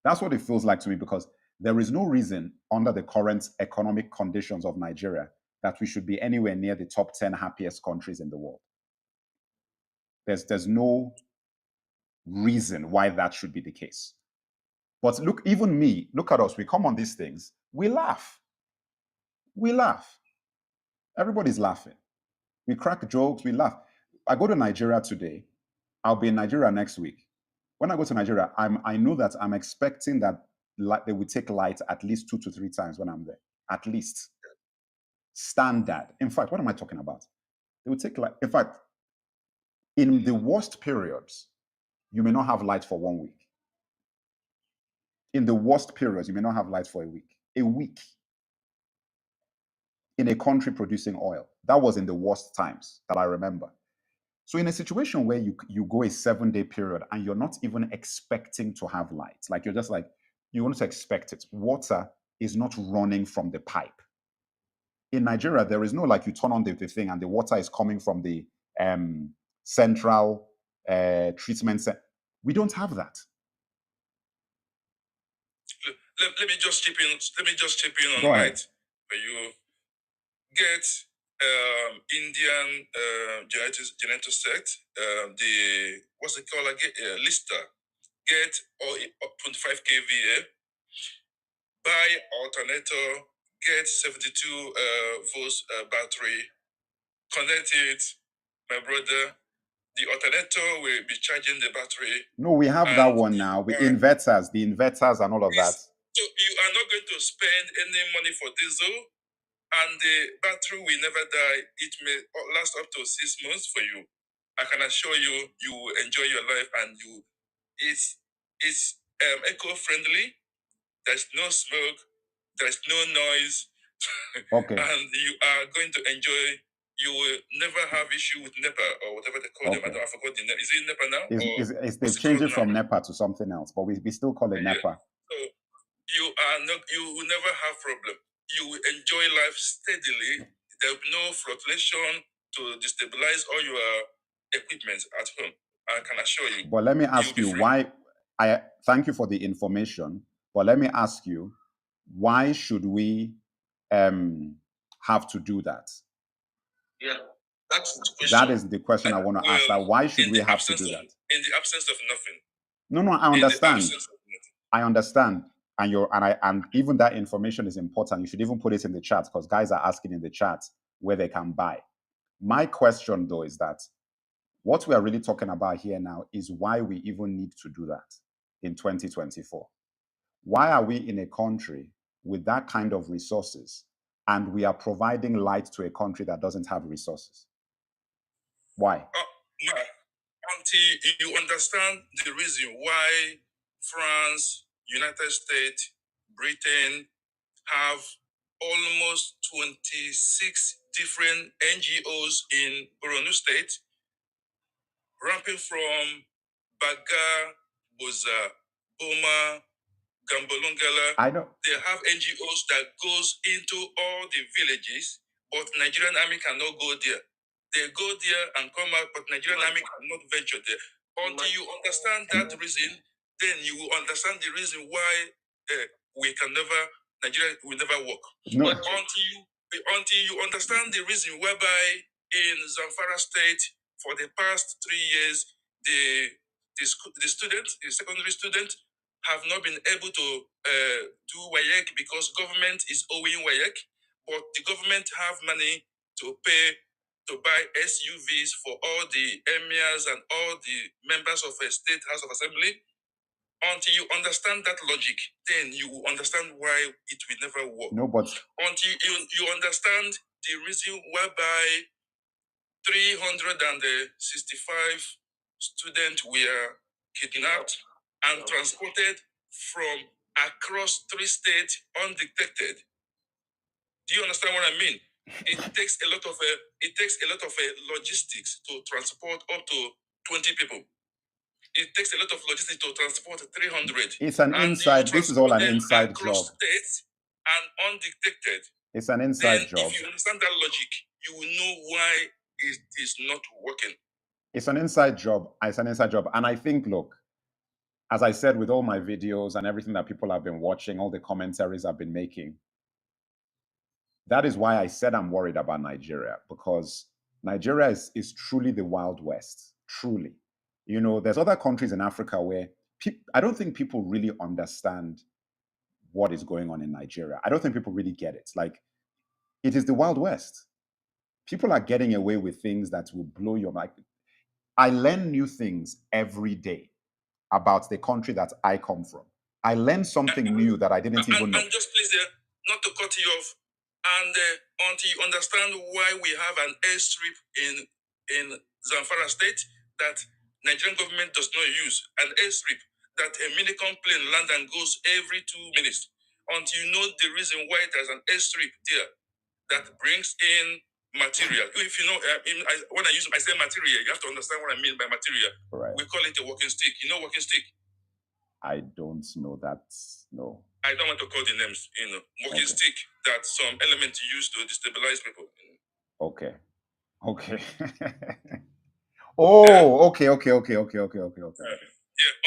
That's what it feels like to me, because there is no reason under the current economic conditions of Nigeria that we should be anywhere near the top 10 happiest countries in the world. There's no reason why that should be the case. But look, even me, look at us. We come on these things, we laugh. We laugh. Everybody's laughing. We crack jokes, we laugh. I go to Nigeria today. I'll be in Nigeria next week. When I go to Nigeria, I know that I'm expecting that they will take light at least 2 to 3 times when I'm there. At least. Standard. In fact, what am I talking about? They will take light. In fact, in the worst periods, you may not have light for 1 week. In the worst periods, you may not have light for a week. A week. In a country producing oil. That was in the worst times that I remember. So in a situation where you go a 7-day period and you're not even expecting to have light, like you're just like, you want to expect it. Water is not running from the pipe. In Nigeria, there is no, like, you turn on the thing and the water is coming from the central treatment center. We don't have that. Let me just chip in on Go ahead. light. Where you get Indian genetosect, the what's it called again? Lister. Get 25 kVA. Buy alternator. Get 72 volts battery. Connect it, my brother. The alternator will be charging the battery. No, we have that one now. The inverters and all of that. So you are not going to spend any money for diesel, and the battery will never die. It may last up to 6 months for you. I can assure you, you will enjoy your life, and it's eco-friendly. There's no smoke, there's no noise, Okay. and you are going to enjoy. You will never have issue with NEPA or whatever they call them. I forgot the name. Is it NEPA now? They've changed it from NEPA to something else, but we still call it NEPA. So you will never have problem. You will enjoy life steadily. There will be no fluctuation to destabilize all your equipment at home. I can assure you. But let me ask you why. I thank you for the information, but let me ask you, why should we have to do that? Yeah, that's the question. That is the question I want to ask. That why should we have to do that? In the absence of nothing. No, I understand. I understand. And even that information is important. You should even put it in the chat, because guys are asking in the chat where they can buy. My question, though, is that what we are really talking about here now is why we even need to do that in 2024. Why are we in a country with that kind of resources and we are providing light to a country that doesn't have resources? Why? Until you understand the reason why France, United States, Britain have almost 26 different NGOs in Borno State, ramping from Baga, Boza, Boma, Gambolongala. I know. They have NGOs that goes into all the villages, but Nigerian army cannot go there. They go there and come out, but Nigerian army cannot venture there. Until you understand that reason, then you will understand the reason why Nigeria will never work. No. But until you understand the reason whereby in Zamfara State for the past 3 years the secondary students have not been able to do WAEC because government is owing WAEC, but the government have money to pay to buy SUVs for all the emirs and all the members of a state house of assembly. Until you understand that logic, then you will understand why it will never work. No, but until you understand the reason whereby 365 students were kidnapped and transported from across 3 states undetected. Do you understand what I mean? It takes a lot of logistics to transport up to 20 people. It takes a lot of logistics to transport 300. It's an inside. This is all an inside job. States and undetected. It's an inside job. If you understand that logic, you will know why it is not working. It's an inside job. It's an inside job. And I think, look, as I said, with all my videos and everything that people have been watching, all the commentaries I've been making, that is why I said I'm worried about Nigeria, because Nigeria is truly the Wild West, truly. You know, there's other countries in Africa where I don't think people really understand what is going on in Nigeria. I don't think people really get it. Like, it is the Wild West. People are getting away with things that will blow your mind. I learn new things every day about the country that I come from. I learn something new that I didn't even know. And just please, not to cut you off, and until you understand why we have an airstrip in Zamfara State that Nigerian government does not use, an airstrip that a Minicom plane lands and goes every 2 minutes, until you know the reason why there's an airstrip there that brings in material. If you know, when I say material, you have to understand what I mean by material. Right. We call it a walking stick. You know walking stick? I don't know that. No. I don't want to call the names. Walking stick that some element use to destabilize people. Okay. Okay. Oh, okay. Yeah,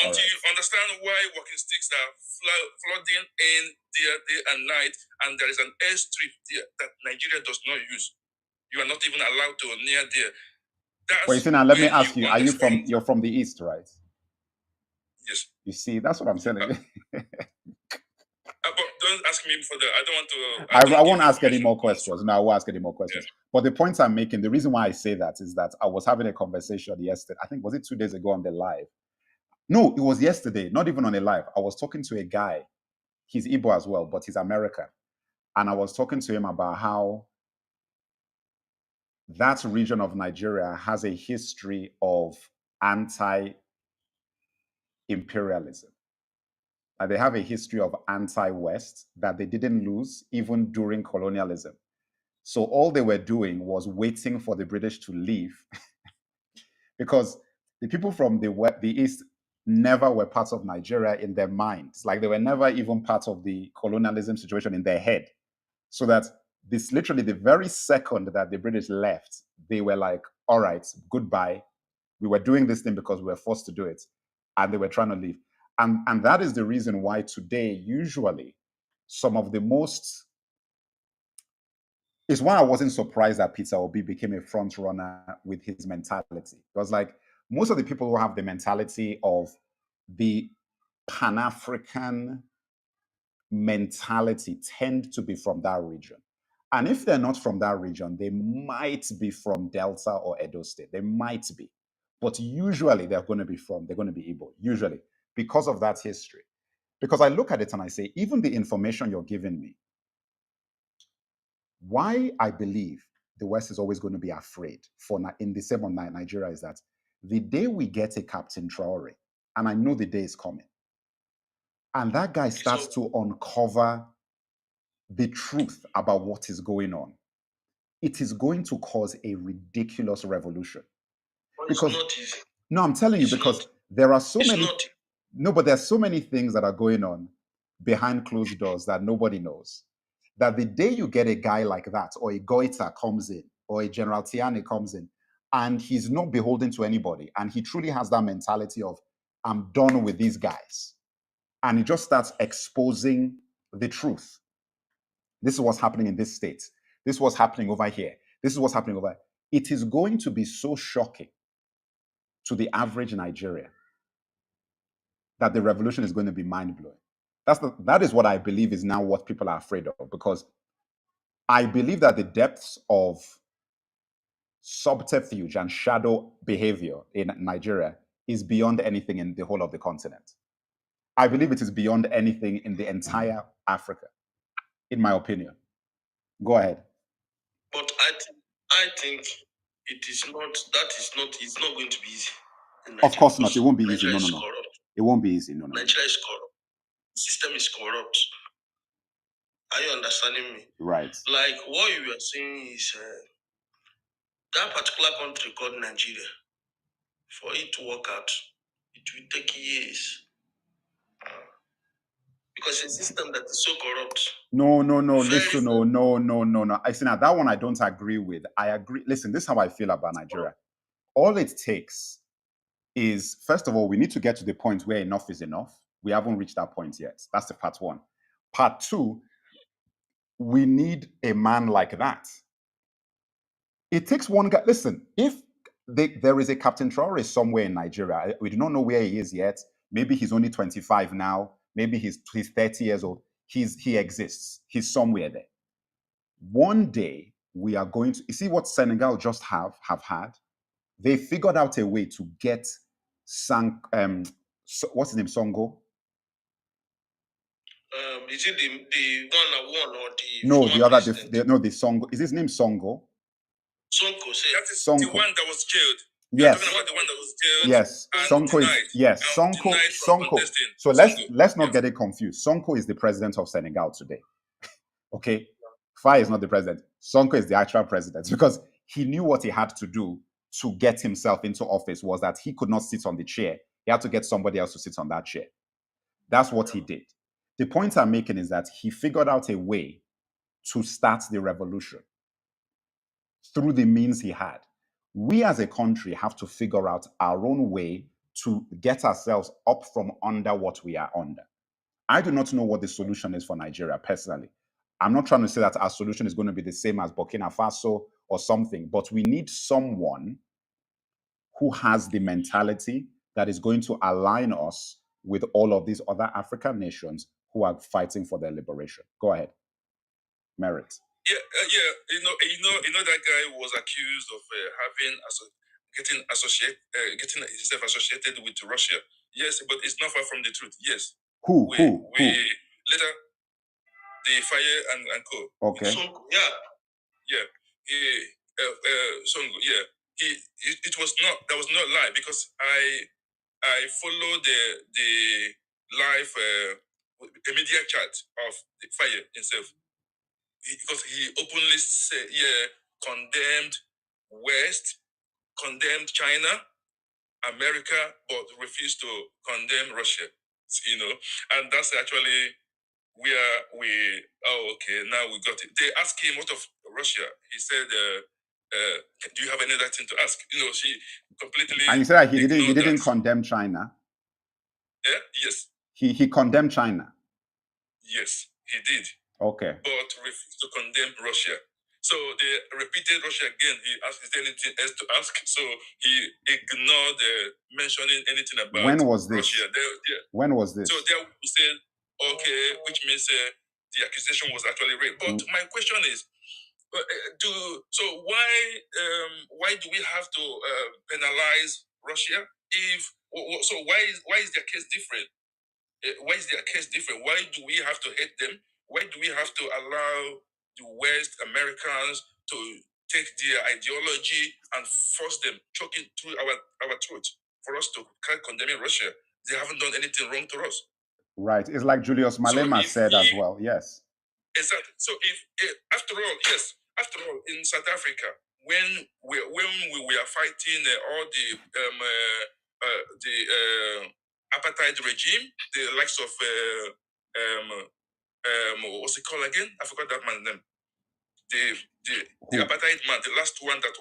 until you understand why walking sticks are flooding in there day and night, and there is an airstrip there that Nigeria does not use. You are not even allowed to near there. Wait, now let me ask you: you're from the east, right? Yes. You see, that's what I'm saying. But don't ask me for that. I don't want to. I won't ask any more questions. No, I won't ask any more questions. Yeah. But the points I'm making, the reason why I say that is that I was having a conversation yesterday. I think, was it 2 days ago on the live? No, it was yesterday, not even on a live. I was talking to a guy. He's Igbo as well, but he's American. And I was talking to him about how that region of Nigeria has a history of anti-imperialism. They have a history of anti-West that they didn't lose even during colonialism. So all they were doing was waiting for the British to leave because the people from the East never were part of Nigeria in their minds. Like, they were never even part of the colonialism situation in their head. So that this literally the very second that the British left, they were like, all right, goodbye. We were doing this thing because we were forced to do it. And they were trying to leave. And that is the reason why today, usually, some of the most... It's why I wasn't surprised that Peter Obi became a front runner with his mentality. Because, like, most of the people who have the mentality of the Pan-African mentality tend to be from that region. And if they're not from that region, they might be from Delta or Edo State. They might be. But usually they're going to be Igbo, usually, because of that history. Because I look at it and I say, even the information you're giving me, why I believe the West is always going to be afraid in the same on Nigeria is that the day we get a Captain Traore, and I know the day is coming, and that guy starts to uncover the truth about what is going on, it is going to cause a ridiculous revolution. But because it's not easy. No, I'm telling you, It's because not. there are so It's many. not. No, but there's so many things that are going on behind closed doors that nobody knows. That the day you get a guy like that, or a Goita comes in, or a General Tiani comes in, and he's not beholden to anybody, and he truly has that mentality of, I'm done with these guys. And he just starts exposing the truth. This is what's happening in this state. This is what's happening over here. This is what's happening over. It is going to be so shocking to the average Nigerian that the revolution is going to be mind-blowing. That is what I believe is now what people are afraid of, because I believe that the depths of subterfuge and shadow behavior in Nigeria is beyond anything in the whole of the continent. I believe it is beyond anything in the entire Africa, in my opinion. Go ahead. But I think it is not. That is not. It's not going to be easy. Of course not. It won't be easy. Nigeria No, is no, no. corrupt. It won't be easy. No, no. Nigeria is corrupt. The system is corrupt. Are you understanding me? Right. Like what you are saying is that particular country called Nigeria. For it to work out, it will take years. Because a system that is so corrupt. No. Very Listen, no. I see now that one I don't agree with. I agree. Listen, this is how I feel about Nigeria. All it takes is, first of all, we need to get to the point where enough is enough. We haven't reached that point yet. That's the part one. Part two, we need a man like that. It takes one guy. Listen, if there is a Captain Traore somewhere in Nigeria, we do not know where he is yet. Maybe he's only 25 now. Maybe he's 30 years old. He exists. He's somewhere there. One day we are going to, you see what Senegal just have had? They figured out a way to get what's his name, Songo? Is it the one that won or the No, former the other, president? the Songo. Is his name Songo? Sonko said. That is Sonko. the one that was jailed. Yes. You're talking about the one that was jailed. Yes. And Sonko denied. is, yes. And Sonko. denied from Sonko. contesting. So Sonko. let's not Yes. get it confused. Sonko is the president of Senegal today. Okay. Faye is not the president. Sonko is the actual president, because he knew what he had to do to get himself into office was that he could not sit on the chair. He had to get somebody else to sit on that chair. That's what he did. The point I'm making is that he figured out a way to start the revolution through the means he had. We as a country have to figure out our own way to get ourselves up from under what we are under. I do not know what the solution is for Nigeria personally. I'm not trying to say that our solution is going to be the same as Burkina Faso or something, but we need someone who has the mentality that is going to align us with all of these other African nations who are fighting for their liberation. Go ahead. Merit. Yeah. You know that guy was accused of getting himself associated with Russia. Yes, but it's not far from the truth. Yes. Who? Later, the Fire and Co. Okay. Sonko, yeah. Yeah. Songo. Yeah. It was not. That was not lie, because I followed the live media chat of the Fire himself, because he openly said, condemned West, condemned China, America, but refused to condemn Russia. And that's actually where okay, now we got it. They asked him what of Russia. He said, do you have any other thing to ask? She completely. And you said that he didn't condemn China. Yeah. Yes. He condemned China. Yes, he did. Okay. But refused to condemn Russia. So they repeated Russia again. He asked, is there anything else to ask? So he ignored mentioning anything about when was this? Russia. When was this? So there we said, okay, which means the accusation was actually rape. But my question is, why do we have to penalize Russia? Why is their case different? Why is their case different? Why do we have to hate them? Why do we have to allow the West Americans to take their ideology and force them, choke it through our throat for us to condemn Russia? They haven't done anything wrong to us. Right. It's like Julius Malema said as well. Yes. Exactly. So if after all, in South Africa, when we were fighting all the apartheid regime, the likes of what's it called again? I forgot that man's name. The apartheid man, the last one that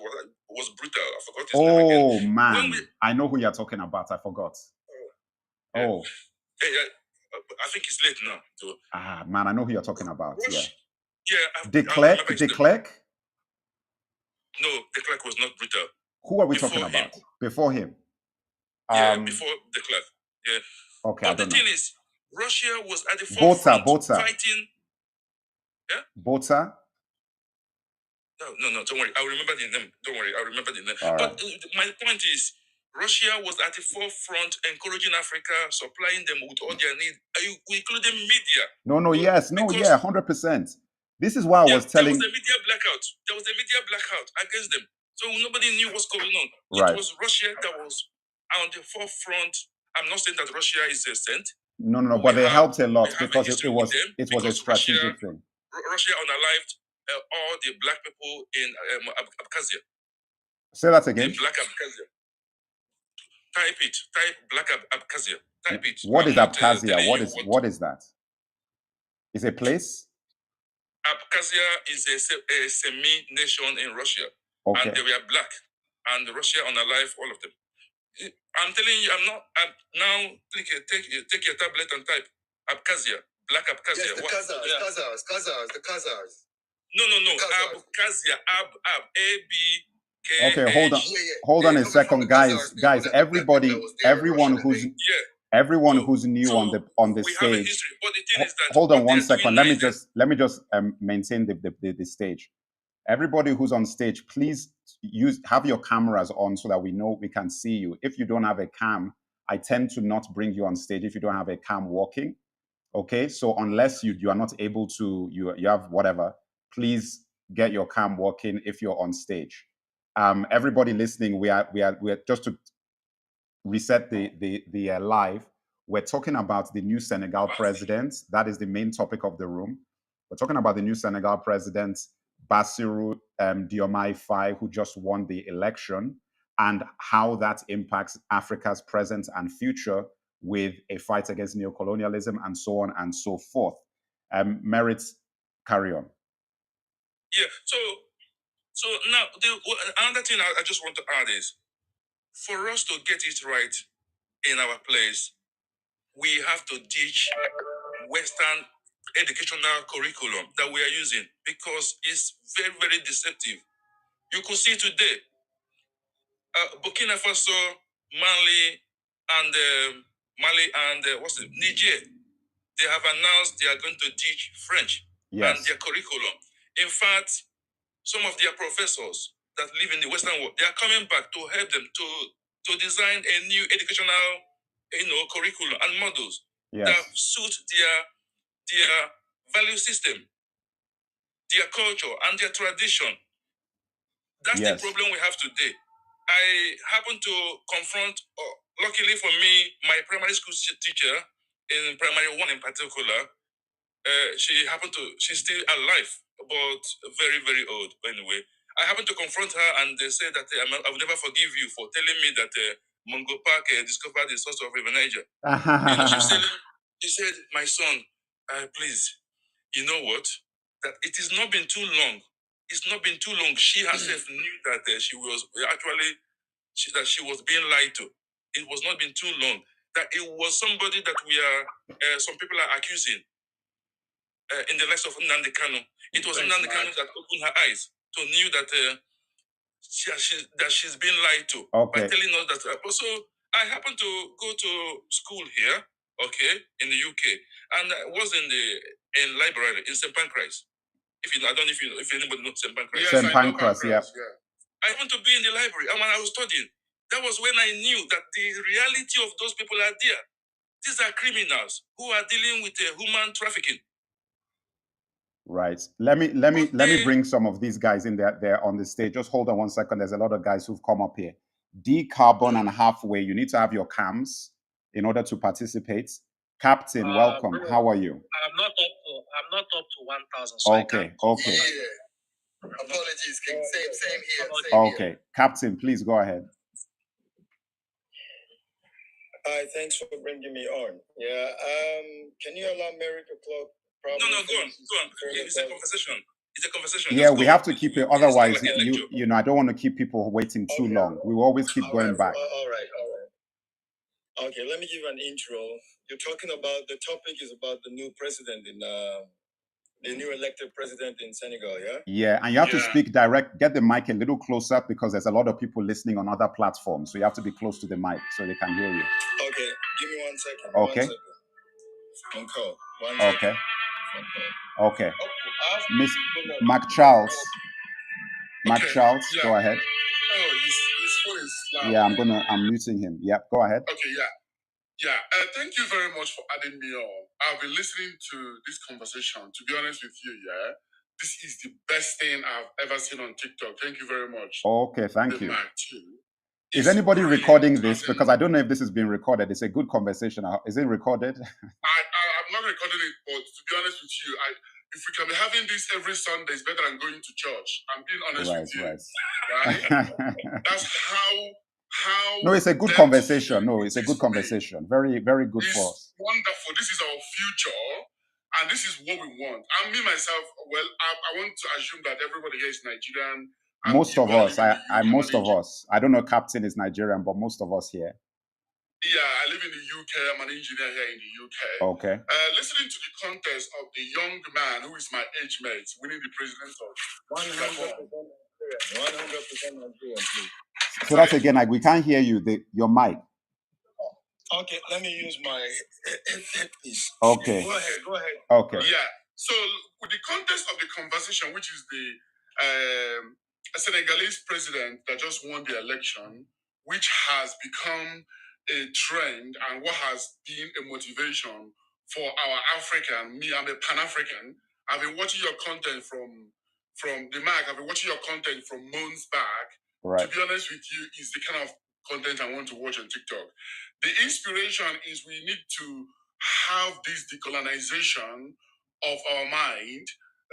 was brutal. I forgot his name again. Oh man, I know who you're talking about. I forgot. Oh. I think he's late now. So. Man, I know who you're talking about. Yeah. De Klerk? No, De Klerk was not brutal. Who are we talking about? Before him? Yeah, before De Klerk. Yeah. Okay, but the thing is, Russia was at the forefront fighting. Yeah? Botha? No, don't worry. I'll remember the name. Don't worry, I'll remember the name. All but right. My point is, Russia was at the forefront encouraging Africa, supplying them with all their needs, including media. No, 100%. This is why I was telling... There was a media blackout. There was a media blackout against them. So nobody knew what's going on. Right. It was Russia that was on the forefront. I'm not saying that Russia is a saint. No, but they helped a lot because it was a strategic thing. Russia unalived all the black people in Abkhazia. Say that again. The black Abkhazia. Type it. Type black Abkhazia. Type it. What is Abkhazia? What is that? Is a place? Abkhazia is a semi-nation in Russia. Okay. And they were black. And Russia unalived all of them. I'm telling you, now take your tablet and type Abkhazia. Black Abkhazia. Yes, the Khazars. No. Abkhazia. A-B-K-H. Okay, hold on a second, guys. Everyone who's new on the stage. Hold on 1 second. Let me just maintain the stage. Everybody who's on stage, please have your cameras on so that we know we can see you. If you don't have a cam, I tend to not bring you on stage if you don't have a cam working. Okay, so unless you are not able to, you have whatever, please get your cam working if you're on stage. Everybody listening, we are just to reset the live. We're talking about the new Senegal president. That is the main topic of the room. We're talking about the new Senegal president, Bassirou Diomaye Faye, who just won the election, and how that impacts Africa's present and future with a fight against neocolonialism and so on and so forth. Merit, carry on. Yeah, so now, another thing I just want to add is, for us to get it right in our place, we have to teach Western educational curriculum that we are using, because it's very, very deceptive. You could see today, Burkina Faso, Mali, and Niger, they have announced they are going to teach French and their curriculum. In fact, some of their professors that live in the Western world, they are coming back to help them to design a new educational, curriculum and models that suit their value system, their culture, and their tradition. That's the problem we have today. I happen to confront, luckily for me, my primary school teacher in primary 1 in particular. She's still alive, but very, very old. Anyway, I happened to confront her, and they said that I will never forgive you for telling me that Mungo Park discovered the source of River Niger. She said, my son, please, you know what? That it has not been too long. It's not been too long. She herself knew that she was being lied to. It was not been too long. That it was somebody that some people are accusing. In the likes of Nnamdi Kanu. It was Nnamdi Kanu that opened her eyes to knew that she's been lied to by telling us that. So I happened to go to school here, in the UK, and I was in library in St. Pancras. I don't know if anybody knows St. Pancras. Yes, St. Pancras, yeah. I happened to be in the library, and when I was studying, that was when I knew that the reality of those people are there. These are criminals who are dealing with human trafficking. Right. Let me bring some of these guys in there on the stage. Just hold on 1 second. There's a lot of guys who've come up here. D-Carbon and Halfway, you need to have your cams in order to participate. Captain, welcome. How are you? I'm not up to 1,000. So okay. Apologies, King. Same here. Okay, Captain, please go ahead. Hi, thanks for bringing me on. Yeah. Can you allow Mary to clock? No, go on. It's a conversation. It's a conversation. Yeah, we have to keep it. Otherwise, you know, I don't want to keep people waiting too long. We will always keep going back. All right. Okay, let me give you an intro. You're talking about, the topic is about the new president in the new elected president in Senegal, yeah? Yeah, and you have to speak direct, get the mic a little closer because there's a lot of people listening on other platforms. So you have to be close to the mic so they can hear you. Okay, give me 1 second. Okay. 1 second. Phone call. 1 second. Okay. Phone call. Okay. Miss Mark Charles. Mark Charles, go ahead. Oh, his phone is loud. Yeah, I'm muting him. Yep, go ahead. Okay, yeah. Thank you very much for adding me on. I've been listening to this conversation. To be honest with you, this is the best thing I've ever seen on TikTok. Thank you very much. Okay, thank you. Is It's anybody brilliant. recording this? Because I don't know if this is being recorded. It's a good conversation. Is it recorded? I'm not recording it, but to be honest with you, if we can be having this every Sunday, it's better than going to church. I'm being honest with you. Right? That's how No, it's a good conversation. No, it's a good conversation. Very, very good for us. Wonderful. This is our future, and this is what we want. And me myself, well, I want to assume that everybody here is Nigerian. Most of us. I don't know, Captain is Nigerian, but most of us here. Yeah, I live in the UK. I'm an engineer here in the UK. Okay. Listening to the contest of the young man who is my age mate winning the president of 100% Nigerian, please. So that's again, like we can't hear you. Your mic. Okay, let me use my headpiece. Okay. Go ahead. Okay. Yeah. So with the context of the conversation, which is the Senegalese president that just won the election, which has become a trend and what has been a motivation for our African, me, I'm a Pan-African. I've been watching your content from the Mac. I've been watching your content from months back. Right. To be honest with you, is the kind of content I want to watch on TikTok. The inspiration is we need to have this decolonization of our mind,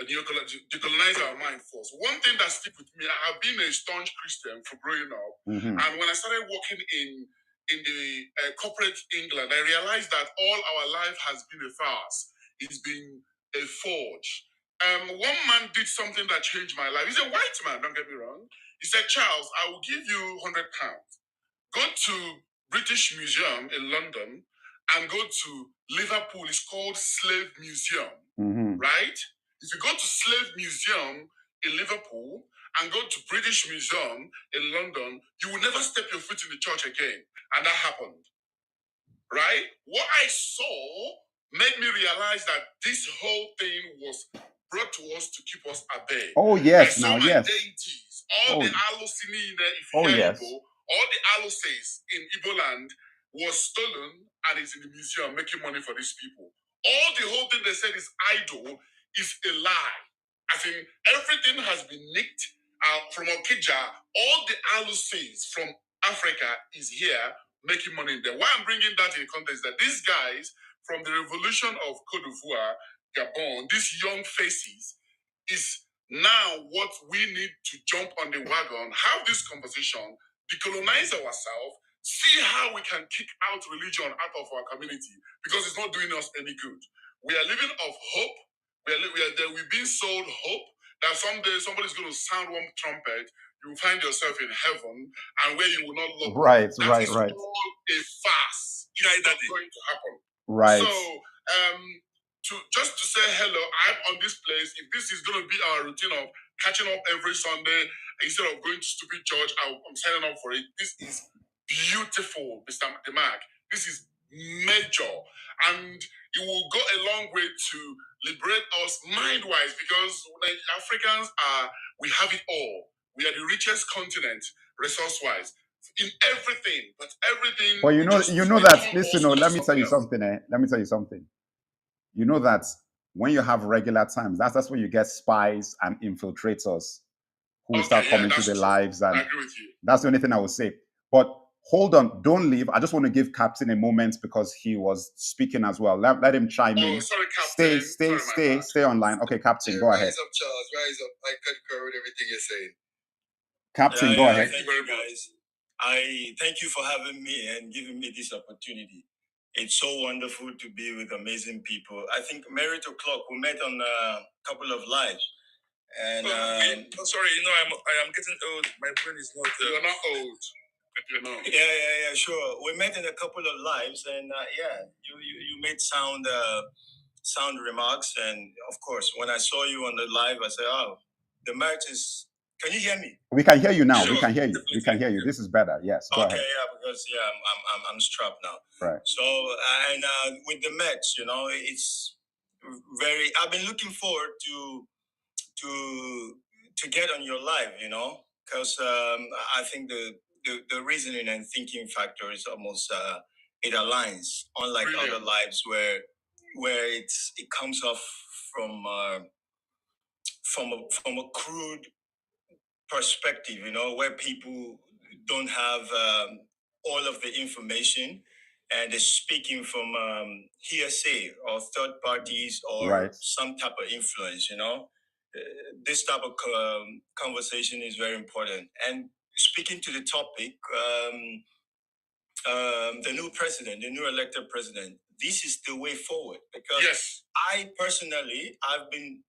decolonize our mind first. One thing that sticks with me, I have been a staunch Christian for growing up, and when I started working in the corporate England, I realized that all our life has been a farce. It's been a forge. One man did something that changed my life. He's a white man, don't get me wrong. He said, Charles, I will give you £100. Go to British Museum in London and go to Liverpool. It's called Slave Museum, right? If you go to Slave Museum in Liverpool and go to British Museum in London, you will never step your foot in the church again. And that happened, right? What I saw made me realize that this whole thing was brought to us to keep us at bay. Oh, yes, I saw my yes. deities, all the Alosini, yes. all the Aloses in Igbo land was stolen and is in the museum making money for these people. All the whole thing they said is idol is a lie. I think everything has been nicked from Okija. All the Aloses from Africa is here making money in there. Why I'm bringing that in context that these guys from the revolution of Cote d'Ivoire, Gabon, these young faces is now what we need to jump on the wagon, have this conversation, decolonize ourselves, see how we can kick out religion out of our community because it's not doing us any good. We are living off hope. We've been sold hope that someday somebody's going to sound one trumpet, you will find yourself in heaven and where you will not look. Right. All a farce. It's not going to happen. Right. So, just to say hello, I'm on this place. If this is going to be our routine of catching up every Sunday, instead of going to stupid church, I'm signing up for it. This is beautiful, Mr. Demark. This is major. And it will go a long way to liberate us mind-wise because Africans we have it all. We are the richest continent, resource-wise, in everything. But everything. Well, you know that. Listen, let me tell you something. Let me tell you something. You know that when you have regular times, that's when you get spies and infiltrators who will start coming to their lives, and I agree with you. That's the only thing I would say. But Hold on, don't leave. I just want to give Captain a moment because he was speaking as well. Let him chime in. Sorry, Captain. Stay online. Okay, Captain, go ahead. Rise up, Charles. Rise up. I concur with everything you're saying. Captain, go ahead. Thank you, guys. I thank you for having me and giving me this opportunity. It's so wonderful to be with amazing people. I think Merit O'Clock, we met on a couple of lives. And sorry, I am getting old. My brain is not. You're not old. But you know. Yeah, sure. We met in a couple of lives, and you made sound remarks, and of course, when I saw you on the live, I said, "Oh, the match is." Can you hear me? We can hear you now. Sure, we can hear you. We can hear you. This is better. Yes. Go ahead. Because I'm strapped now. Right. So and with the Mets, it's very. I've been looking forward to get on your live, because I think the reasoning and thinking factor is almost it aligns, unlike Brilliant. other lives where it comes off from a crude perspective, where people don't have all of the information and they're speaking from hearsay or third parties or Right. some type of influence, this type of conversation is very important. And speaking to the topic, the new elected president, this is the way forward, because Yes. I personally, I've been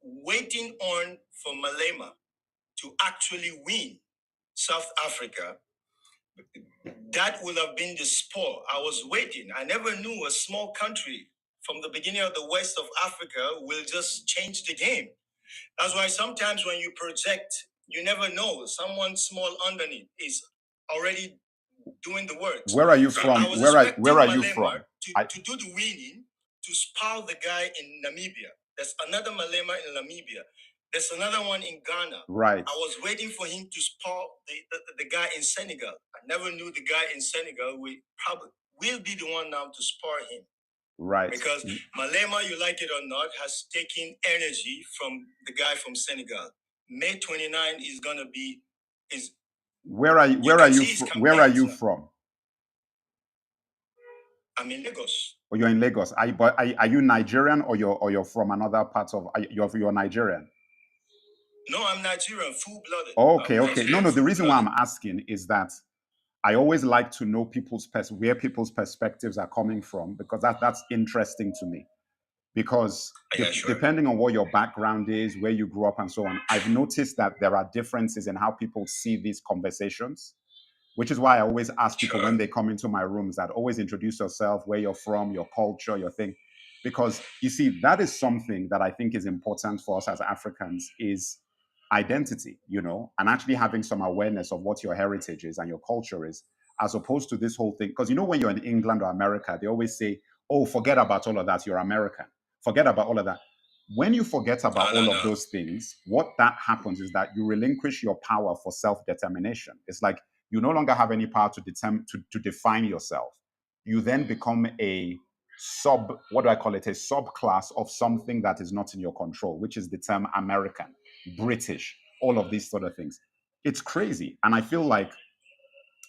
waiting on for Malema to actually win South Africa. That would have been the sport. I was waiting. I never knew a small country from the beginning of the west of Africa will just change the game. That's why sometimes when you project, you never know. Someone small underneath is already doing the work. Where are you from? Where are you from? To do the winning, to spoil the guy in Namibia. There's another Malema in Namibia. There's another one in Ghana. Right. I was waiting for him to spoil the guy in Senegal. I never knew the guy in Senegal will be the one now to spoil him. Right. Because Malema, you like it or not, has taken energy from the guy from Senegal. May 29 is gonna be Where are you from? I'm in Lagos. Or you're in Lagos. Are you Nigerian or you're from another part of you're Nigerian? No, I'm Nigerian, full-blooded. Okay. No. The reason why I'm asking is that I always like to know where people's perspectives are coming from, because that's interesting to me. Because depending on what your background is, where you grew up and so on, I've noticed that there are differences in how people see these conversations, which is why I always ask people when they come into my rooms that always introduce yourself, where you're from, your culture, your thing. Because you see, that is something that I think is important for us as Africans, is identity, and actually having some awareness of what your heritage is and your culture is, as opposed to this whole thing. Because when you're in England or America, they always say, oh, forget about all of that, you're American. Forget about all of that. When you forget about all of those things, what that happens is that you relinquish your power for self-determination. It's like you no longer have any power to define yourself. You then become a subclass of something that is not in your control, which is the term American, British, all of these sort of things. It's crazy. And I feel like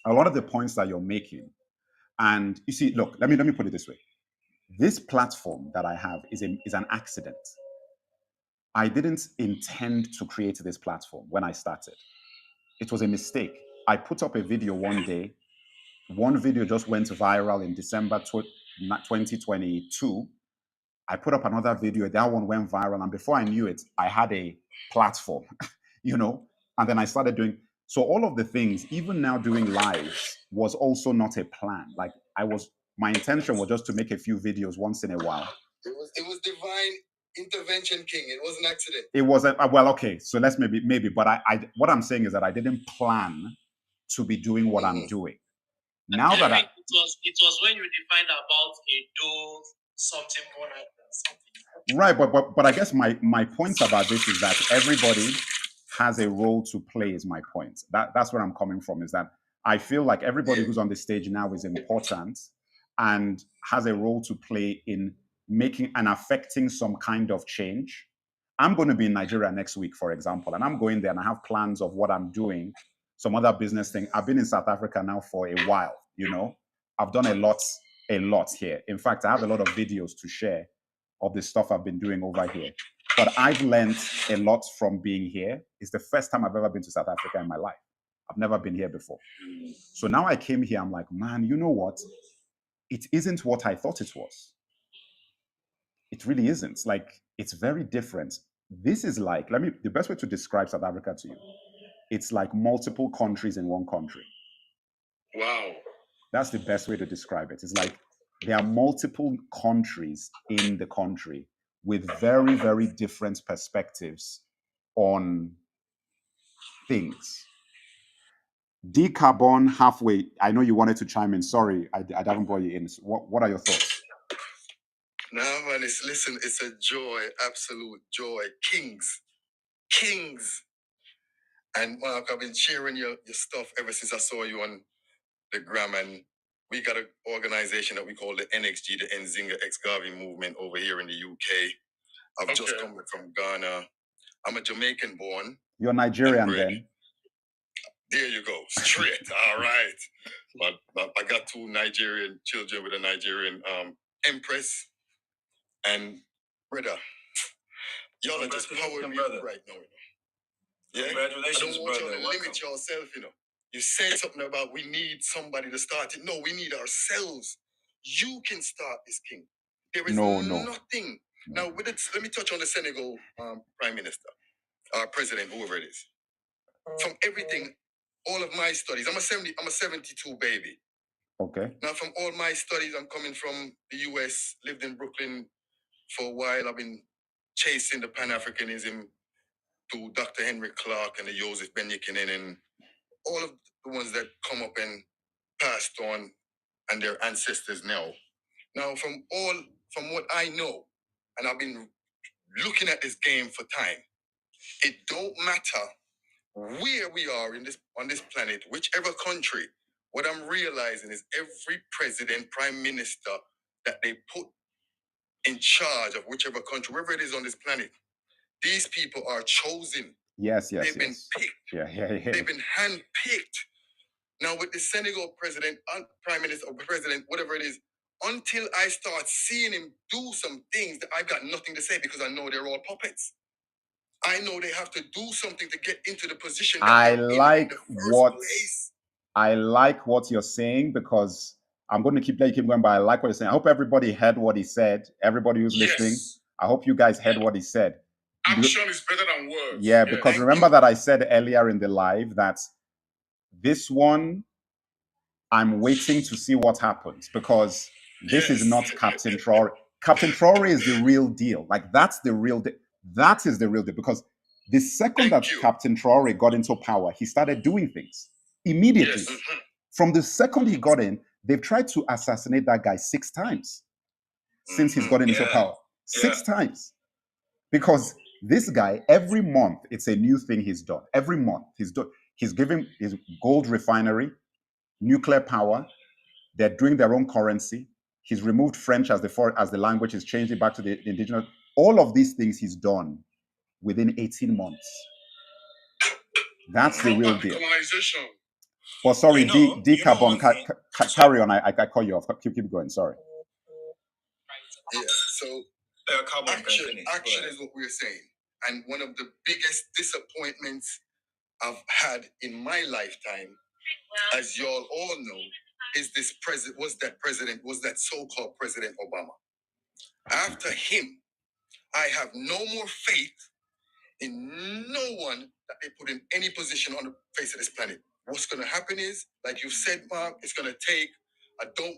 a lot of the points that you're making, and you see, look, let me put it this way. This platform that I have is an accident. I didn't intend to create this platform when I started. It was a mistake. I put up a video one day. One video just went viral in December 2022. I put up another video. That one went viral. And before I knew it, I had a platform, and then I started doing. So all of the things, even now doing lives, was also not a plan. Like my intention was just to make a few videos once in a while. It was divine intervention, King. It was an accident. It wasn't well. Okay, so let's maybe. But I what I'm saying is that I didn't plan to be doing what I'm doing. Now that it was when you defined about a do something more than something. Right, but I guess my point about this is that everybody has a role to play. Is my point. That's where I'm coming from. Is that I feel like everybody who's on the stage now is important and has a role to play in making and affecting some kind of change. I'm going to be in Nigeria next week, for example, and I'm going there and I have plans of what I'm doing. some other business thing. I've been in South Africa now for a while, you know. I've done a lot here. In fact, I have a lot of videos to share of the stuff I've been doing over here. But I've learned a lot from being here. It's the first time I've ever been to South Africa in my life. I've never been here before. So now I came here, I'm like, man, you know what? It isn't what I thought it was. It really isn't. Like, it's very different. This is like, the best way to describe South Africa to you, it's like multiple countries in one country. Wow. That's the best way to describe it. It's like there are multiple countries in the country with very, very different perspectives on things. Decarbon halfway. I know you wanted to chime in. Sorry, I haven't brought you in. So what are your thoughts? No, man, it's a joy, absolute joy. Kings. And Mark, I've been sharing your stuff ever since I saw you on the gram, and we got an organization that we call the NXG, the Nzinga Ex-Garvey movement over here in the UK. I've just come back from Ghana. I'm a Jamaican born. You're Nigerian then? There you go, straight. All right. But I got 2 Nigerian children with a Nigerian empress. And brother, y'all are just powering me up right now. Yeah? Congratulations, I don't want brother. y'all to limit yourself, you know. You said something about we need somebody to start it. No, we need ourselves. You can start this, King. There is nothing. Now, let me touch on the Senegal Prime Minister, President, whoever it is. From everything, all of my studies, I'm a 72 baby. Okay. Now, from all my studies, I'm coming from the US, lived in Brooklyn for a while. I've been chasing the Pan-Africanism to Dr. Henry Clark and the Joseph Benyikinen and all of the ones that come up and passed on and their ancestors now. Now, from what I know, and I've been looking at this game for time, it don't matter where we are on this planet, whichever country. What I'm realizing is every president, prime minister that they put in charge of whichever country, wherever it is on this planet, these people are chosen. Yes. They've been picked. Yeah. They've been handpicked. Now, with the Senegal president, prime minister, or president, whatever it is, until I start seeing him do some things, that I've got nothing to say because I know they're all puppets. I know they have to do something to get into the position that I they're like in the first place. I like what you're saying, because I'm going to keep going, but I like what you're saying. I hope everybody heard what he said. Everybody who's listening, I hope you guys heard what he said. Action is better than words. Yeah, because remember that I said earlier in the live that this one, I'm waiting to see what happens, because this is not Captain Traore. Captain Traore is the real deal. Like, that's the real deal. That is the real deal, because the second that Captain Traore got into power, he started doing things immediately. Yes. From the second he got in, they've tried to assassinate that guy 6 times since he's gotten into power. 6 times. Because this guy, every month, it's a new thing he's done. Every month he's giving his gold refinery, nuclear power. They're doing their own currency. He's removed French as the language. He's changed it back to the indigenous. All of these things he's done within 18 months. That's the real deal. But sorry, Decarbon, carry on. I cut you off. Keep going. Sorry. Yeah, so action is what we're saying. And one of the biggest disappointments I've had in my lifetime, as y'all all know, is was that so-called President Obama. After him, I have no more faith in no one that they put in any position on the face of this planet. What's going to happen is, like you said, Mark, it's going to take,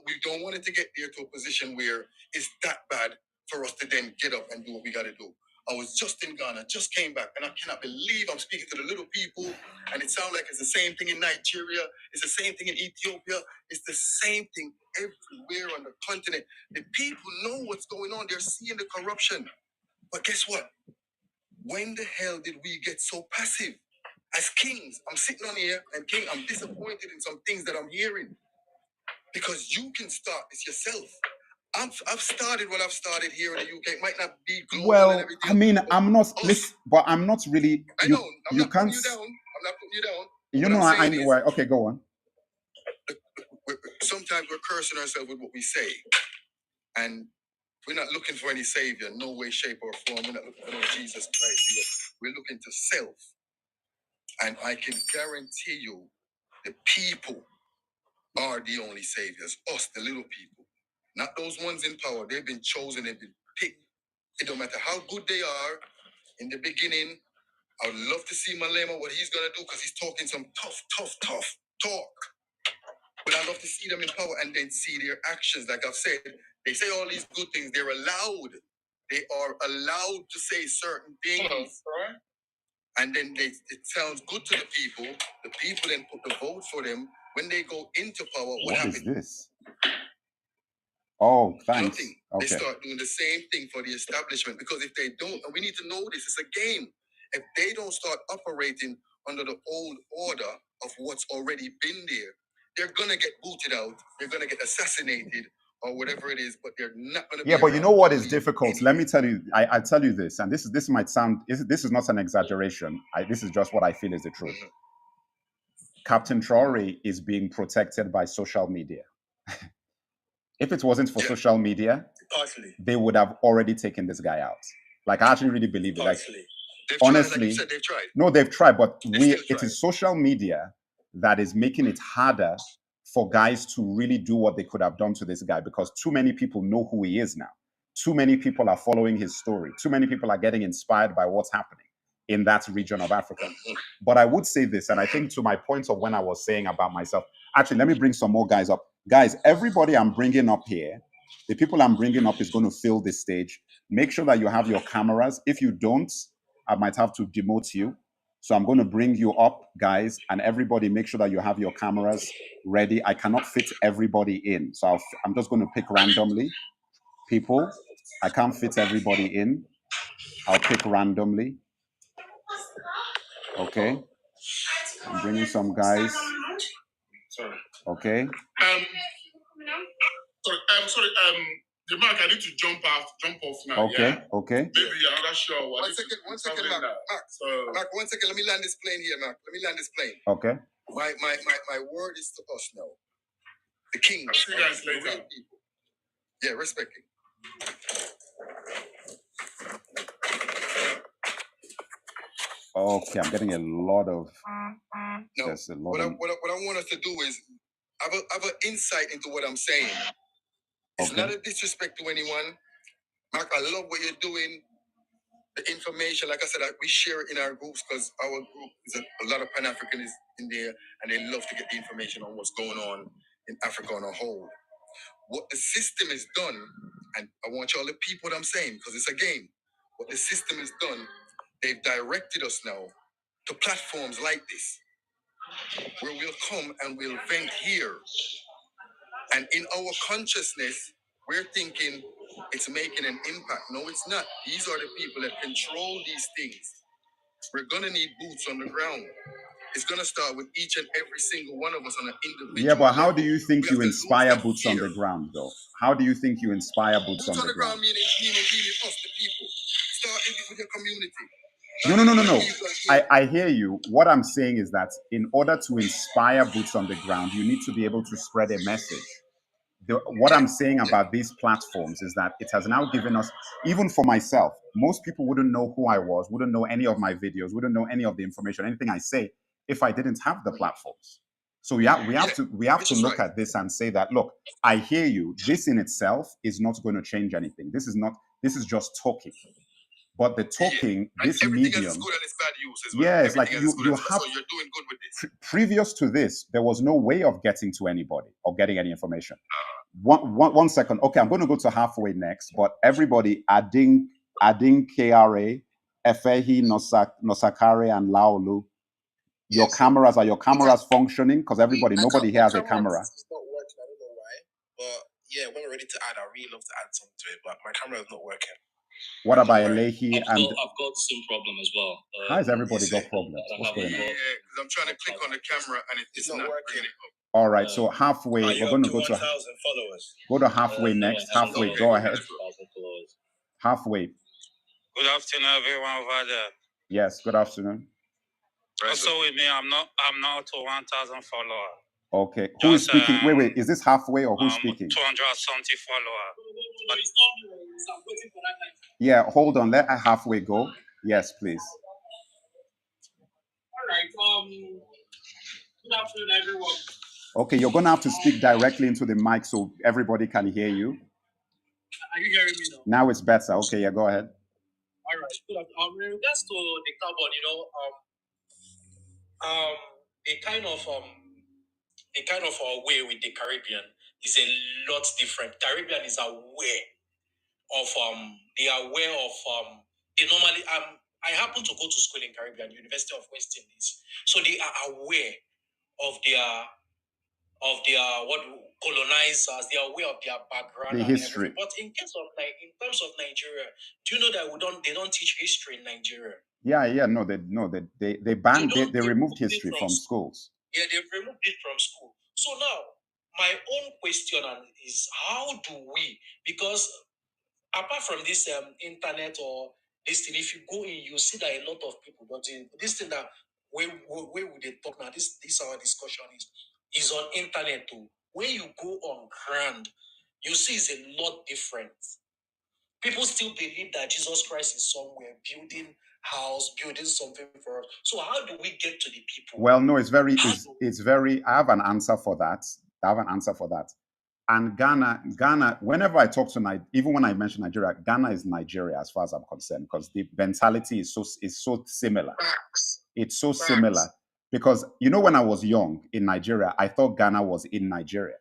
we don't want it to get there to a position where it's that bad for us to then get up and do what we got to do. I was just in Ghana, just came back, and I cannot believe I'm speaking to the little people, and it sounds like it's the same thing in Nigeria, it's the same thing in Ethiopia, it's the same thing everywhere on the continent. The people know what's going on, they're seeing the corruption. But guess what? When the hell did we get so passive? As kings, I'm sitting on here, and King, I'm disappointed in some things that I'm hearing. Because you can start this yourself. I've started what I've started here in the UK. It might not be global and everything. I mean, I'm not really. I know. I'm not putting you down. You know, I know why. Okay, go on. Sometimes we're cursing ourselves with what we say, and we're not looking for any savior, no way, shape, or form. We're not looking for no Jesus Christ. We're looking to self, and I can guarantee you, the people are the only saviors. Us, the little people, not those ones in power. They've been chosen. They've been picked. It don't matter how good they are in the beginning. I would love to see Malema, what he's going to do, because he's talking some tough talk. But I love to see them in power and then see their actions. Like I've said, they say all these good things. They're allowed. They are allowed to say certain things. Right. And then it sounds good to the people. The people then put the vote for them. When they go into power, what happens? Is this? Oh, thanks. Nothing. Okay. They start doing the same thing for the establishment, because if they don't, and we need to know this, it's a game. If they don't start operating under the old order of what's already been there, they're gonna get booted out. They're gonna get assassinated or whatever it is. But they're not gonna. Yeah, but you know what is difficult? Let me tell you. I tell you this, and this might sound. This is not an exaggeration. This is just what I feel is the truth. Mm-hmm. Captain Traore is being protected by social media. If it wasn't for social media, they would have already taken this guy out. Like, I actually really believe it. Like, honestly, like you said, they've tried. No, they've tried, but it is social media that is making it harder for guys to really do what they could have done to this guy, because too many people know who he is now. Too many people are following his story. Too many people are getting inspired by what's happening in that region of Africa. But I would say this, and I think to my point of when I was saying about myself, actually, let me bring some more guys up. Guys, everybody I'm bringing up here, the people I'm bringing up is going to fill this stage. Make sure that you have your cameras. If you don't, I might have to demote you. So I'm going to bring you up, guys, and everybody make sure that you have your cameras ready. I cannot fit everybody in. So I'm just going to pick randomly. People, I can't fit everybody in. I'll pick randomly. Okay. I'm bringing some guys. Sorry. Okay. Sorry. The Mark, I need to jump off now. Okay. Yeah? Okay. Maybe another show. One second, Mark. Mark, 1 second. Let me land this plane here, Mark. Let me land this plane. Okay. My word is to us now. The king. I'll see you guys later. Yeah, respect it. Okay, I'm getting a lot of. No, There's a lot what I want us to do is have an insight into what I'm saying. It's not a disrespect to anyone. Mark, I love what you're doing. The information, like I said, we share it in our groups, because our group is a lot of Pan-Africanists in there, and they love to get the information on what's going on in Africa on a whole. What the system has done, and I want y'all to peep what I'm saying, because it's a game. What the system has done, they've directed us now to platforms like this, where we'll come and we'll vent here. And in our consciousness, we're thinking it's making an impact. No, it's not. These are the people that control these things. We're going to need boots on the ground. It's going to start with each and every single one of us on an individual Yeah, but how level. do you think you inspire boots on the ground, though? How do you think you inspire boots on the ground? Meaning us, the people. Start with your community. No. I hear you. What I'm saying is that in order to inspire boots on the ground, you need to be able to spread a message. What I'm saying about these platforms is that it has now given us, even for myself, most people wouldn't know who I was, wouldn't know any of my videos, wouldn't know any of the information, anything I say, if I didn't have the platforms. So we have to look at this and say that, look, I hear you. This in itself is not going to change anything. This is just talking. But the talking, this medium, is good and it's bad use as well. Yes, like you have. So you're doing good with this. Previous to this, there was no way of getting to anybody or getting any information. 1 second. Okay, I'm going to go to halfway next. But everybody, adding KRA, Efehi, Nosakare, and Laolu. Your cameras functioning? Because nobody here has a camera. It's not working. I don't know why. But yeah, when we're ready to add, I really love to add something to it. But my camera is not working. What about Elehi? I've got some problem as well. How has everybody got problems? What's going on? Yeah, because I'm trying to click on the camera and it's not working. All right, so halfway, we're going to go to 1,000 followers. Go to halfway next. Halfway, go ahead. Halfway. Good afternoon, everyone over there. Yes, good afternoon. Also with me, I'm not to 1,000 followers. Okay. Who is speaking? Wait. Is this halfway or who's speaking? 270 followers. But Yeah, hold on. Let halfway go. Yes, please. all right. Good afternoon, everyone. Okay, you're gonna have to speak directly into the mic so everybody can hear you. Are you hearing me now? Now it's better. Okay, yeah, go ahead. All right. Good afternoon. In regards to the carbon, the kind of way with the Caribbean is a lot different. Caribbean is aware of they are aware of they normally I happen to go to school in Caribbean, University of West Indies, so they are aware of their what colonizers. They are aware of their background The and history. everything. But in terms of Nigeria, do you know that they don't teach history in Nigeria? Yeah. No, they banned they removed history from schools. Yeah, they've removed it from school. So now, my own question is, how do we? Because apart from this internet or this thing, if you go in, you see that a lot of people don't do this thing that where would they talk now? This our discussion is on internet too. When you go on ground, you see it's a lot different. People still believe that Jesus Christ is somewhere building house, building something for us. So how do we get to the people? Well, no, it's very I have an answer for that. And Ghana, whenever I talk to even when I mention Nigeria, Ghana is Nigeria as far as I'm concerned, because the mentality is so similar. It's so similar. Because when I was young in Nigeria, I thought Ghana was in Nigeria.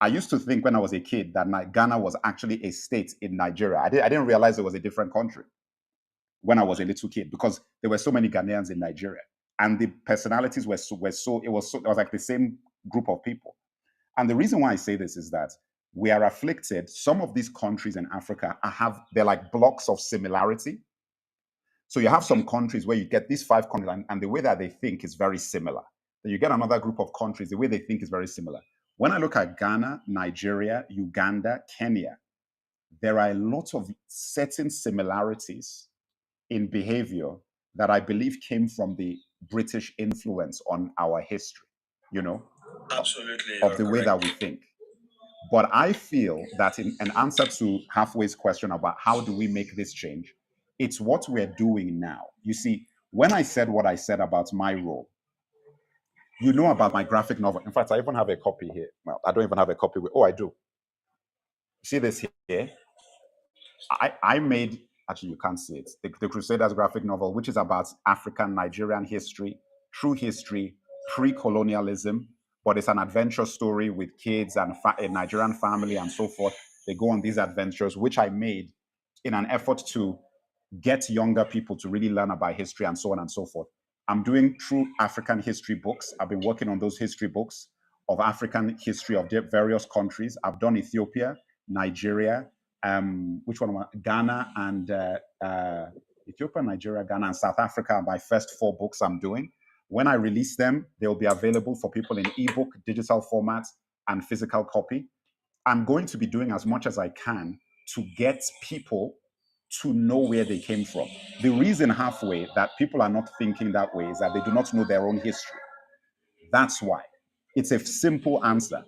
I used to think when I was a kid that Ghana was actually a state in Nigeria. I didn't realize it was a different country when I was a little kid, because there were so many Ghanaians in Nigeria, and the personalities it was like the same group of people. And the reason why I say this is that we are afflicted. Some of these countries in Africa they're like blocks of similarity. So you have some countries where you get these 5 countries, and the way that they think is very similar. Then you get another group of countries, the way they think is very similar. When I look at Ghana, Nigeria, Uganda, Kenya, there are a lot of certain similarities in behavior that I believe came from the British influence on our history, Absolutely, of the way that we think. But I feel that in an answer to Halfway's question about how do we make this change, it's what we're doing now. You see, when I said what I said about my role, about my graphic novel. In fact, I even have a copy here. Well, I don't even have a copy. I do. See this here? I made, actually you can't see it, the Crusaders graphic novel, which is about African Nigerian history, true history, pre-colonialism, but it's an adventure story with kids and a Nigerian family and so forth. They go on these adventures, which I made in an effort to get younger people to really learn about history and so on and so forth. I'm doing true African history books. I've been working on those history books of African history of various countries. I've done Ethiopia, Nigeria, which one? Ghana and Ethiopia, Nigeria, Ghana, and South Africa are my first 4 books I'm doing. When I release them, they'll be available for people in ebook, digital format, and physical copy. I'm going to be doing as much as I can to get people to know where they came from. The reason halfway that people are not thinking that way is that they do not know their own history. That's why. It's a simple answer.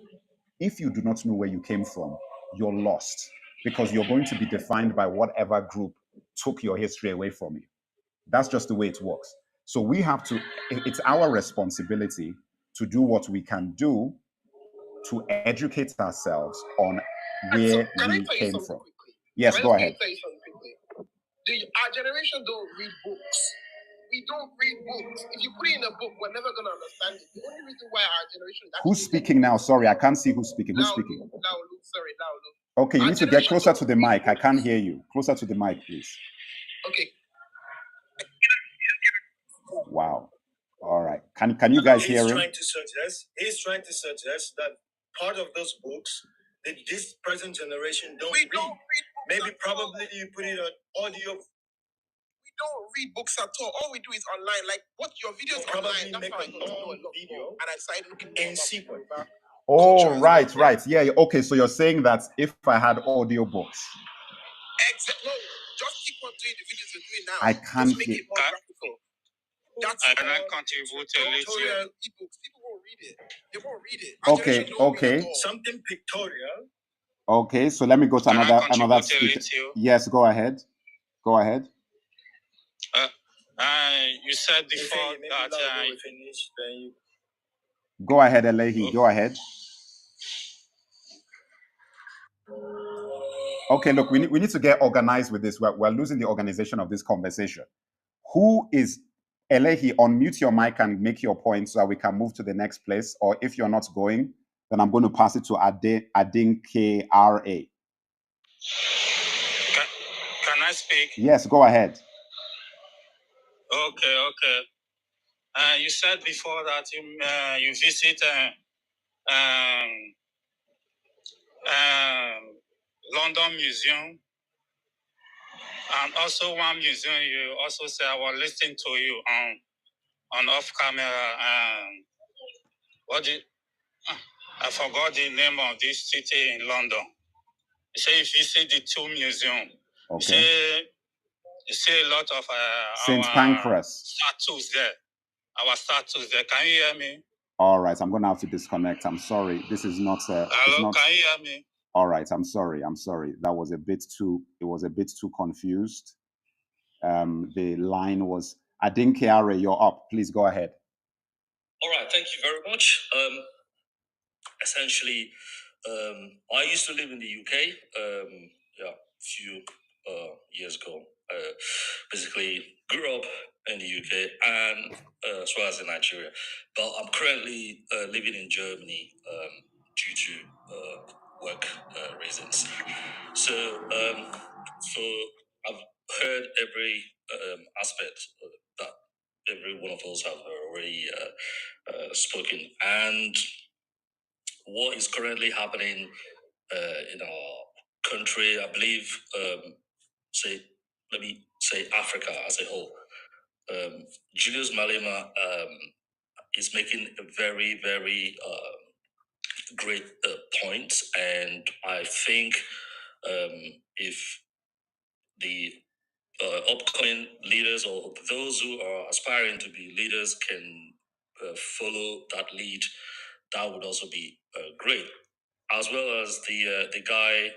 If you do not know where you came from, you're lost, because you're going to be defined by whatever group took your history away from you. That's just the way it works. So we have to, it's our responsibility to do what we can do to educate ourselves on where we came from. Yes, go ahead. Our generation don't read books. We don't read books. If you put it in a book, we're never going to understand it. The only reason why our generation... Who's speaking now? Sorry, I can't see who's speaking. Who's speaking? Laulu. Okay, you need to get closer to the mic. I can't hear you. Closer to the mic, please. Okay. Wow. All right. Can you guys hear him? He's trying to suggest that part of those books that this present generation don't read. Maybe probably you put it on audio. We don't read books at all. All we do is online. Like what your videos online. That's how I got to know a lot more. And I started looking in sequence. Oh, right. Yeah. Okay. So you're saying that if I had audio books. Exactly. No, just keep on doing the videos you're doing now. I can't just make it more graphical. That's I cannot contribute a little. pictorial ebooks. People won't read it. They won't read it. Okay. Something pictorial. Okay, so let me go to Can I another contribute a speaker. little? Yes, go ahead. Go ahead. You said before that. Go ahead, Elehi. Go ahead. Okay, look, we need to get organized with this. We're losing the organization of this conversation. Who is Elehi? Unmute your mic and make your point so that we can move to the next place. Or if you're not going, then I'm going to pass it to Adin KRA. Can I speak? Yes, go ahead. Okay. You said before that you visit London Museum, and also one museum. You also say I was listening to you on off camera. I forgot the name of this city in London. You say you visit the two museums. Okay. You see a lot of St. our Pancras. statues there. Our statues there. Can you hear me? All right, I'm going to have to disconnect. I'm sorry. This is not. Hello, can you hear me? All right, I'm sorry. That was a bit too. It was a bit too confused. The line was. Adinkiare, you're up. Please go ahead. All right, thank you very much. Essentially, I used to live in the UK. A few years ago. Basically, grew up in the UK and as well as in Nigeria. But I'm currently living in Germany due to work reasons. So I've heard every aspect that every one of us have already spoken, and what is currently happening in our country, I believe, let me say Africa as a whole. Julius Malema is making a very, very great point, and I think if the upcoming leaders or those who are aspiring to be leaders can follow that lead, that would also be great. As well as the guy,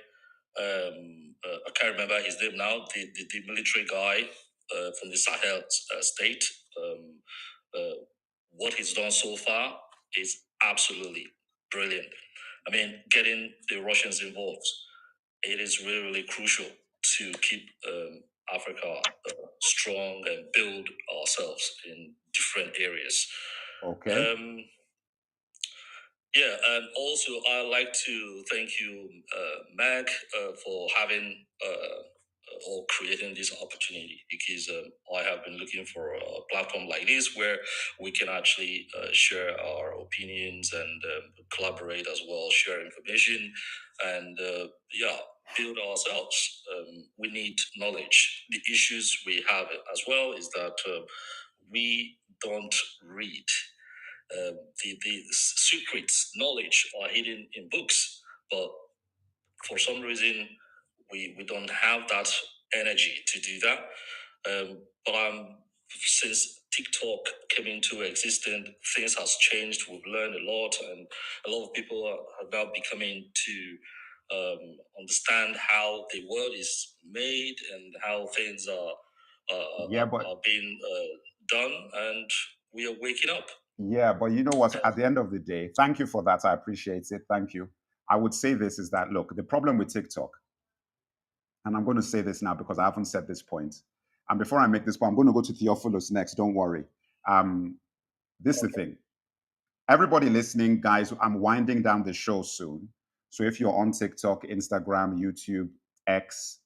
I can't remember his name now, the military guy from the Sahel state. What he's done so far is absolutely brilliant. I mean, getting the Russians involved, it is really, really crucial to keep Africa strong and build ourselves in different areas. Okay. And also I'd like to thank you, Mag, for having or creating this opportunity, because I have been looking for a platform like this where we can actually share our opinions and collaborate as well, share information, and build ourselves. We need knowledge. The issues we have as well is that we don't read. The secrets, knowledge are hidden in books, but for some reason we don't have that energy to do that. But since TikTok came into existence, things has changed. We've learned a lot, and a lot of people are now becoming to understand how the world is made and how things are being done, and we are waking up. Yeah, but you know what? At the end of the day, thank you for that. I appreciate it. Thank you. I would say this is that, look, the problem with TikTok, and I'm going to say this now because I haven't said this point. And before I make this point, I'm going to go to Theophilus next. Don't worry. This is the thing. Everybody listening, guys, I'm winding down the show soon. So if you're on TikTok, Instagram, YouTube, X,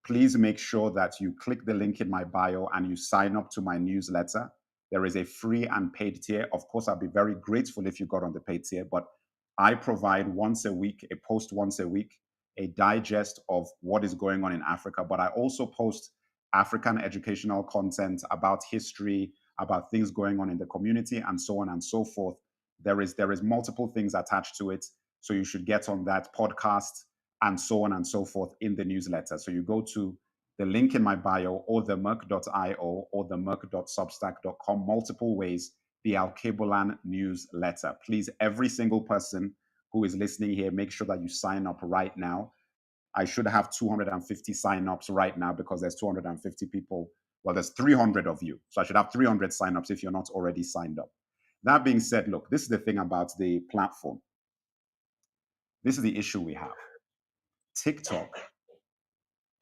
please make sure that you click the link in my bio and you sign up to my newsletter. There is a free and paid tier. Of course, I'll be very grateful if you got on the paid tier, but I provide once a week, a post once a week, a digest of what is going on in Africa. But I also post African educational content about history, about things going on in the community, and so on and so forth. There is multiple things attached to it. So you should get on that podcast and so on and so forth in the newsletter. So you go to The link in my bio, or the merc.io, or the merc.substack.com, multiple ways, the Al-Kebulan newsletter. Please, every single person who is listening here, make sure that you sign up right now. I should have 250 sign-ups right now because there's 250 people. Well, there's 300 of you. So I should have 300 sign-ups if you're not already signed up. That being said, look, this is the thing about the platform. This is the issue we have. TikTok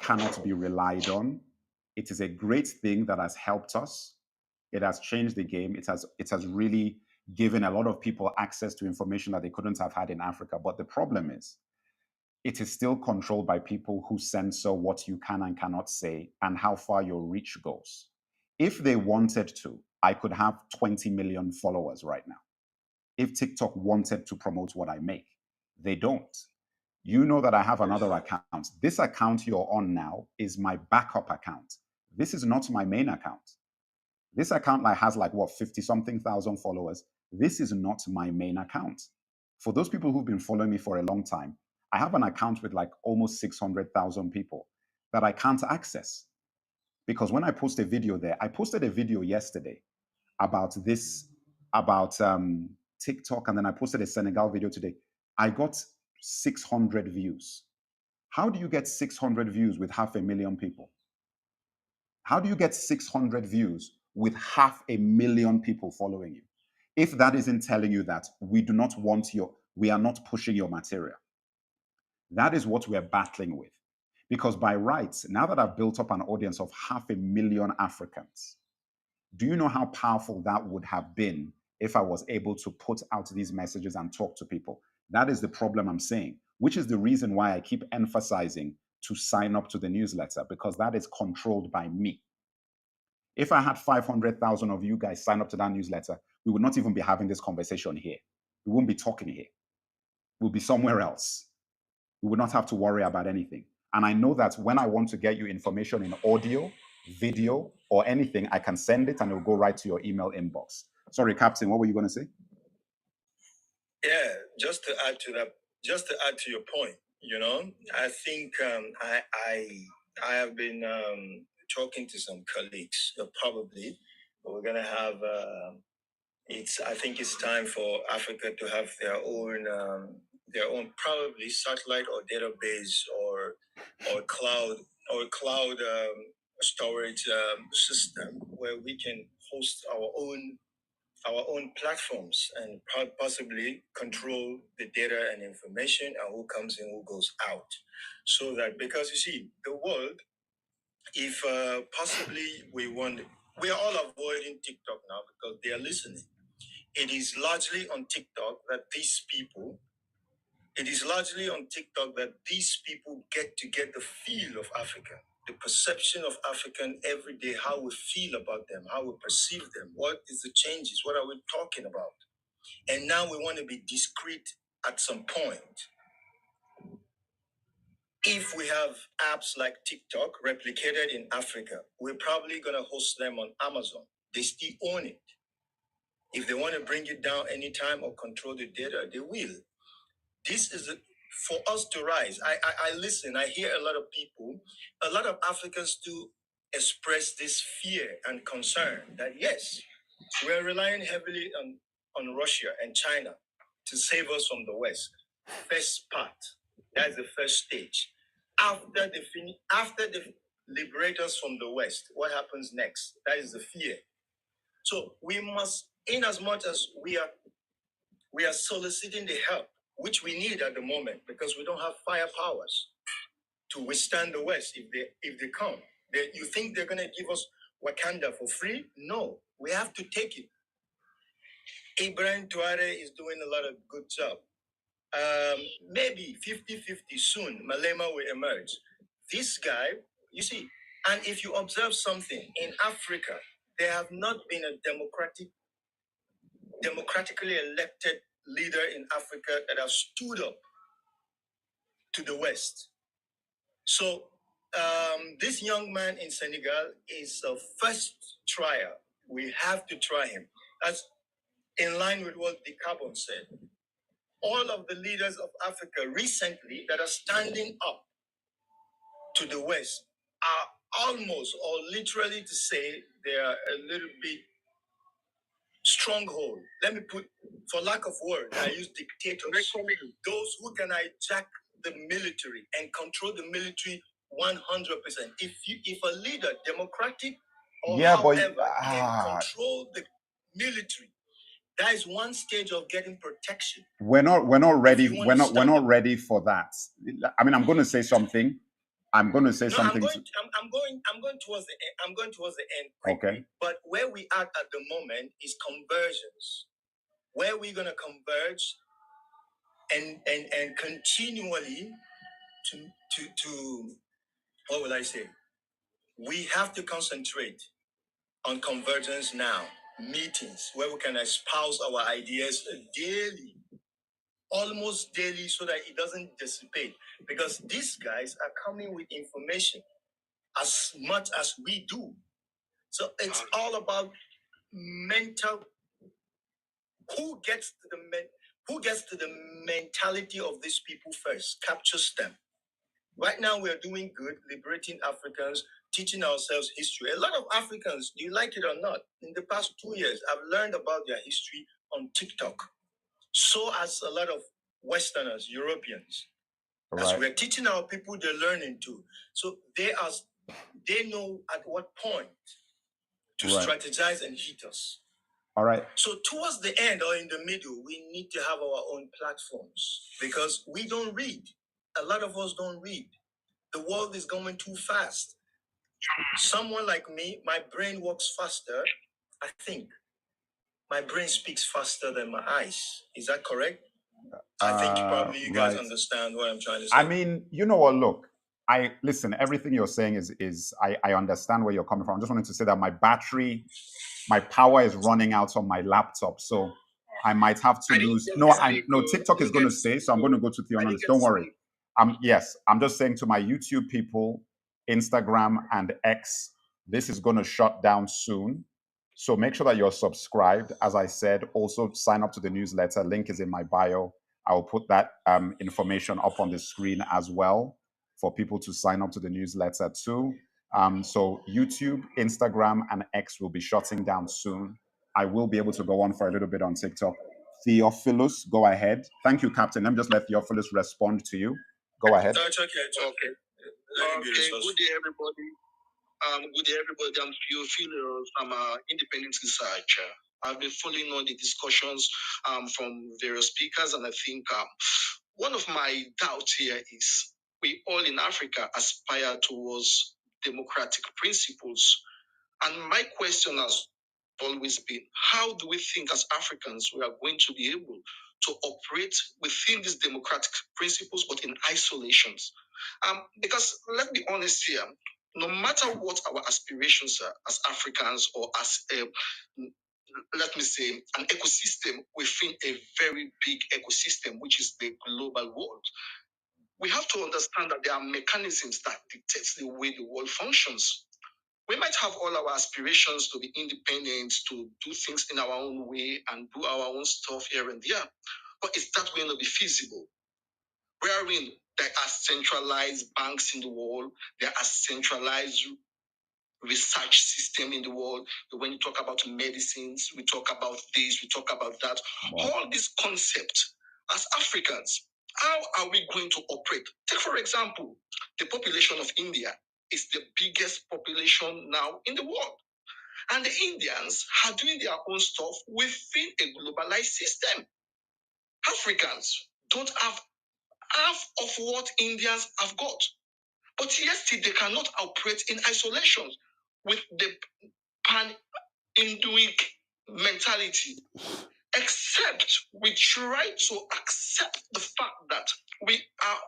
cannot be relied on. It is a great thing that has helped us. It has changed the game. It has really given a lot of people access to information that they couldn't have had in Africa. But the problem is, it is still controlled by people who censor what you can and cannot say and how far your reach goes. If they wanted to, I could have 20 million followers right now. If TikTok wanted to promote what I make, they don't. You know that I have another account. This account you're on now is my backup account. This is not my main account. This account has like what, 50 something thousand followers. This is not my main account. For those people who've been following me for a long time, I have an account with like almost 600,000 people that I can't access. Because when I post a video there, I posted a video yesterday about TikTok, and then I posted a Senegal video today. I got 600 views. How do you get 600 views with 500,000 people? How do you get 600 views with 500,000 people following you? If that isn't telling you that we are not pushing your material. That is what we're battling with. Because by rights, now that I've built up an audience of 500,000 Africans, do you know how powerful that would have been if I was able to put out these messages and talk to people? That is the problem I'm saying, which is the reason why I keep emphasizing to sign up to the newsletter, because that is controlled by me. If I had 500,000 of you guys sign up to that newsletter, we would not even be having this conversation here. We wouldn't be talking here. We'll be somewhere else. We would not have to worry about anything. And I know that when I want to get you information in audio, video, or anything, I can send it and it will go right to your email inbox. Sorry, Captain, what were you going to say? Yeah, just to add to your point, I think I have been talking to some colleagues. Probably we're gonna have. I think it's time for Africa to have their own probably satellite or database or cloud storage system where we can host our own platforms and possibly control the data and information and who comes in, who goes out. So that, because you see, the world, if possibly we are all avoiding TikTok now because they are listening. It is largely on TikTok that these people get the feel of Africa, the perception of African every day, how we feel about them, how we perceive them, what is the changes, what are we talking about? And now we want to be discreet at some point. If we have apps like TikTok replicated in Africa, we're probably going to host them on Amazon. They still own it. If they want to bring it down anytime or control the data, they will. This is for us to rise. I listen, I hear a lot of Africans do express this fear and concern that yes, we're relying heavily on Russia and China to save us from the West. First part, that's the first stage. After they liberate us from the West, what happens next? That is the fear. So we must, in as much as we are soliciting the help, which we need at the moment because we don't have firepowers to withstand the West if they come. You think they're going to give us Wakanda for free? No, we have to take it. Ibrahim Touare is doing a lot of good job. Maybe 50-50 soon, Malema will emerge. This guy, you see, and if you observe something, in Africa, there have not been a democratically elected leader in Africa that has stood up to the West. So this young man in Senegal is a first trier. We have to try him. That's in line with what the Carbon said. All of the leaders of Africa recently that are standing up to the West almost or literally to say they are a little bit stronghold. Let me put, for lack of word, I use dictators. Those who can hijack the military and control the military 100%. If a leader, democratic or however, can control the military, that is one stage of getting protection. We're not ready. We're not ready for that. I mean, I'm going to say something. I'm going towards the end. I'm going towards the end quickly. Okay. But where we are at the moment is convergence. Where we're going to converge and continually to what will I say? We have to concentrate on convergence now. Meetings where we can espouse our ideas daily, almost daily, so that it doesn't dissipate. Because these guys are coming with information as much as we do. So it's all about mental. Who gets to the mentality of these people first, captures them. Right now, we are doing good, liberating Africans, teaching ourselves history. A lot of Africans, do you like it or not? In the past 2 years, I've learned about their history on TikTok. So as a lot of Westerners, Europeans. Right. As we're teaching our people, they're learning too. So they know at what point to strategize and hit us. All right. So towards the end or in the middle, we need to have our own platforms because we don't read. A lot of us don't read. The world is going too fast. Someone like me, my brain works faster. I think my brain speaks faster than my eyes. Is that correct? I think probably you guys understand what I'm trying to say. I mean, you know what? Look, I listen. Everything you're saying is I understand where you're coming from. I just wanted to say that my power is running out on my laptop, so I might have to lose. No, TikTok is going to stay, so I'm going to go to Theononis. Don't worry. Yes, I'm just saying to my YouTube people, Instagram and X, this is going to shut down soon. So make sure that you're subscribed. As I said, also sign up to the newsletter. Link is in my bio. I will put that information up on the screen as well for people to sign up to the newsletter too. So YouTube, Instagram, and X will be shutting down soon. I will be able to go on for a little bit on TikTok. Theophilus, go ahead. Thank you, Captain. Let me just let Theophilus respond to you. Go ahead. No, it's okay. Okay. Good day, everybody. Good day, everybody. I'm Theophilus. I'm an independent researcher. I've been following on the discussions from various speakers, and I think one of my doubts here is we all in Africa aspire towards democratic principles. And my question has always been, how do we think as Africans we are going to be able to operate within these democratic principles, but in isolations? Because let's be honest here, no matter what our aspirations are as Africans or as let me say, an ecosystem within a very big ecosystem, which is the global world, we have to understand that there are mechanisms that dictate the way the world functions. We might have all our aspirations to be independent, to do things in our own way and do our own stuff here and there. But is that going to be feasible? Wherein there are centralized banks in the world, there are centralized research system in the world. When you talk about medicines, we talk about this, we talk about that. Wow. All these concepts, as Africans, how are we going to operate? Take, for example, the population of India is the biggest population now in the world. And the Indians are doing their own stuff within a globalized system. Africans don't have half of what Indians have got. But yet still they cannot operate in isolation with the pan-Hinduic mentality, except we try to accept the fact that we are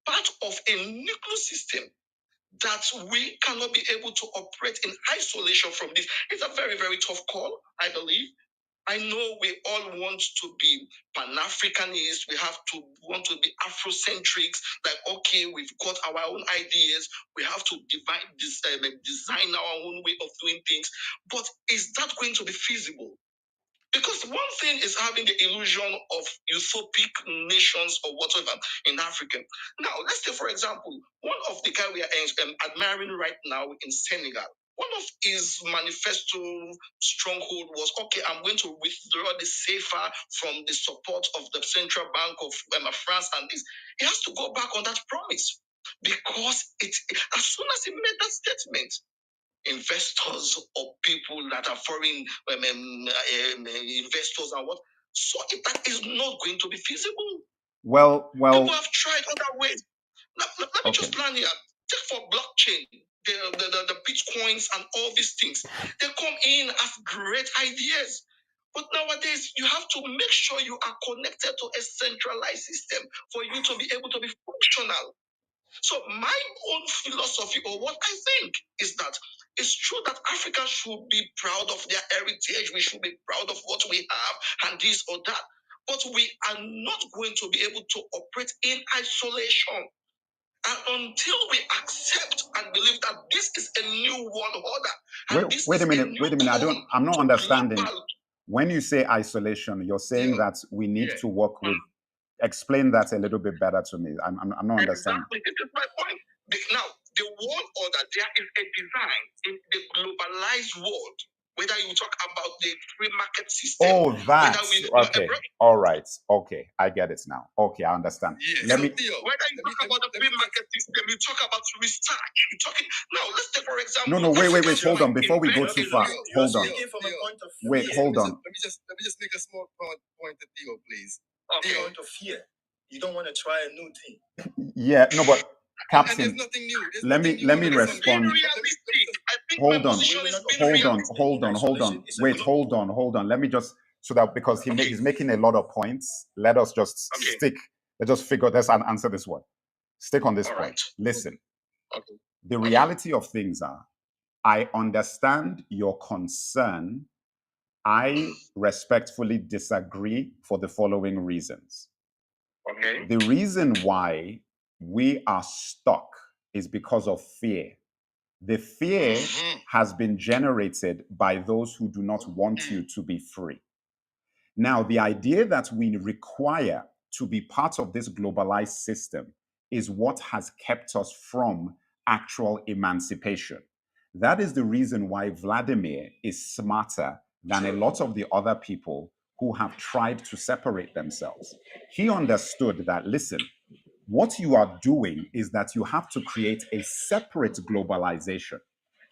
part of a nuclear system that we cannot be able to operate in isolation from this. It's a very, very tough call, I believe. I know we all want to be Pan-Africanists. We have to want to be Afrocentrics. Like, okay, we've got our own ideas. We have to design our own way of doing things. But is that going to be feasible? Because one thing is having the illusion of utopic nations or whatever in Africa. Now, let's take, for example, one of the guy we are admiring right now in Senegal. One of his manifesto stronghold was, okay, I'm going to withdraw the CFA from the support of the Central Bank of France and this. He has to go back on that promise because as soon as he made that statement, investors or people that are foreign investors and what, so that is not going to be feasible. Well, people have tried other ways. Let me just plan here. Take for blockchain, the bitcoins and all these things. They come in as great ideas. But nowadays, you have to make sure you are connected to a centralized system for you to be able to be functional. So my own philosophy, or what I think, is that it's true that Africa should be proud of their heritage. We should be proud of what we have and this or that. But we are not going to be able to operate in isolation. And until we accept and believe that this is a new world order, and wait a minute. I'm not understanding. Global. When you say isolation, you're saying that we need to work with. Explain that a little bit better to me. I'm not understanding. Exactly. This is my point. Now, the world order, there is a design in the globalized world. Whether you talk about the free market system. Oh, that. Okay. All right. Okay. I get it now. Okay, I understand. Yes. Whether you talk about the free market system, you talk about research. You talking now. Let's take for example. No. Wait. Hold on. Before we go too far, hold on. Wait. Hold on. Let me just make a small point to Theo, please. Okay. Point of fear. You don't want to try a new thing. Yeah. No, but Captain. And there's nothing new. Let me respond. Hold on. Wait, hold on. Let me just, so that, because he's making a lot of points, let us just stick. Let's just figure this and answer this one. Stick on this point. Right. Listen. Okay. The reality of things are, I understand your concern. I respectfully disagree for the following reasons. Okay. The reason why we are stuck is because of fear. The fear has been generated by those who do not want you to be free. Now, the idea that we require to be part of this globalized system is what has kept us from actual emancipation. That is the reason why Vladimir is smarter than a lot of the other people who have tried to separate themselves. He understood that, listen, what you are doing is that you have to create a separate globalization.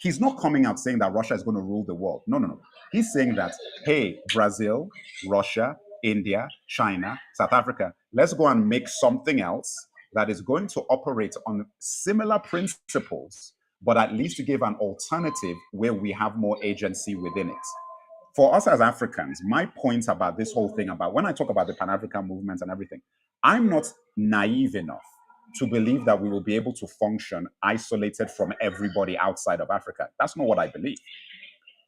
He's not coming out saying that Russia is going to rule the world. No. He's saying that, hey, Brazil, Russia, India, China, South Africa, let's go and make something else that is going to operate on similar principles, but at least give an alternative where we have more agency within it. For us as Africans, my point about this whole thing, about when I talk about the Pan-African movement and everything, I'm not naive enough to believe that we will be able to function isolated from everybody outside of Africa. That's not what I believe.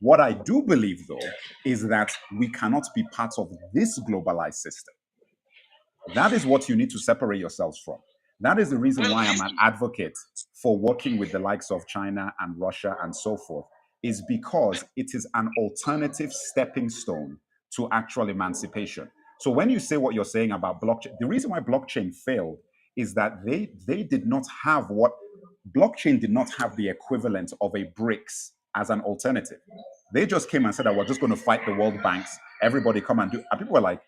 What I do believe, though, is that we cannot be part of this globalized system. That is what you need to separate yourselves from. That is the reason why I'm an advocate for working with the likes of China and Russia and so forth, is because it is an alternative stepping stone to actual emancipation. So when you say what you're saying about blockchain, the reason why blockchain failed is that they did not have what blockchain did not have the equivalent of a BRICS as an alternative. They just came and said that we're just going to fight the world banks. Everybody come and do. And people were like,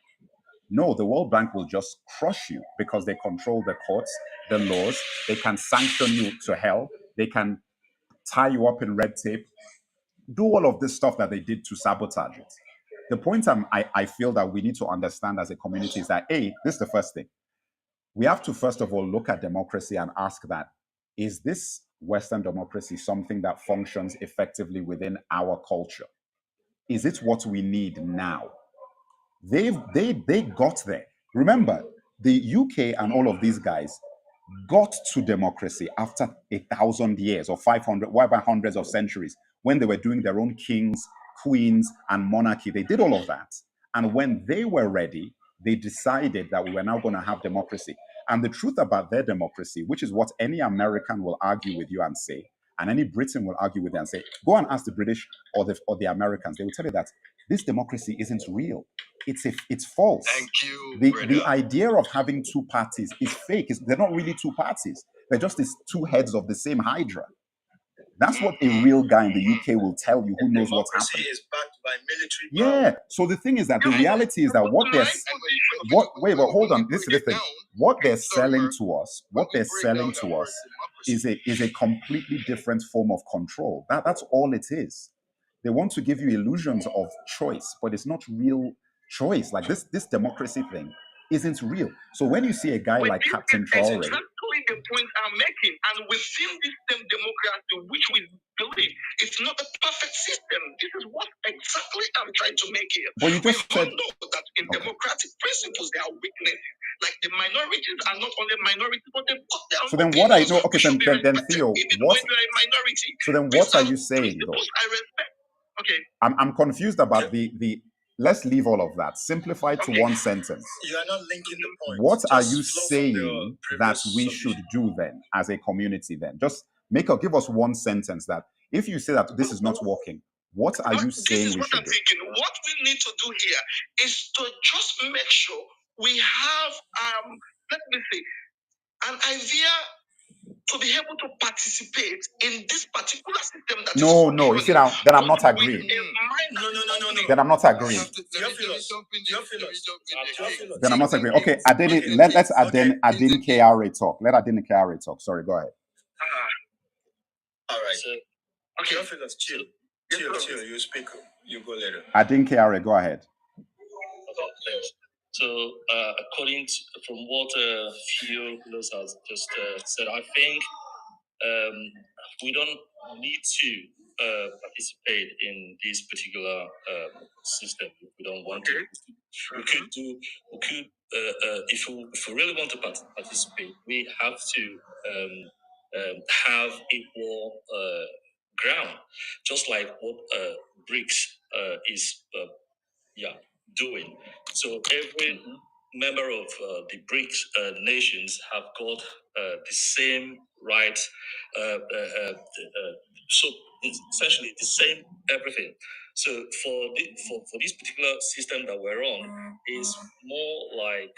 no, the World Bank will just crush you because they control the courts, the laws. They can sanction you to hell. They can tie you up in red tape, do all of this stuff that they did to sabotage it. The point I feel that we need to understand as a community is that, A, this is the first thing. We have to, first of all, look at democracy and ask that, is this Western democracy something that functions effectively within our culture? Is it what we need now? They got there. Remember, the UK and all of these guys got to democracy after 1,000 years or 500, why by hundreds of centuries, when they were doing their own kings, queens, and monarchy. They did all of that. And when they were ready, they decided that we were now going to have democracy. And the truth about their democracy, which is what any American will argue with you and say, And any Briton will argue with it and say, go and ask the British or the Americans. They will tell you that this democracy isn't real. It's false. Thank you, The idea of having two parties is fake. They're not really two parties. They're just these two heads of the same hydra. That's what a real guy in the UK will tell you who knows what's happening. Is backed by military Yeah. So the thing is that the reality is that what they're hold on. This is the thing. What they're selling to us, is a completely different form of control. That's all it is. They want to give you illusions of choice, but it's not real choice. Like this democracy thing isn't real. So when you see a guy like Captain Traore, exactly the point I'm making, and within this same democracy, which we believe it's not a perfect system. This is what exactly I'm trying to make here. But you just we said all know that in democratic principles there are weaknesses. Like the minorities are not only minorities, but they got their so then what I know? Okay, then Theo, even what? when you're a minority. So then what are you saying though? I respect. Okay. I'm confused about the. Let's leave all of that. Simplify to one sentence. You are not linking the point. What are you saying that we should do then as a community then? Just give us one sentence that if you say that this is not working, what are you saying we should do? What we need to do here is to just make sure we have, let me see, an idea to be able to participate in this particular system that No, you see now, then I'm not agreeing. No. Then I'm not agreeing. Then I'm not agreeing. Okay, let's Adin KRA talk. Let Adin KRA talk. Sorry, go ahead. All right. So, okay, chill. You speak. You go later. Adin KRA, go ahead. Okay, thanks. So, according to, from what Theo has just said, I think we don't need to participate in this particular system if we don't want to. We could, if we really want to participate, we have to have equal ground, just like what BRICS is doing. So every member of the BRICS nations have got the same rights, so essentially the same everything. So for this particular system that we're on is more like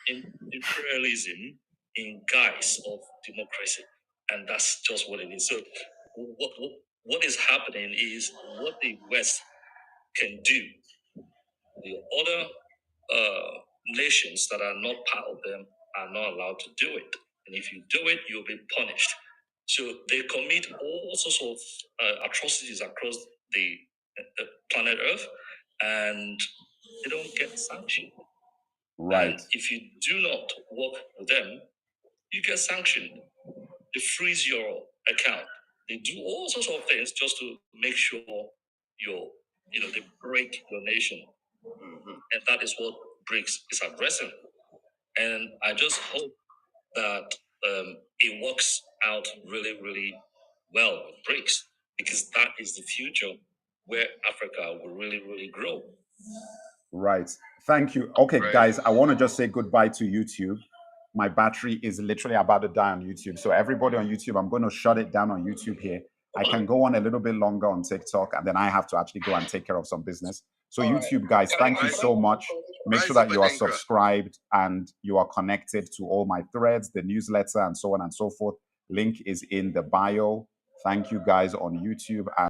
imperialism in guise of democracy, and that's just what it is. So what is happening is what the West can do, the other nations that are not part of them are not allowed to do it. And if you do it, you'll be punished. So they commit all sorts of atrocities across the planet Earth, and they don't get sanctioned. Right. And if you do not work with them, you get sanctioned. They freeze your account. They do all sorts of things just to make sure they break your nation. And that is what BRICS is addressing. And I just hope that it works out really, really well with BRICS, because that is the future where Africa will really, really grow. Right. Thank you. Okay, guys, I want to just say goodbye to YouTube. My battery is literally about to die on YouTube. So everybody on YouTube, I'm going to shut it down on YouTube here. I can go on a little bit longer on TikTok, and then I have to actually go and take care of some business. So YouTube guys, thank you so much. Make sure that you are subscribed and you are connected to all my threads, the newsletter, and so on and so forth. Link is in the bio. Thank you guys on YouTube. And